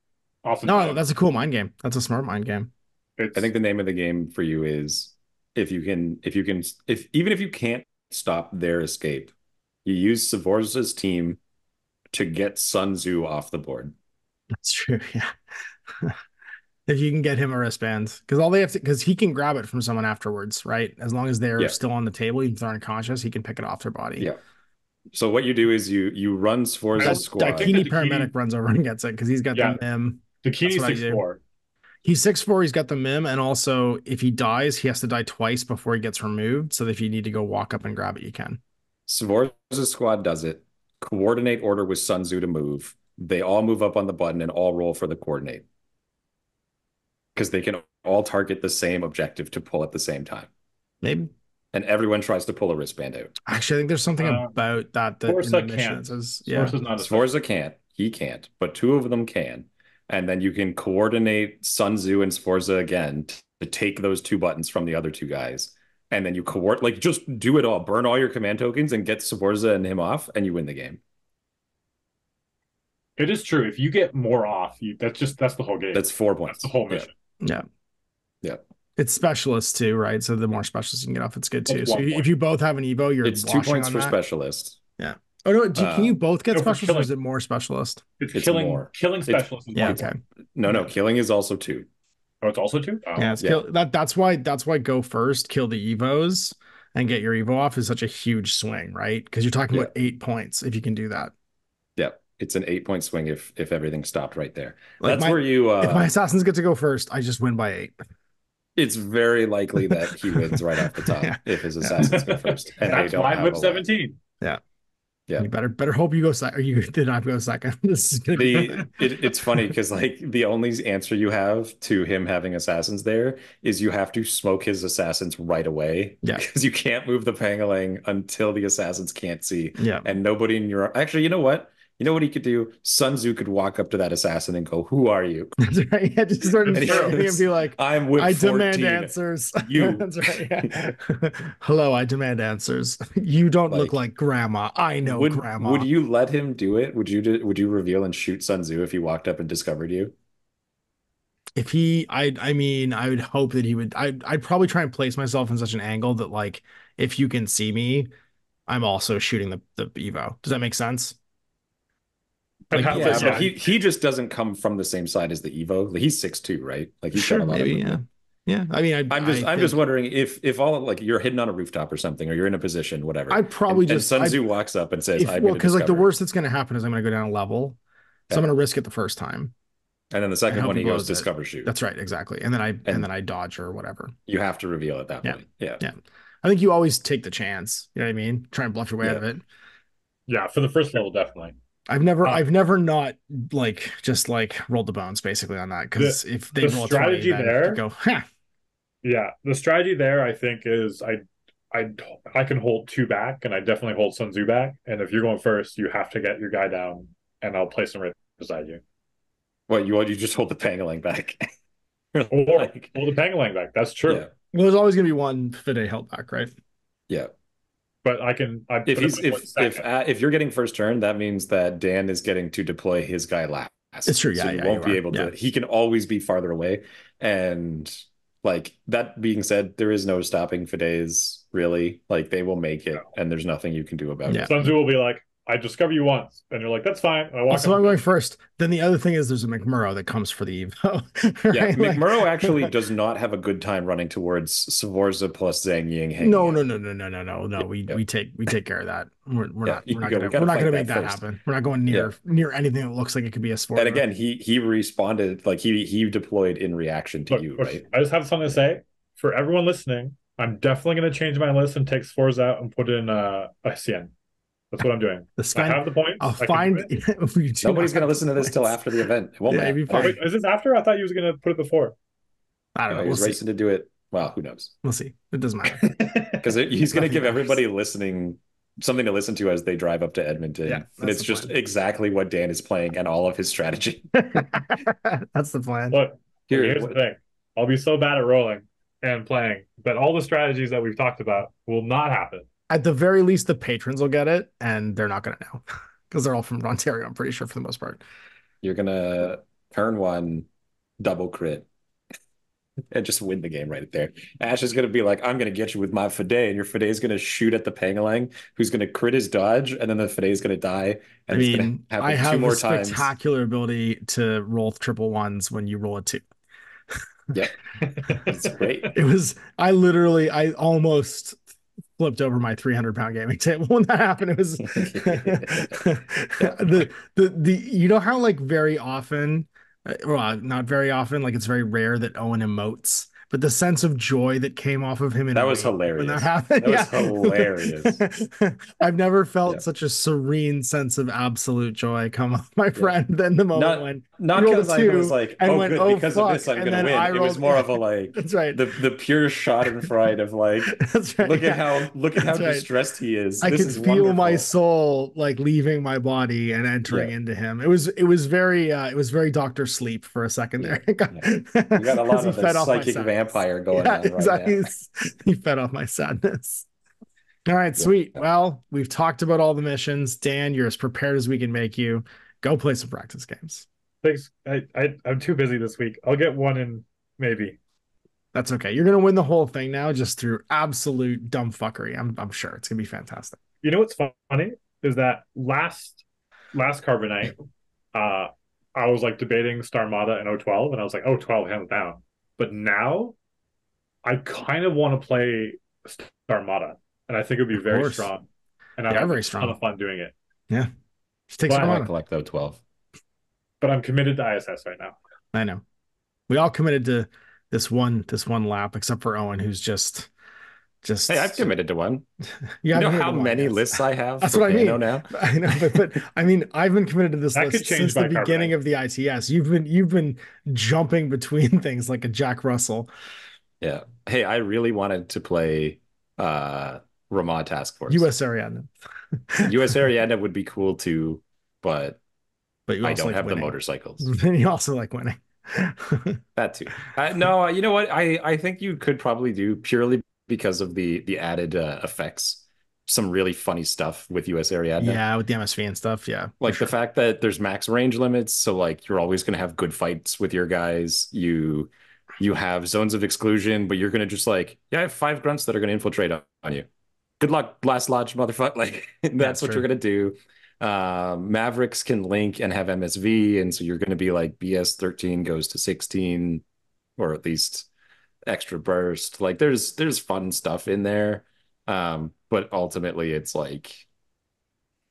often that's a cool mind game. That's a smart mind game. I think the name of the game for you is even if you can't stop their escape, You use Sforza's team to get Sun Tzu off the board. That's true. Yeah. If you can get him a wristband, because all they have to, because he can grab it from someone afterwards, right? As long as they're Yeah. still on the table, even if they're unconscious, he can pick it off their body. Yeah. So what you do is you run Sforza's squad. Dakini paramedic runs over and gets it because he's got the mim. Dakini's 6'4". He's 6'4", he's got the mim, and also if he dies, he has to die twice before he gets removed. So if you need to go walk up and grab it, you can. Sforza's squad does it. Coordinate order with Sun Tzu to move. They all move up on the button and all roll for the coordinate. Because they can all target the same objective to pull at the same time. Maybe. And everyone tries to pull a wristband out. Actually, I think there's something about that Sforza can't. Sforza can't. He can't. But two of them can. And then you can coordinate Sun Tzu and Sforza again to take those two buttons from the other two guys. And then you coordinate, like, just do it all. Burn all your command tokens and get Sforza and him off, and you win the game. It is true. If you get more off, that's the whole game. That's 4 points. That's the whole mission. Yeah. Yeah. It's specialists too, right? So the more specialists you can get off, it's good too. So if you both have an Evo, it's 2 points for specialist. Yeah. Oh no, can you both get specialists, or is it more specialist? It's killing more. Killing specialist. Yeah. Okay. No, killing is also 2. Oh, it's also 2. Oh. Yeah. That's why go first, kill the Evos, and get your Evo off is such a huge swing, right? Because you're talking about 8 points if you can do that. Yeah. It's an 8-point swing if everything stopped right there. That's where you. If my assassins get to go first, I just win by 8. It's very likely that he wins right off the top if his assassins go first. And that's why I whip 17. Yeah. Yeah. You better hope you go second, or you did not go second. This is gonna it's funny because like the only answer you have to him having assassins there is you have to smoke his assassins right away. Yeah. Because you can't move the Pangalang until the assassins can't see. Yeah. And nobody in your actually, you know what? You know what he could do? Sun Tzu could walk up to that assassin and go, "Who are you?" That's right. Yeah, just start and be like, "I'm with I 14. demand answers." You. That's right. Yeah. Hello, I demand answers. You don't look like grandma. I know grandma. Would you let him do it? Would you reveal and shoot Sun Tzu if he walked up and discovered you? If he, I mean, I would hope that he would. I'd probably try and place myself in such an angle that, like, if you can see me, I'm also shooting the Evo. Does that make sense? Like, but he just doesn't come from the same side as the Evo. Like, he's 6'2", right? Like he's got a lot of movement. Yeah. I mean, I'm just wondering if all like you're hidden on a rooftop or something, or you're in a position, whatever. I'd probably and Sun Tzu walks up and says, because like the worst that's going to happen is I'm going to go down a level, so I'm going to risk it the first time, and then the second one he goes discover shoot. That's right, exactly, and then I dodge or whatever. You have to reveal at that point. Yeah. I think you always take the chance. You know what I mean? Try and bluff your way out of it. Yeah, for the first level, definitely. I've never not like just like rolled the bones basically on that, because if they roll strategy 20, there, go, ha. Yeah, the strategy there I think is I can hold 2 back, and I definitely hold Sun Tzu back. And if you're going first, you have to get your guy down, and I'll place him right beside you. What you just hold the Pangalang back, or hold the Pangalang back? That's true. Yeah. Well, there's always going to be one Fide held back, right? Yeah. But if you're getting first turn, that means that Dan is getting to deploy his guy last. It's true. Yeah, so you won't be able to. He can always be farther away. And like that being said, there is no stopping Fides really. Like they will make it, and there's nothing you can do about it. Sun Tzu will be like, I discover you once, and you're like, that's fine. So I'm going first. Then the other thing is there's a McMurrow that comes for the Evo. Right? Yeah, McMurrow actually does not have a good time running towards Sforza plus Zhang Ying. No. We take care of that. We're not going to make that happen. We're not going near anything that looks like it could be a Sforza. And again, he responded, like he deployed in reaction to you, right? I just have something to say for everyone listening. I'm definitely going to change my list and take Sforza out and put in a Cien. That's what I'm doing. I have the points. I'll find. Nobody's going to listen to this till after the event. It won't matter. Wait, is this after? I thought you was going to put it before. I don't know. He's racing to do it. Well, who knows? We'll see. It doesn't matter. Because he's going to give everybody listening something to listen to as they drive up to Edmonton. Yeah, and it's just exactly what Dan is playing and all of his strategy. That's the plan. Look, here's the thing. I'll be so bad at rolling and playing that all the strategies that we've talked about will not happen. At the very least, the patrons will get it, and they're not going to know because they're all from Ontario, I'm pretty sure, for the most part. You're going to turn 1 double crit. and just win the game right there. Ash is going to be like, I'm going to get you with my Fide, and your Fide is going to shoot at the Pangalang, who's going to crit his dodge, and then the Fide is going to die, I and it's going to mean, I happen two have a more times. spectacular ability to roll triple ones when you roll a 2. Yep, it's great. I almost flipped over my 300-pound gaming table when that happened. It was you know how like very often, well, not very often, like it's very rare that Owen emotes, but the sense of joy that came off of him in That was Raid when that hilarious. happened, That was hilarious. I've never felt Yeah. such a serene sense of absolute joy come off my friend than the moment when Not he rolled because a I 2 was like, and oh, went, good, oh because fuck, of this I'm and gonna then win. I It was rolled, more of a like that's right. the pure schadenfreude of like, That's right. look at how That's right. distressed he is. I This could is feel wonderful. my soul like leaving my body and entering Yeah. into him. It was very Dr. Sleep for a second Yeah. there. Yeah. We got a lot He of the fed off my psychic sadness. vampire going Yeah, on right exactly. now. He fed off my sadness. All right, Yeah. sweet. Well, we've talked about all the missions. Dan, you're as prepared as we can make you. Go play some practice games. Thanks. I'm too busy this week. I'll get one in maybe. That's okay. You're gonna win the whole thing now, just through absolute dumb fuckery. I'm sure it's gonna be fantastic. You know what's funny is that last Carbonite, uh, I was like debating Starmada and O12, and I was like, O12 hands down. But now I kind of want to play Starmada, and I think it would be Of very course. strong. And They I are have very a ton strong. of fun doing it. Yeah. Just take But- I some might collect though 12. But I'm committed to ISS right now. I know. We all committed to this one lap, except for Owen, who's just Hey, I've committed to one. You You know committed how to one, many yes. lists I have That's for what I mean. Pano now? I know, but I mean, I've been committed to this That could list change since the by beginning Carbonite. of the ITS. You've been jumping between things like a Jack Russell. Yeah. Hey, I really wanted to play Ramad Task Force. US Ariadne. US Ariadne would be cool too, but But you I also don't like have winning. the motorcycles. Then you also like winning. That too. No, you know what? I think you could probably do purely because of the added effects. Some really funny stuff with US Ariadne. Yeah, with the MSV and stuff. Yeah. Like the fact that there's max range limits, so like you're always going to have good fights with your guys. You have zones of exclusion, but you're going to just like, yeah, I have 5 grunts that are going to infiltrate on you. Good luck, Blast Lodge, motherfucker. Like that's what you're going to do. Mavericks can link and have MSV, and so you're going to be like BS 13 goes to 16, or at least extra burst. Like there's fun stuff in there. But ultimately it's like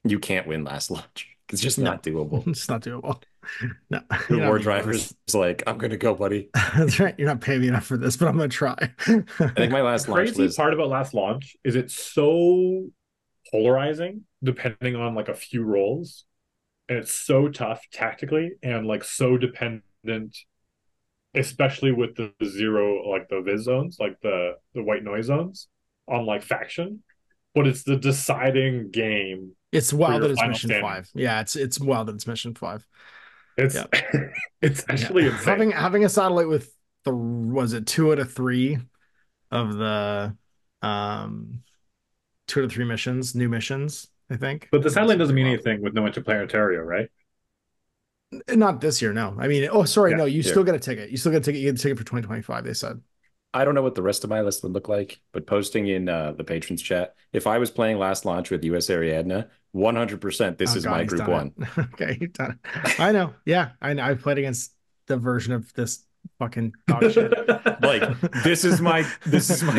you can't win last launch. It's just not doable. It's not doable. No. The war driver's like, I'm gonna go, buddy. That's right. You're not paying me enough for this, but I'm gonna try. I think my last The launch crazy list. part about last launch is it's so polarizing depending on like a few roles, and it's so tough tactically and like so dependent, especially with the zero, like the viz zones, like the white noise zones on like faction. But it's the deciding game. It's wild your that it's final mission standing. 5. Yeah, it's wild that it's mission 5. It's it's actually insane. Having a satellite with was it 2 out of 3 of the 2 out of 3 missions, new missions, I think. But the satellite doesn't mean anything with no interplanetario, right? Not this year, no. I mean, oh, sorry, Yeah, no. You still get a ticket. You still get a ticket. You get a ticket for 2025. They said. I don't know what the rest of my list would look like, but posting in the patrons chat, if I was playing last launch with US Ariadne, 100% this is my group one. Okay, you've done it. I know. Yeah, I know. I've played against the version of this fucking dog shit. Like this is my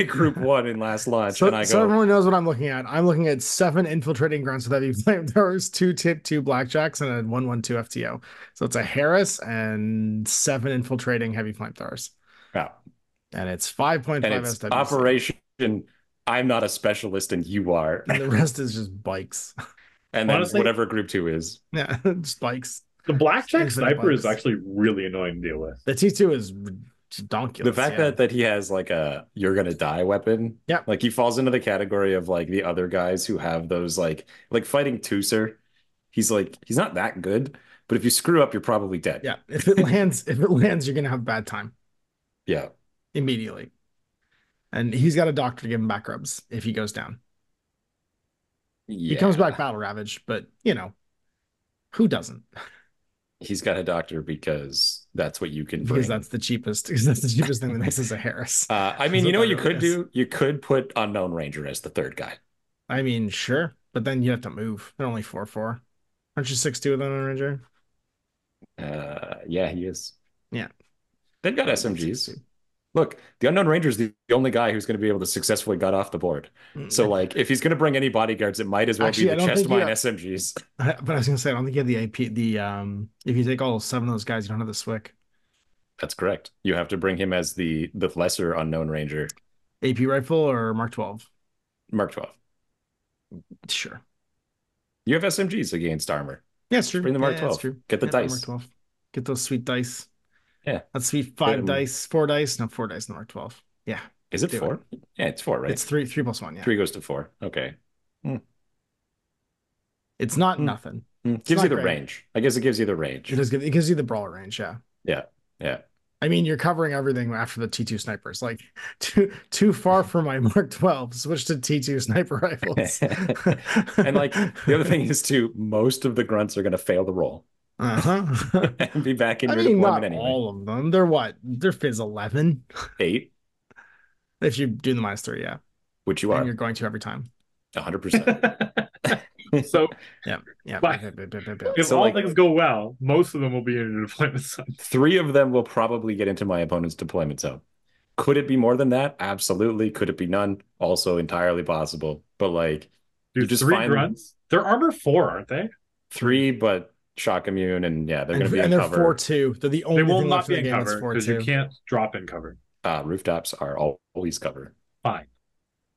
group one in last launch, So, and I so go, everyone knows what I'm looking at. I'm looking at 7 infiltrating grunts with heavy flamethrowers, 2 tip, 2 blackjacks, and a 112 FTO. So it's a Harris and 7 infiltrating heavy flamethrowers. wow. And it's 5.5 And it's SWC. Operation I'm not a specialist and you are. And the rest is just bikes. And then Honestly, whatever group 2 is. Yeah, just bikes. The blackjack Infinite sniper is bikes. actually really annoying to deal with. The T2 is redonkulous. The fact that he has like a you're gonna die weapon. Yeah. Like he falls into the category of like the other guys who have those like fighting Tusser. He's not that good, but if you screw up, you're probably dead. Yeah, if it lands, you're gonna have a bad time Yeah. immediately. And he's got a doctor to give him back rubs if he goes down. He comes back battle ravaged, but you know, who doesn't? He's got a doctor because that's what you can because bring. that's the cheapest. Because that's the cheapest thing that makes us a Harris. I mean, you know what you could do? You could put Unknown Ranger as the third guy. I mean, sure, but then you have to move. They're only 4/4. Aren't you 6'2" with Unknown Ranger? Yeah, he is. Yeah, They've got SMGs. Look, the Unknown Ranger is the only guy who's going to be able to successfully gut off the board. So, like, if he's going to bring any bodyguards, it might as well be the chest mine SMGs. But I was going to say, I don't think you have the AP. If you take all 7 of those guys, you don't have the SWIC. That's correct. You have to bring him as the lesser Unknown Ranger. AP rifle or Mark 12? Mark 12. Sure. You have SMGs against armor. Yeah, it's true. Bring the Mark 12. True. Get the dice. Mark 12. Get those sweet dice. Yeah. That's sweet 5 dice, 4 dice. No, 4 dice in the Mark 12. Yeah. Is it 4? Yeah, it's 4, right? It's 3 +1. Yeah. 3 goes to 4. Okay. It's not nothing. Gives you the range. I guess it gives you the range. It gives you the brawler range. Yeah. Yeah. Yeah. I mean, you're covering everything after the T2 snipers. Like too far for my Mark 12. Switch to T2 sniper rifles. And like the other thing is too, most of the grunts are going to fail the roll. And be back in your deployment anyway. All of them. They're what? They're Fizz 11. 8. If you do the -3, yeah. Which you are. And you're going to every time. 100%. So yeah. If so, all like, things go well, most of them will be in your deployment zone. 3 of them will probably get into my opponent's deployment zone. Could it be more than that? Absolutely. Could it be none? Also entirely possible. But like, dude, you just 3 find grunts. They're armor 4, aren't they? 3, but shock immune, and yeah, they're going to be in cover. They're 4/2. They're the only. They will thing not be in game cover because you can't drop in cover. Rooftops are always cover. Fine.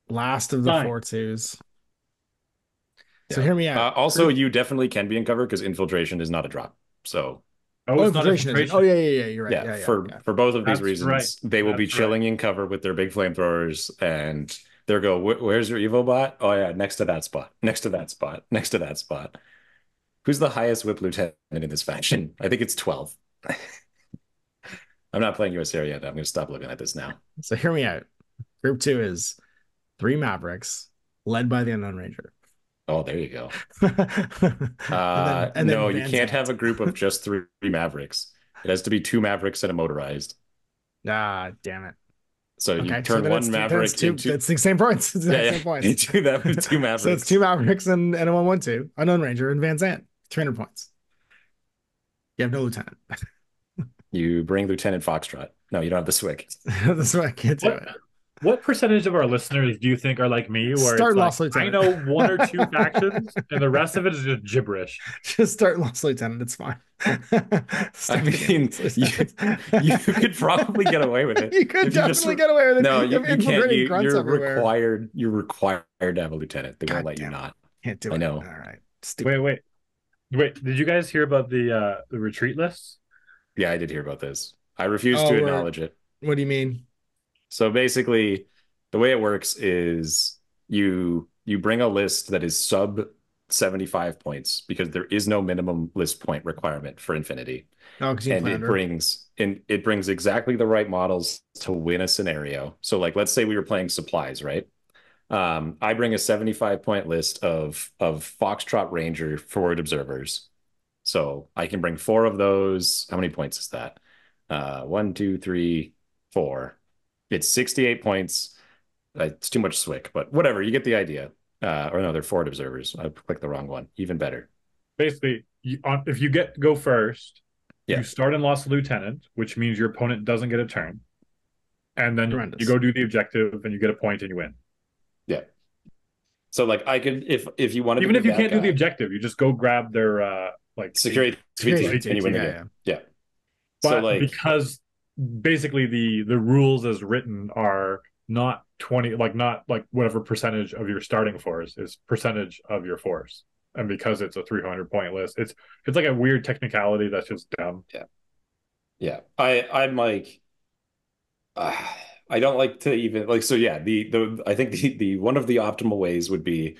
Last of the 4/2s. So Yeah. hear me out. Also, you definitely can be in cover because infiltration is not a drop. So infiltration is. Oh yeah, you're right. Yeah, for both of these reasons, right. they will be chilling in cover with their big flamethrowers, and they'll go, "Where's your Evo bot? Oh yeah, next to that spot. Next to that spot. Next to that spot." Who's the highest whip lieutenant in this faction? I think it's 12. I'm not playing US area yet. I'm going to stop looking at this now. So hear me out. Group 2 is 3 Mavericks led by the Unknown Ranger. Oh, there you go. and then no, you can't have a group of just 3 Mavericks. It has to be 2 Mavericks and a motorized. Damn it. So you turn one Maverick into... It's the same points. It's the same points. You do that with 2 Mavericks. So it's 2 Mavericks and a 1/1/2. Unknown Ranger and Van Zant. 300 points. You have no lieutenant. You bring Lieutenant Foxtrot. No, you don't have the SWIC. The SWIC can't do it. What percentage of our listeners do you think are like me, where start it's Lost I know 1 or 2 factions, and the rest of it is just gibberish? Just start Lost Lieutenant. It's fine. I mean, you could probably get away with it. You could definitely get away with it. No, you can't. You're required to have a lieutenant. They won't let you not. Can't do it. I know. All right. Stupid. Wait. Did you guys hear about the retreat lists? Yeah, I did hear about this. I refuse to acknowledge it. What do you mean? So basically, the way it works is you bring a list that is sub 75 points because there is no minimum list point requirement for Infinity. Oh, and it brings exactly the right models to win a scenario. So like, let's say we were playing supplies, right? I bring a 75-point list of Foxtrot Ranger forward observers. So I can bring 4 of those. How many points is that? 1, 2, 3, 4. It's 68 points. It's too much SWIC, but whatever. You get the idea. Or no, they're forward observers. I clicked the wrong one. Even better. Basically, if you go first, you start and lost a lieutenant, which means your opponent doesn't get a turn. And then you go do the objective and you get a point and you win. Yeah. So like I could, if you wanted to, even if you can't do the objective, you just go grab their security and you win the game. Yeah. But so like, because basically the rules as written are not 20, not whatever percentage of your starting force is percentage of your force, and because it's a 300-point list, it's like a weird technicality that's just dumb. Yeah. I'm like, I don't like to even like. So yeah, I think the one of the optimal ways would be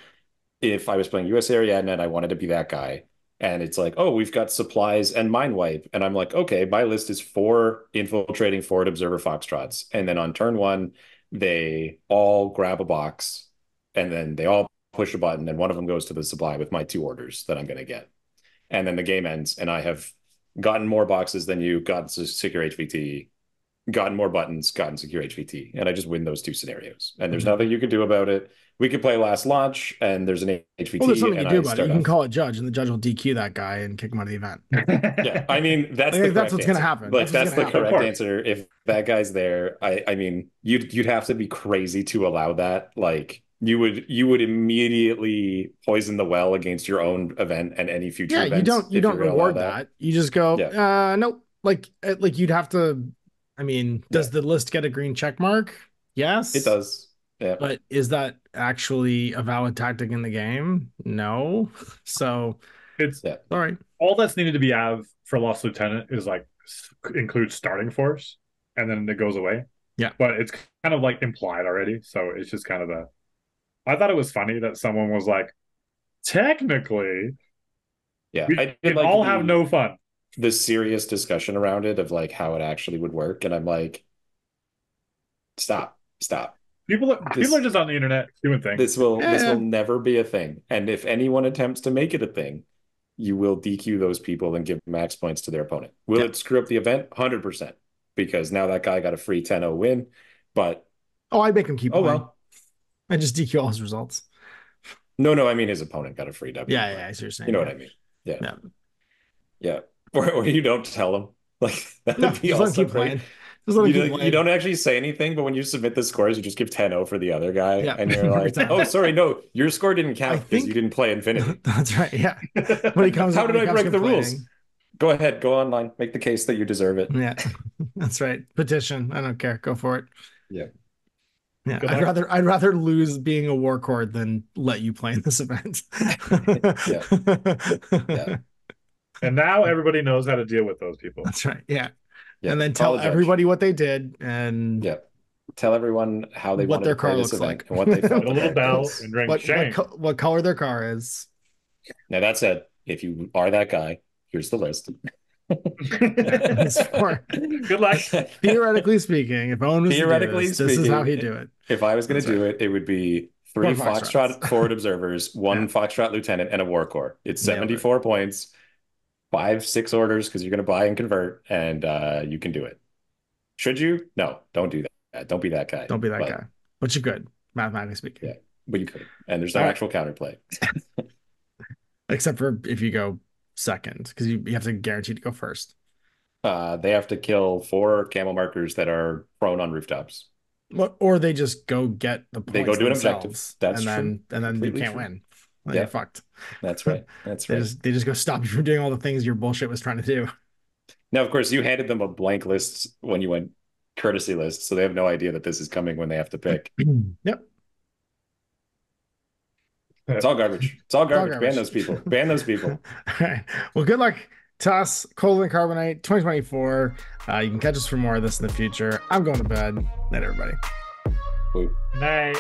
if I was playing US area and I wanted to be that guy. And it's like, oh, we've got supplies and mine wipe. And I'm like, okay, my list is 4 infiltrating forward observer Foxtrots. And then on turn 1, they all grab a box and then they all push a button and one of them goes to the supply with my 2 orders that I'm going to get. And then the game ends and I have gotten more boxes than you, gotten secure HVT, gotten more buttons, gotten secure HVT, and I just win those 2 scenarios. And there's nothing you can do about it. We could play last launch, and there's an HVT. Well, there's something you and do I about it. start You can off. call it judge, and the judge will DQ that guy and kick him out of the event. Yeah, I mean that's Like, the that's what's correct going to answer. happen. Like that's the gonna happen. correct answer. If that guy's there, I mean you'd have to be crazy to allow that. Like you would immediately poison the well against your own event and any future Yeah, events. you don't reward that. You just go, Yeah. nope. Like you'd have to. I mean, does the list get a green check mark? Yes, It does. Yeah. but is that actually a valid tactic in the game? No. So It's all right. all that's needed to be have for Lost Lieutenant is like include starting force, and then it goes away. Yeah. But it's kind of like implied already, so it's just kind of a. I thought it was funny that someone was like, technically, Yeah. we I can all have no fun. The serious discussion around it of like how it actually would work, and I'm like, stop. People are just on the internet doing things. This will never be a thing. And if anyone attempts to make it a thing, you will DQ those people and give max points to their opponent. Will it screw up the event? 100%. Because now that guy got a free 10-0 win. But I make him keep playing. Well. I just DQ all his results. No, I mean his opponent got a free W. Yeah, I see what you're saying. You know what I mean? Yeah. Or you don't tell them. Like that would be also great. You don't actually say anything, but when you submit the scores, you just give 10-0 for the other guy. Yeah. And you're like, oh, sorry, no, your score didn't count because you didn't play Infinity. That's right, yeah. When he comes How did I break the rules? Go ahead, go online, make the case that you deserve it. Yeah, that's right. Petition. I don't care. Go for it. Yeah. Yeah, I'd rather lose being a war cord than let you play in this event. Yeah. And now everybody knows how to deal with those people. That's right. Yeah. And then tell everybody what they did and tell everyone how they what wanted their to car play looks this event like. and what they felt. A little bell and ring shame. What color their car is. Now that said, if you are that guy, here's the list. Good luck. Theoretically speaking, if Owen was this is how he'd do it. If I was going to do it, it would be 3 Foxtrot forward observers, 1 Foxtrot lieutenant, and a war corps. It's 74 points, 5-6 orders because you're going to buy and convert, and you can do it. Should you? No, don't do that. Don't be that guy. Don't be that guy. But you could, mathematically speaking. Yeah, but you could. And there's no actual counterplay. Except for if you go second, because you have to guarantee to go first. They have to kill 4 camel markers that are prone on rooftops. Or they just go get the points. They go do an objective. That's true. And then you can't win. Well, you're fucked. That's right. That's right. They just go stop you from doing all the things your bullshit was trying to do. Now, of course, you handed them a blank list when you went courtesy list, so they have no idea that this is coming when they have to pick. Yep. It's all garbage. It's all garbage. Ban those people. Ban those people. All right. Well, good luck to us, Colder Than Carbonite 2024. You can catch us for more of this in the future. I'm going to bed. Night, everybody. Woo. Night.